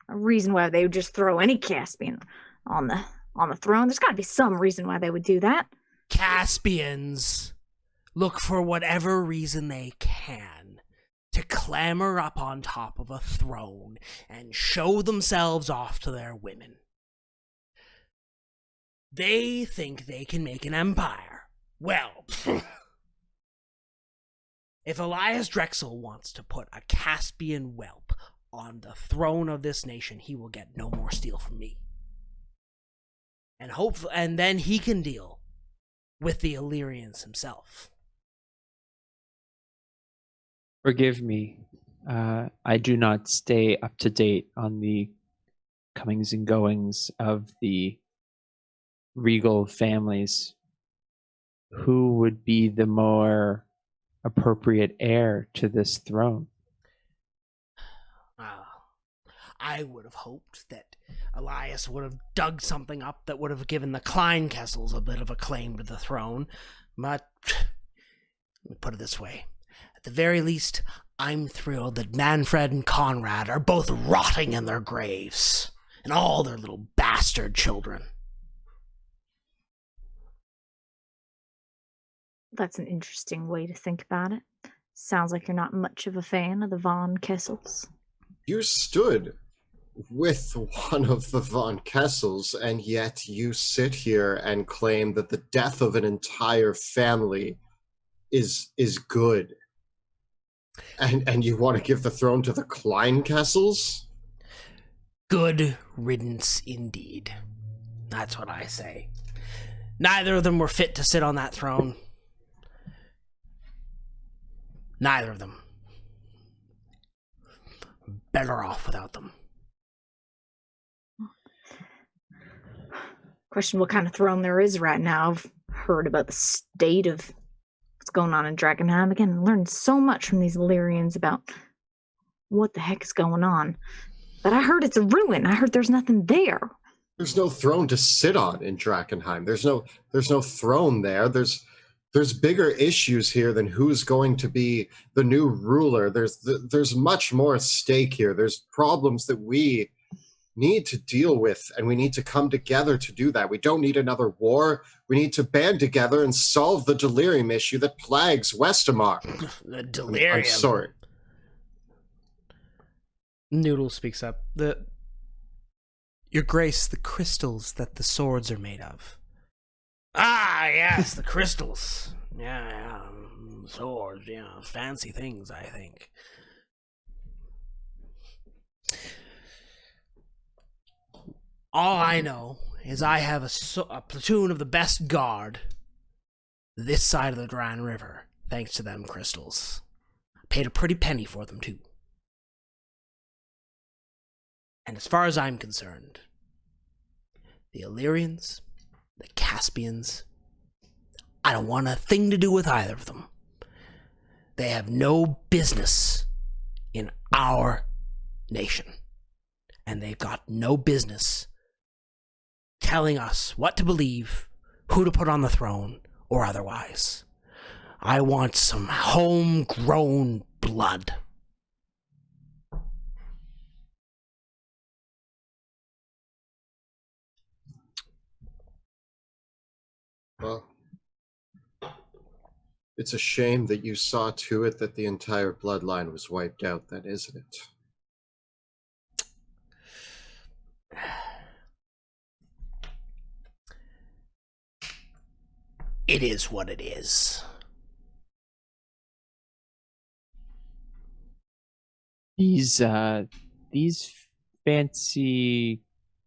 a reason why they would just throw any Caspian on the throne. There's got to be some reason why they would do that. Caspians look for whatever reason they can to clamber up on top of a throne and show themselves off to their women. They think they can make an empire. Well, if Elias Drexel wants to put a Caspian whelp on the throne of this nation, he will get no more steel from me. And then he can deal with the Illyrians himself. Forgive me. I do not stay up to date on the comings and goings of the regal families. Who would be the more appropriate heir to this throne? I would have hoped that Elias would have dug something up that would have given the Kleinkessels a bit of a claim to the throne, but let me put it this way. At the very least, I'm thrilled that Manfred and Conrad are both rotting in their graves, and all their little bastard children. That's an interesting way to think about it. Sounds like you're not much of a fan of the Von Kessels. You stood with one of the Von Kessels, and yet you sit here and claim that the death of an entire family is good. And you want to give the throne to the Kleinkessels? Good riddance indeed. That's what I say. Neither of them were fit to sit on that throne. Neither of them. Better off without them. Question what kind of throne there is right now. I've heard about the state of what's going on in Drakkenheim. Again, learned so much from these Illyrians about what the heck is going on. But I heard it's a ruin. I heard there's nothing there. There's no throne to sit on in Drakkenheim. There's no throne there. There's bigger issues here than who's going to be the new ruler. There's much more at stake here. There's problems that we need to deal with, and we need to come together to do that. We don't need another war. We need to band together and solve the delirium issue that plagues Westamar. The delirium. I'm sorry. Noodles speaks up. Your Grace, the crystals that the swords are made of. Ah, yes, the crystals. Yeah, swords, yeah, fancy things, I think. All I know is I have a platoon of the best guard this side of the Grand River, thanks to them crystals. I paid a pretty penny for them, too. And as far as I'm concerned, the Illyrians, the Caspians, I don't want a thing to do with either of them. They have no business in our nation. And they've got no business telling us what to believe, who to put on the throne, or otherwise. I want some homegrown blood. Well, it's a shame that you saw to it that the entire bloodline was wiped out, then, isn't it? It is what it is. These fancy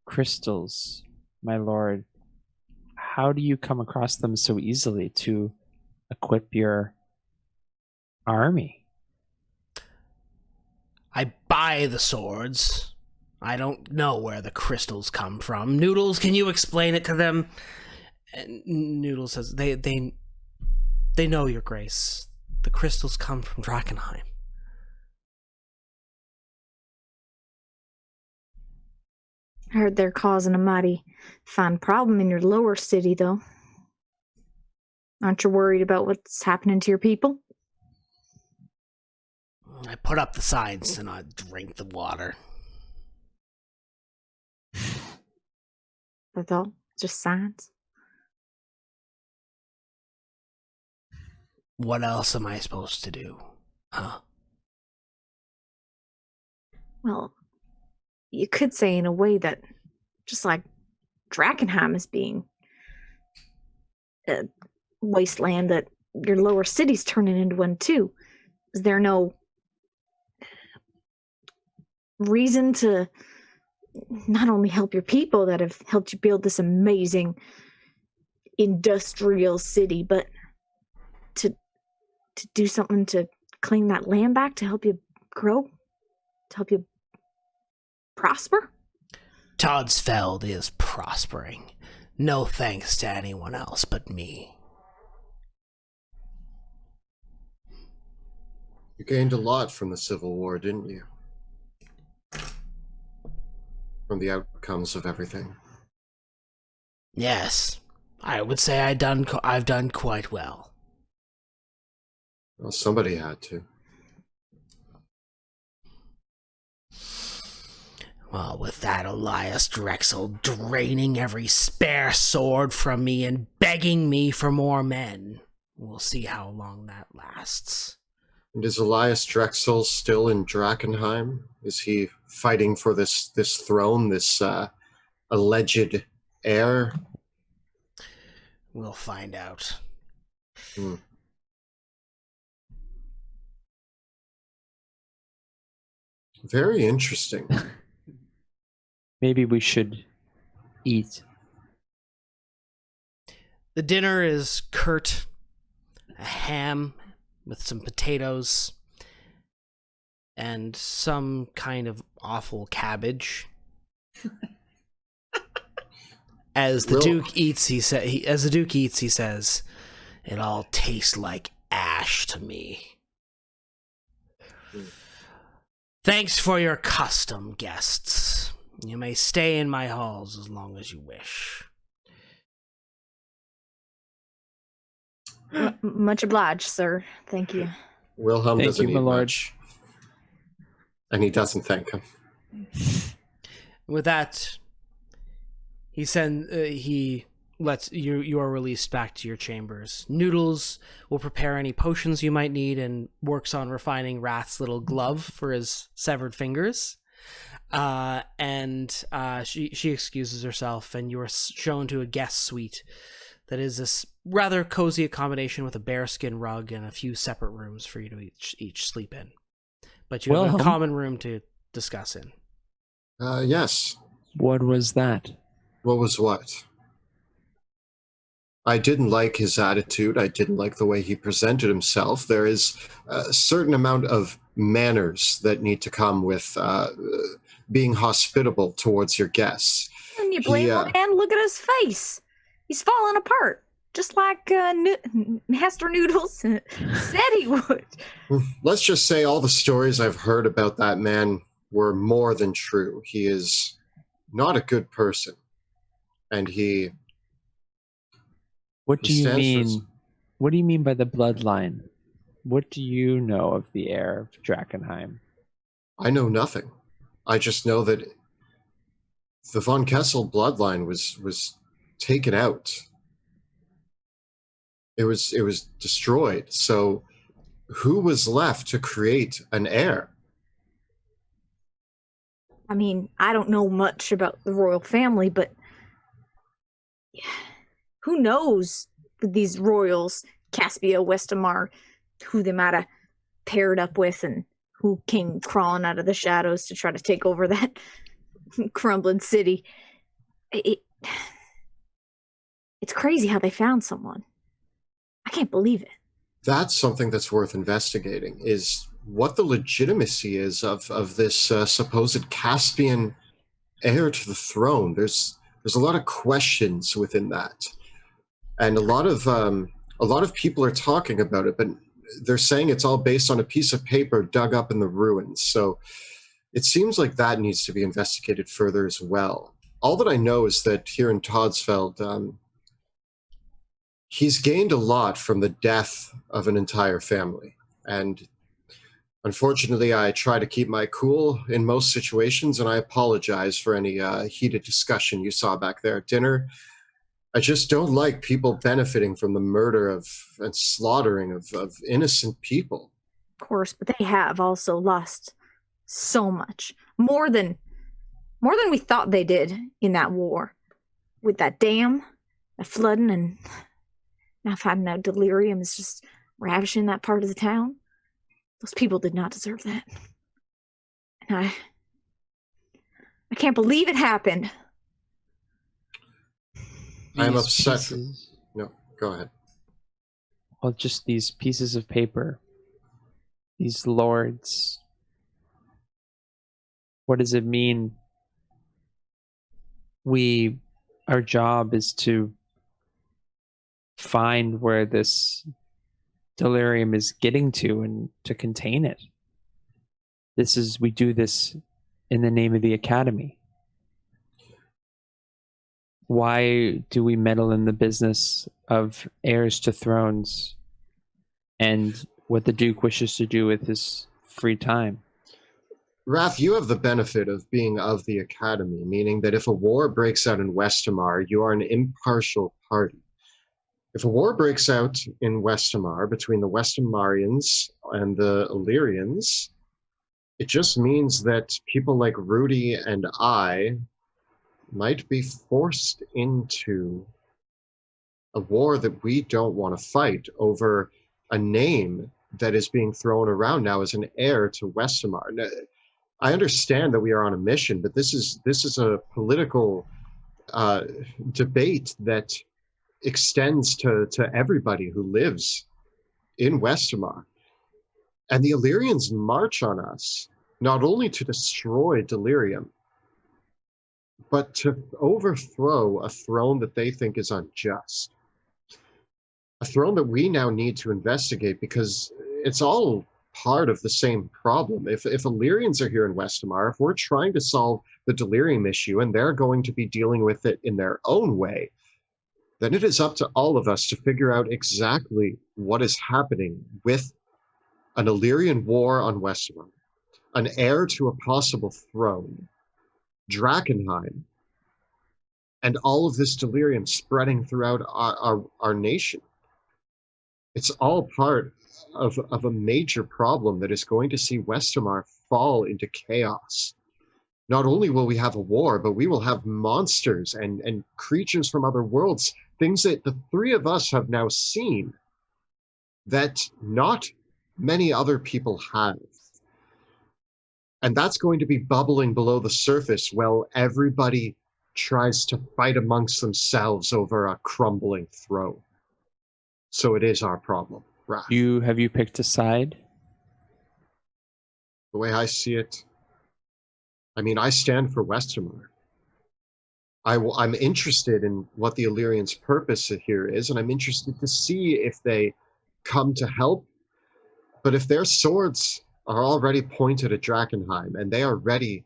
crystals, my lord, how do you come across them so easily to equip your army? I buy the swords I don't know where the crystals come from. Noodles, can you explain it to them? And Noodles says, they know, Your Grace. The crystals come from Drakkenheim. I heard they're causing a mighty fine problem in your lower city, though. Aren't you worried about what's happening to your people? I put up the signs and I drink the water. That's all? Just signs? What else am I supposed to do? Huh? Well, you could say in a way that, just like Drakkenheim is being a wasteland, that your lower city's turning into one too. Is there no reason to not only help your people that have helped you build this amazing industrial city, but to do something to claim that land back, to help you grow, to help you prosper? Todesfeld is prospering. No thanks to anyone else but me. You gained a lot from the Civil War, didn't you? From the outcomes of everything. Yes, I would say I've done quite well. Well, somebody had to. Well, with that Elias Drexel draining every spare sword from me and begging me for more men, we'll see how long that lasts. And is Elias Drexel still in Drakkenheim? Is he fighting for this throne, this alleged heir? We'll find out. Very interesting. Maybe we should eat. The dinner is curt, a ham with some potatoes and some kind of awful cabbage. As the Duke eats, he says, "It all tastes like ash to me." Thanks for your custom, guests. You may stay in my halls as long as you wish. Much obliged, sir. Thank you. Wilhelm Thank doesn't you, eat my lord. much. And he doesn't thank him. With that, he lets you are released back to your chambers. Noodles will prepare any potions you might need and works on refining Wrath's little glove for his severed fingers. She excuses herself, and you are shown to a guest suite that is this rather cozy accommodation with a bearskin rug and a few separate rooms for you to each sleep in. But you have a common room to discuss in. Yes. What was that? What was what? I didn't like his attitude. I didn't like the way he presented himself. There is a certain amount of manners that need to come with being hospitable towards your guests. And you blame the man? Look at his face. He's falling apart, just like Master Noodles said he would. Let's just say all the stories I've heard about that man were more than true. He is not a good person. And he... What do you mean? What do you mean by the bloodline? What do you know of the heir of Drakkenheim? I know nothing. I just know that the von Kessel bloodline was taken out. It was destroyed. So who was left to create an heir? I mean, I don't know much about the royal family, but who knows with these royals, Caspia, Westamar, who they might have paired up with and who came crawling out of the shadows to try to take over that crumbling city. It's crazy how they found someone. I can't believe it. That's something that's worth investigating, is what the legitimacy is of this supposed Caspian heir to the throne. There's a lot of questions within that, and a lot of people are talking about it, but they're saying it's all based on a piece of paper dug up in the ruins. So it seems like that needs to be investigated further as well. All that I know is that here in Todesfeld, he's gained a lot from the death of an entire family, and unfortunately, I try to keep my cool in most situations, and I apologize for any heated discussion you saw back there at dinner. I just don't like people benefiting from the murder of and slaughtering of innocent people. Of course, but they have also lost so much. More than we thought they did in that war. With that dam, the flooding, and now finding out delirium is just ravishing that part of the town. Those people did not deserve that. And I can't believe it happened. I am These upset. pieces- No, go ahead. Well, just these pieces of paper, these lords. What does it mean? Our job is to find where this delirium is getting to and to contain it. We do this in the name of the Academy. Why do we meddle in the business of heirs to thrones and what the Duke wishes to do with his free time? Raph, you have the benefit of being of the Academy, meaning that if a war breaks out in Westamar, you are an impartial party. If a war breaks out in Westamar between the Westamarians and the Illyrians, it just means that people like Rudy and I might be forced into a war that we don't want to fight over a name that is being thrown around now as an heir to Westamar. Now, I understand that we are on a mission, but this is a political debate that extends to everybody who lives in Westamar. And the Illyrians march on us, not only to destroy Delirium, but to overthrow a throne that they think is unjust. A throne that we now need to investigate because it's all part of the same problem. If Illyrians are here in Westamar, if we're trying to solve the Delirium issue and they're going to be dealing with it in their own way, then it is up to all of us to figure out exactly what is happening with an Illyrian war on Westamar, an heir to a possible throne, Drakkenheim, and all of this delirium spreading throughout our nation. It's all part of a major problem that is going to see Westamar fall into chaos. Not only will we have a war, but we will have monsters and creatures from other worlds, things that the three of us have now seen that not many other people have. And that's going to be bubbling below the surface while everybody tries to fight amongst themselves over a crumbling throne. So it is our problem, Raph. Have you picked a side? The way I see it, I mean, I stand for Westamar. I'm interested in what the Illyrians' purpose here is, and I'm interested to see if they come to help. But if their swords are already pointed at Drakkenheim, and they are ready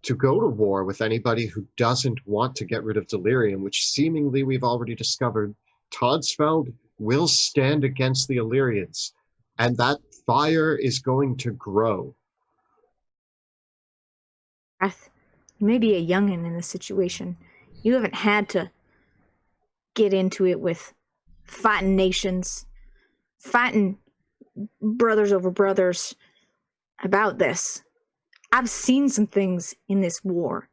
to go to war with anybody who doesn't want to get rid of Delirium, which seemingly we've already discovered, Todesfeld will stand against the Illyrians, and that fire is going to grow. You may be a youngin' in this situation. You haven't had to get into it with fighting nations, fighting brothers over brothers about this. I've seen some things in this war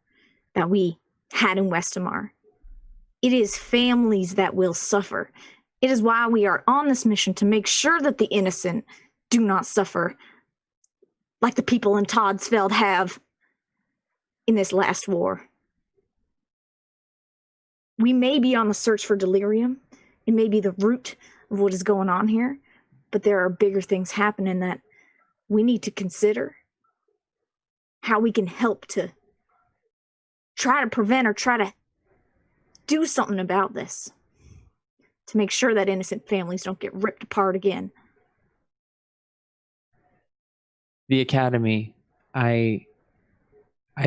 that we had in Westamar. It is families that will suffer. It is why we are on this mission, to make sure that the innocent do not suffer like the people in Todesfeld have in this last war. We may be on the search for Delirium. It may be the root of what is going on here, but there are bigger things happening that we need to consider how we can help to try to prevent or try to do something about this to make sure that innocent families don't get ripped apart again. The Academy, I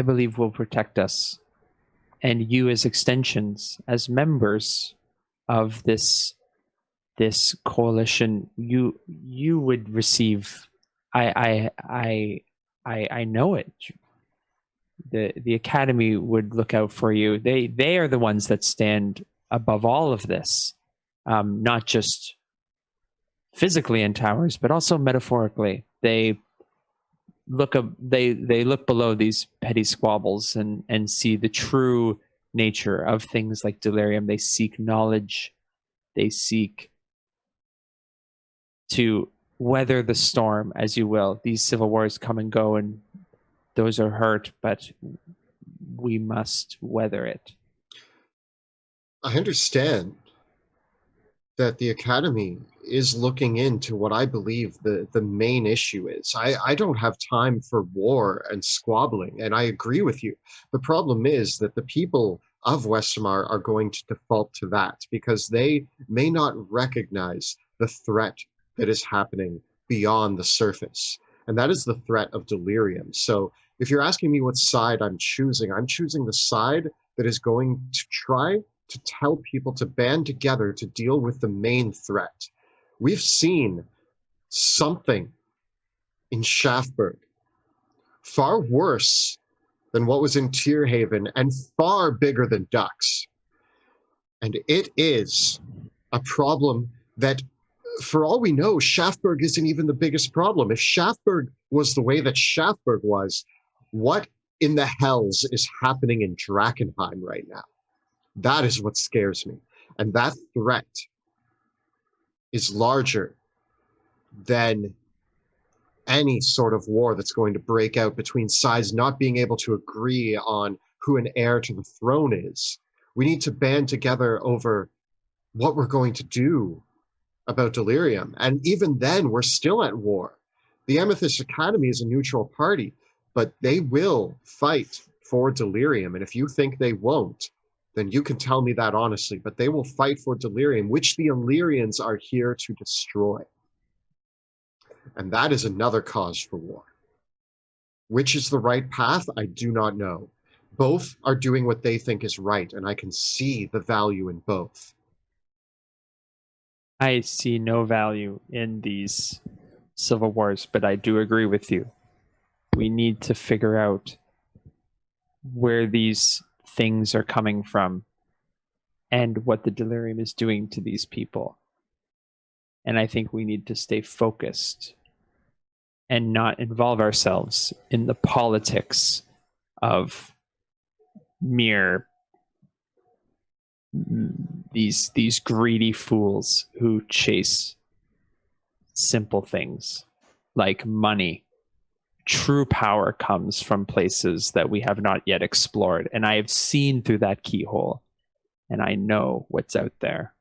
believe, will protect us, and you as extensions, as members of this coalition, you would receive. I know it. The Academy would look out for you. They are the ones that stand above all of this, not just physically in towers, but also metaphorically. They look below these petty squabbles and see the true nature of things like delirium. They seek knowledge. They seek to weather the storm, as you will. These civil wars come and go, and those are hurt, but we must weather it. I understand that the Academy is looking into what I believe the main issue is. I don't have time for war and squabbling, and I agree with you. The problem is that the people of Westermar are going to default to that because they may not recognize the threat that is happening beyond the surface, and that is the threat of delirium. So if you're asking me what side I'm choosing the side that is going to try to tell people to band together to deal with the main threat. We've seen something in Shaftburg far worse than what was in Tierhaven and far bigger than Ducks. And it is a problem that, for all we know, Shaftburg isn't even the biggest problem. If Shaftburg was the way that Shaftburg was, what in the hells is happening in Drakkenheim right now? That is what scares me. And that threat is larger than any sort of war that's going to break out between sides not being able to agree on who an heir to the throne is. We need to band together over what we're going to do about delirium. And even then, we're still at war. The Amethyst Academy is a neutral party, but they will fight for delirium. And if you think they won't, then you can tell me that honestly, but they will fight for delirium, which the Illyrians are here to destroy. And that is another cause for war. Which is the right path? I do not know. Both are doing what they think is right, and I can see the value in both. I see no value in these civil wars, but I do agree with you. We need to figure out where these things are coming from and what the delirium is doing to these people. And I think we need to stay focused and not involve ourselves in the politics of mere these greedy fools who chase simple things like money. True power comes from places that we have not yet explored, and I have seen through that keyhole, and I know what's out there.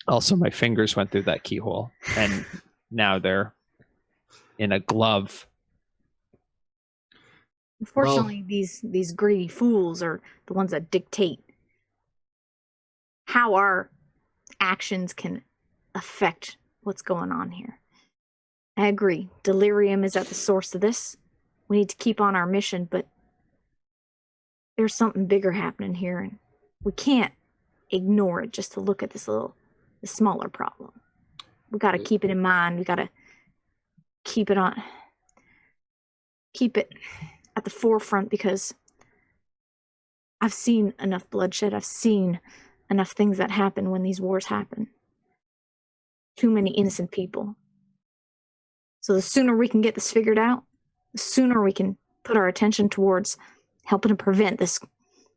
Also, my fingers went through that keyhole, and now they're in a glove. Unfortunately, these greedy fools are the ones that dictate how our actions can affect what's going on here. I agree. Delirium is at the source of this. We need to keep on our mission, but there's something bigger happening here, and we can't ignore it just to look at the smaller problem. We got to keep it in mind. We got to keep it at the forefront, because I've seen enough bloodshed. I've seen enough things that happen when these wars happen. Too many innocent people. So the sooner we can get this figured out, the sooner we can put our attention towards helping to prevent this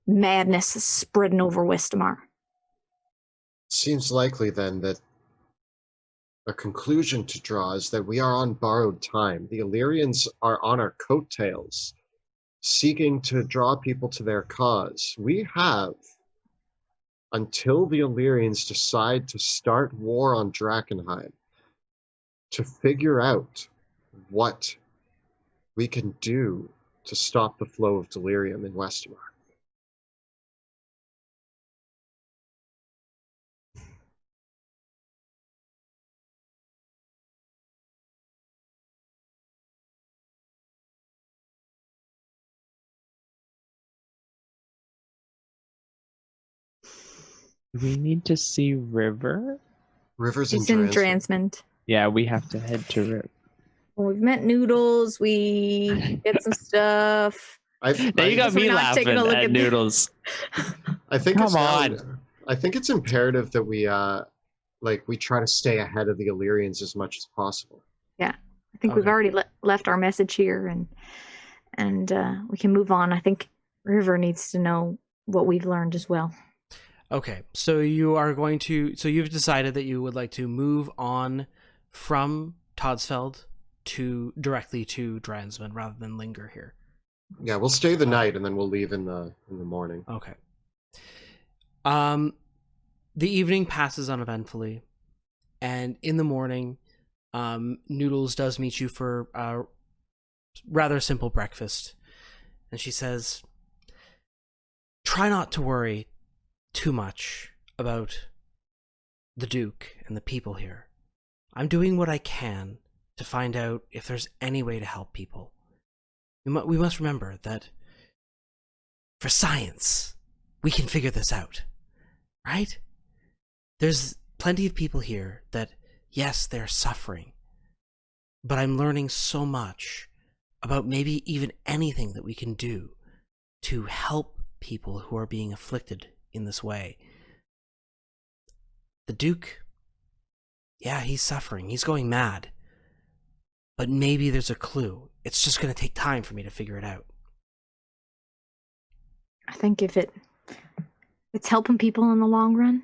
madness spreading over Westamar. Seems likely then that a conclusion to draw is that we are on borrowed time. The Illyrians are on our coattails, seeking to draw people to their cause. We have until the Illyrians decide to start war on Drakkenheim to figure out what we can do to stop the flow of delirium in Westamar. We need to see River. Rivers He's and in Dransmond. Yeah, we have to head to River. Well, we've met Noodles. We get some stuff. Now you got Guess we're me not taking laughing a look at at Noodles. I think Come it's now- on. I think it's imperative that we try to stay ahead of the Illyrians as much as possible. I think we've Okay. already left our message here, and we can move on. I think River needs to know what we've learned as well. Okay, so you've decided that you would like to move on from Todesfeld directly to Dransmond rather than linger here. Yeah, we'll stay the night and then we'll leave in the morning. Okay. The evening passes uneventfully, and in the morning, Noodles does meet you for a rather simple breakfast, and she says, "Try not to worry too much about the Duke and the people here. I'm doing what I can to find out if there's any way to help people. We must remember that for science, we can figure this out, right? There's plenty of people here that, yes, they're suffering, but I'm learning so much about maybe even anything that we can do to help people who are being afflicted in this way. The Duke, yeah, he's suffering. He's going mad. But maybe there's a clue. It's just going to take time for me to figure it out." I think if it's helping people in the long run,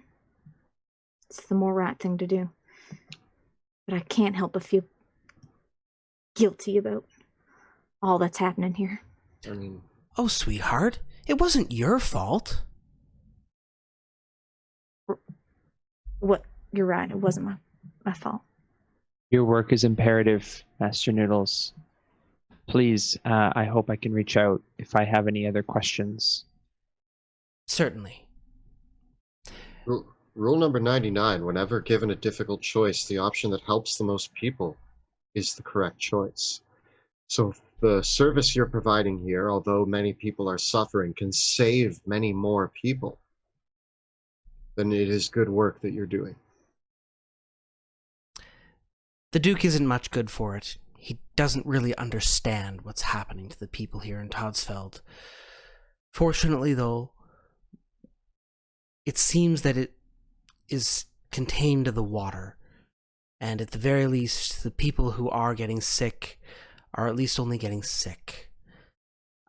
it's the more right thing to do. But I can't help but feel guilty about all that's happening here. I mean, "Oh, sweetheart, it wasn't your fault." What? You're right. It wasn't my fault. Your work is imperative, Master Noodles. Please, I hope I can reach out if I have any other questions. Certainly. rule number 99, whenever given a difficult choice, the option that helps the most people is the correct choice. So the service you're providing here, although many people are suffering, can save many more people, then it is good work that you're doing. The Duke isn't much good for it. He doesn't really understand what's happening to the people here in Todesfeld. Fortunately, though, it seems that it is contained to the water, and at the very least, the people who are getting sick are at least only getting sick.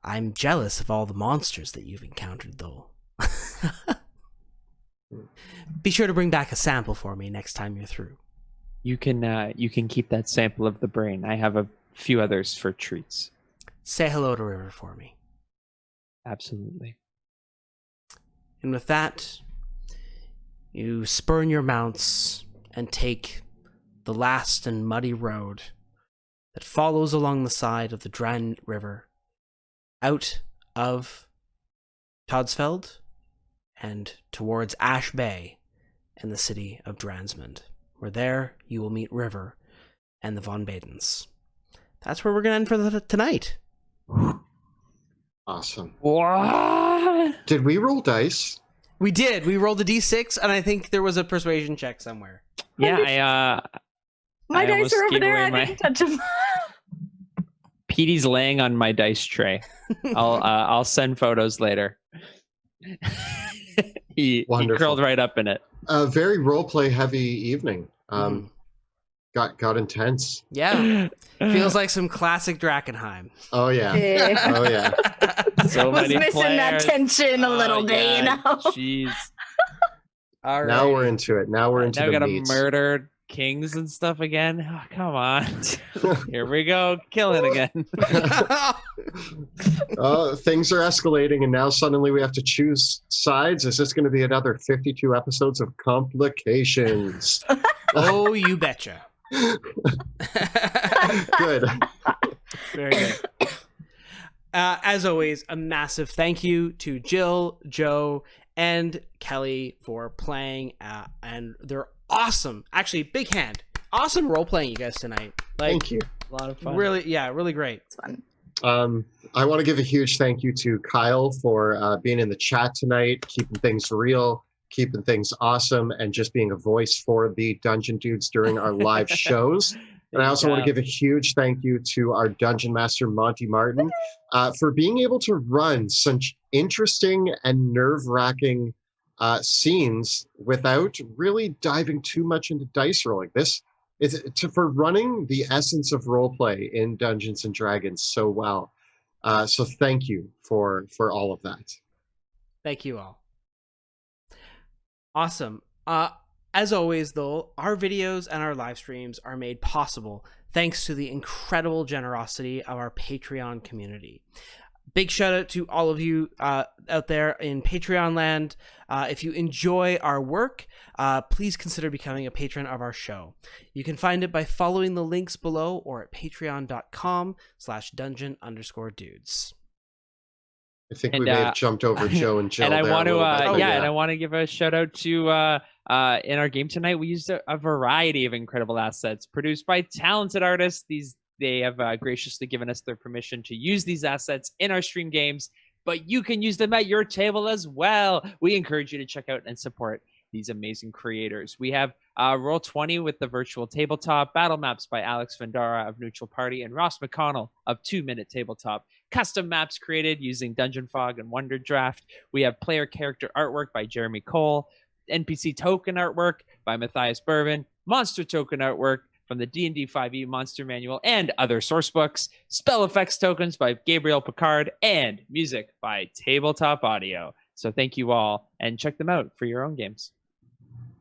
I'm jealous of all the monsters that you've encountered, though. Be sure to bring back a sample for me next time you're through. You can keep that sample of the brain. I have a few others for treats. Say hello to River for me. Absolutely. And with that, you spurn your mounts and take the last and muddy road that follows along the side of the Dran River out of Todesfeld and towards Ash Bay and the city of Dransmond, where there you will meet River and the Von Badens. That's where we're going to end for tonight. Awesome. What? Did we roll dice? We did. We rolled a d6, and I think there was a persuasion check somewhere. Yeah, My I dice almost are over gave there. away I my- didn't touch them. Petey's laying on my dice tray. I'll send photos later. he Wonderful. curled right up in it. A very roleplay heavy evening. Got intense. Yeah. Feels like some classic Drakkenheim. Oh yeah. Yeah. Oh yeah. So Was many missing that players. tension a little bit, yeah, you know. Jeez. All right. Now we're into it. Now we're into Now we the gotta meats. murder kings and stuff again. Oh, come on. Here we go, killing again. Things are escalating, and now suddenly we have to choose sides. Is this going to be another 52 episodes of complications? Oh, you betcha. Good. Very good. As always, a massive thank you to Jill, Joe, and Kelly for playing, and they're awesome. Actually, big hand. Awesome role playing, you guys, tonight. Like, Thank you. A lot of fun. really, yeah, really great. It's fun. I want to give a huge thank you to Kyle for being in the chat tonight, keeping things real. keeping things awesome and just being a voice for the Dungeon Dudes during our live shows. And I also want to give a huge thank you to our Dungeon Master, Monty Martin, for being able to run such interesting and nerve-wracking scenes without really diving too much into dice rolling. This is for running the essence of roleplay in Dungeons and Dragons so well. So thank you for all of that. Thank you all. Awesome. As always, though, our videos and our live streams are made possible thanks to the incredible generosity of our Patreon community. Big shout out to all of you out there in Patreon land. If you enjoy our work, please consider becoming a patron of our show. You can find it by following the links below or at patreon.com/dungeon_dudes. I think we may have jumped over Joe and Jill. And I want to, and I want to give a shout out to in our game tonight. We used a variety of incredible assets produced by talented artists. They have graciously given us their permission to use these assets in our stream games, but you can use them at your table as well. We encourage you to check out and support these amazing creators. We have Roll20 with the virtual tabletop, battle maps by Alex Vendara of Neutral Party and Ross McConnell of 2 Minute Tabletop, custom maps created using Dungeon Fog and Wonder Draft. We have player character artwork by Jeremy Cole, NPC token artwork by Matthias Bourbon, monster token artwork from the D&D 5e Monster Manual and other source books, spell effects tokens by Gabriel Picard, and music by Tabletop Audio. So thank you all, and check them out for your own games.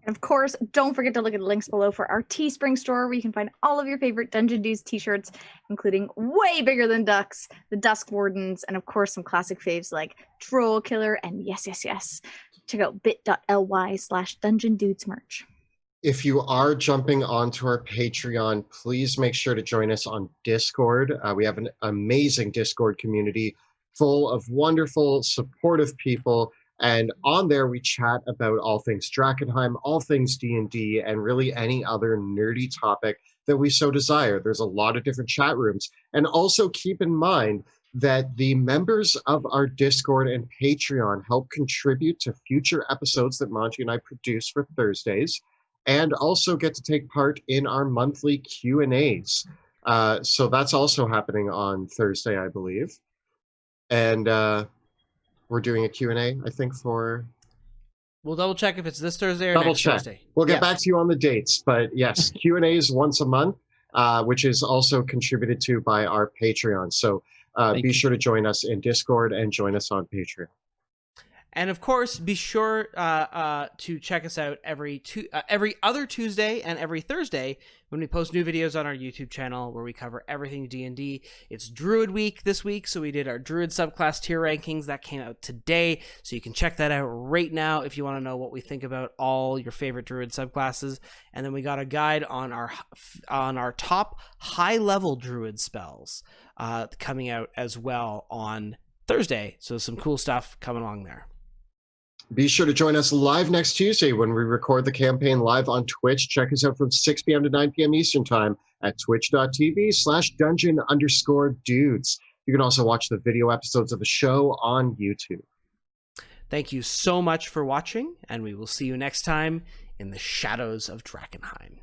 And of course, don't forget to look at the links below for our Teespring store, where you can find all of your favorite Dungeon Dudes t-shirts, including way bigger than ducks, the Dusk Wardens, and of course some classic faves like Troll Killer and Yes, Yes, Yes. Check out bit.ly/Dungeon Dudes merch. If you are jumping onto our Patreon, please make sure to join us on Discord. We have an amazing Discord community full of wonderful, supportive people. And on there, we chat about all things Drakkenheim, all things D&D, and really any other nerdy topic that we so desire. There's a lot of different chat rooms. And also keep in mind that the members of our Discord and Patreon help contribute to future episodes that Monty and I produce for Thursdays, and also get to take part in our monthly Q&As. So that's also happening on Thursday, I believe. And we're doing a Q&A, I think, for... We'll double check if it's this Thursday or double next check. Thursday. We'll get back to you on the dates. But yes, Q&As once a month, which is also contributed to by our Patreon. So be sure to join us in Discord and join us on Patreon. And of course, be sure to check us out every other Tuesday and every Thursday when we post new videos on our YouTube channel where we cover everything D&D. It's Druid Week this week, so we did our Druid subclass tier rankings. That came out today, so you can check that out right now if you want to know what we think about all your favorite Druid subclasses. And then we got a guide on our top high-level Druid spells coming out as well on Thursday. So some cool stuff coming along there. Be sure to join us live next Tuesday when we record the campaign live on Twitch. Check us out from 6 p.m. to 9 p.m. Eastern Time at twitch.tv/dungeon_dudes. You can also watch the video episodes of the show on YouTube. Thank you so much for watching, and we will see you next time in the shadows of Drakkenheim.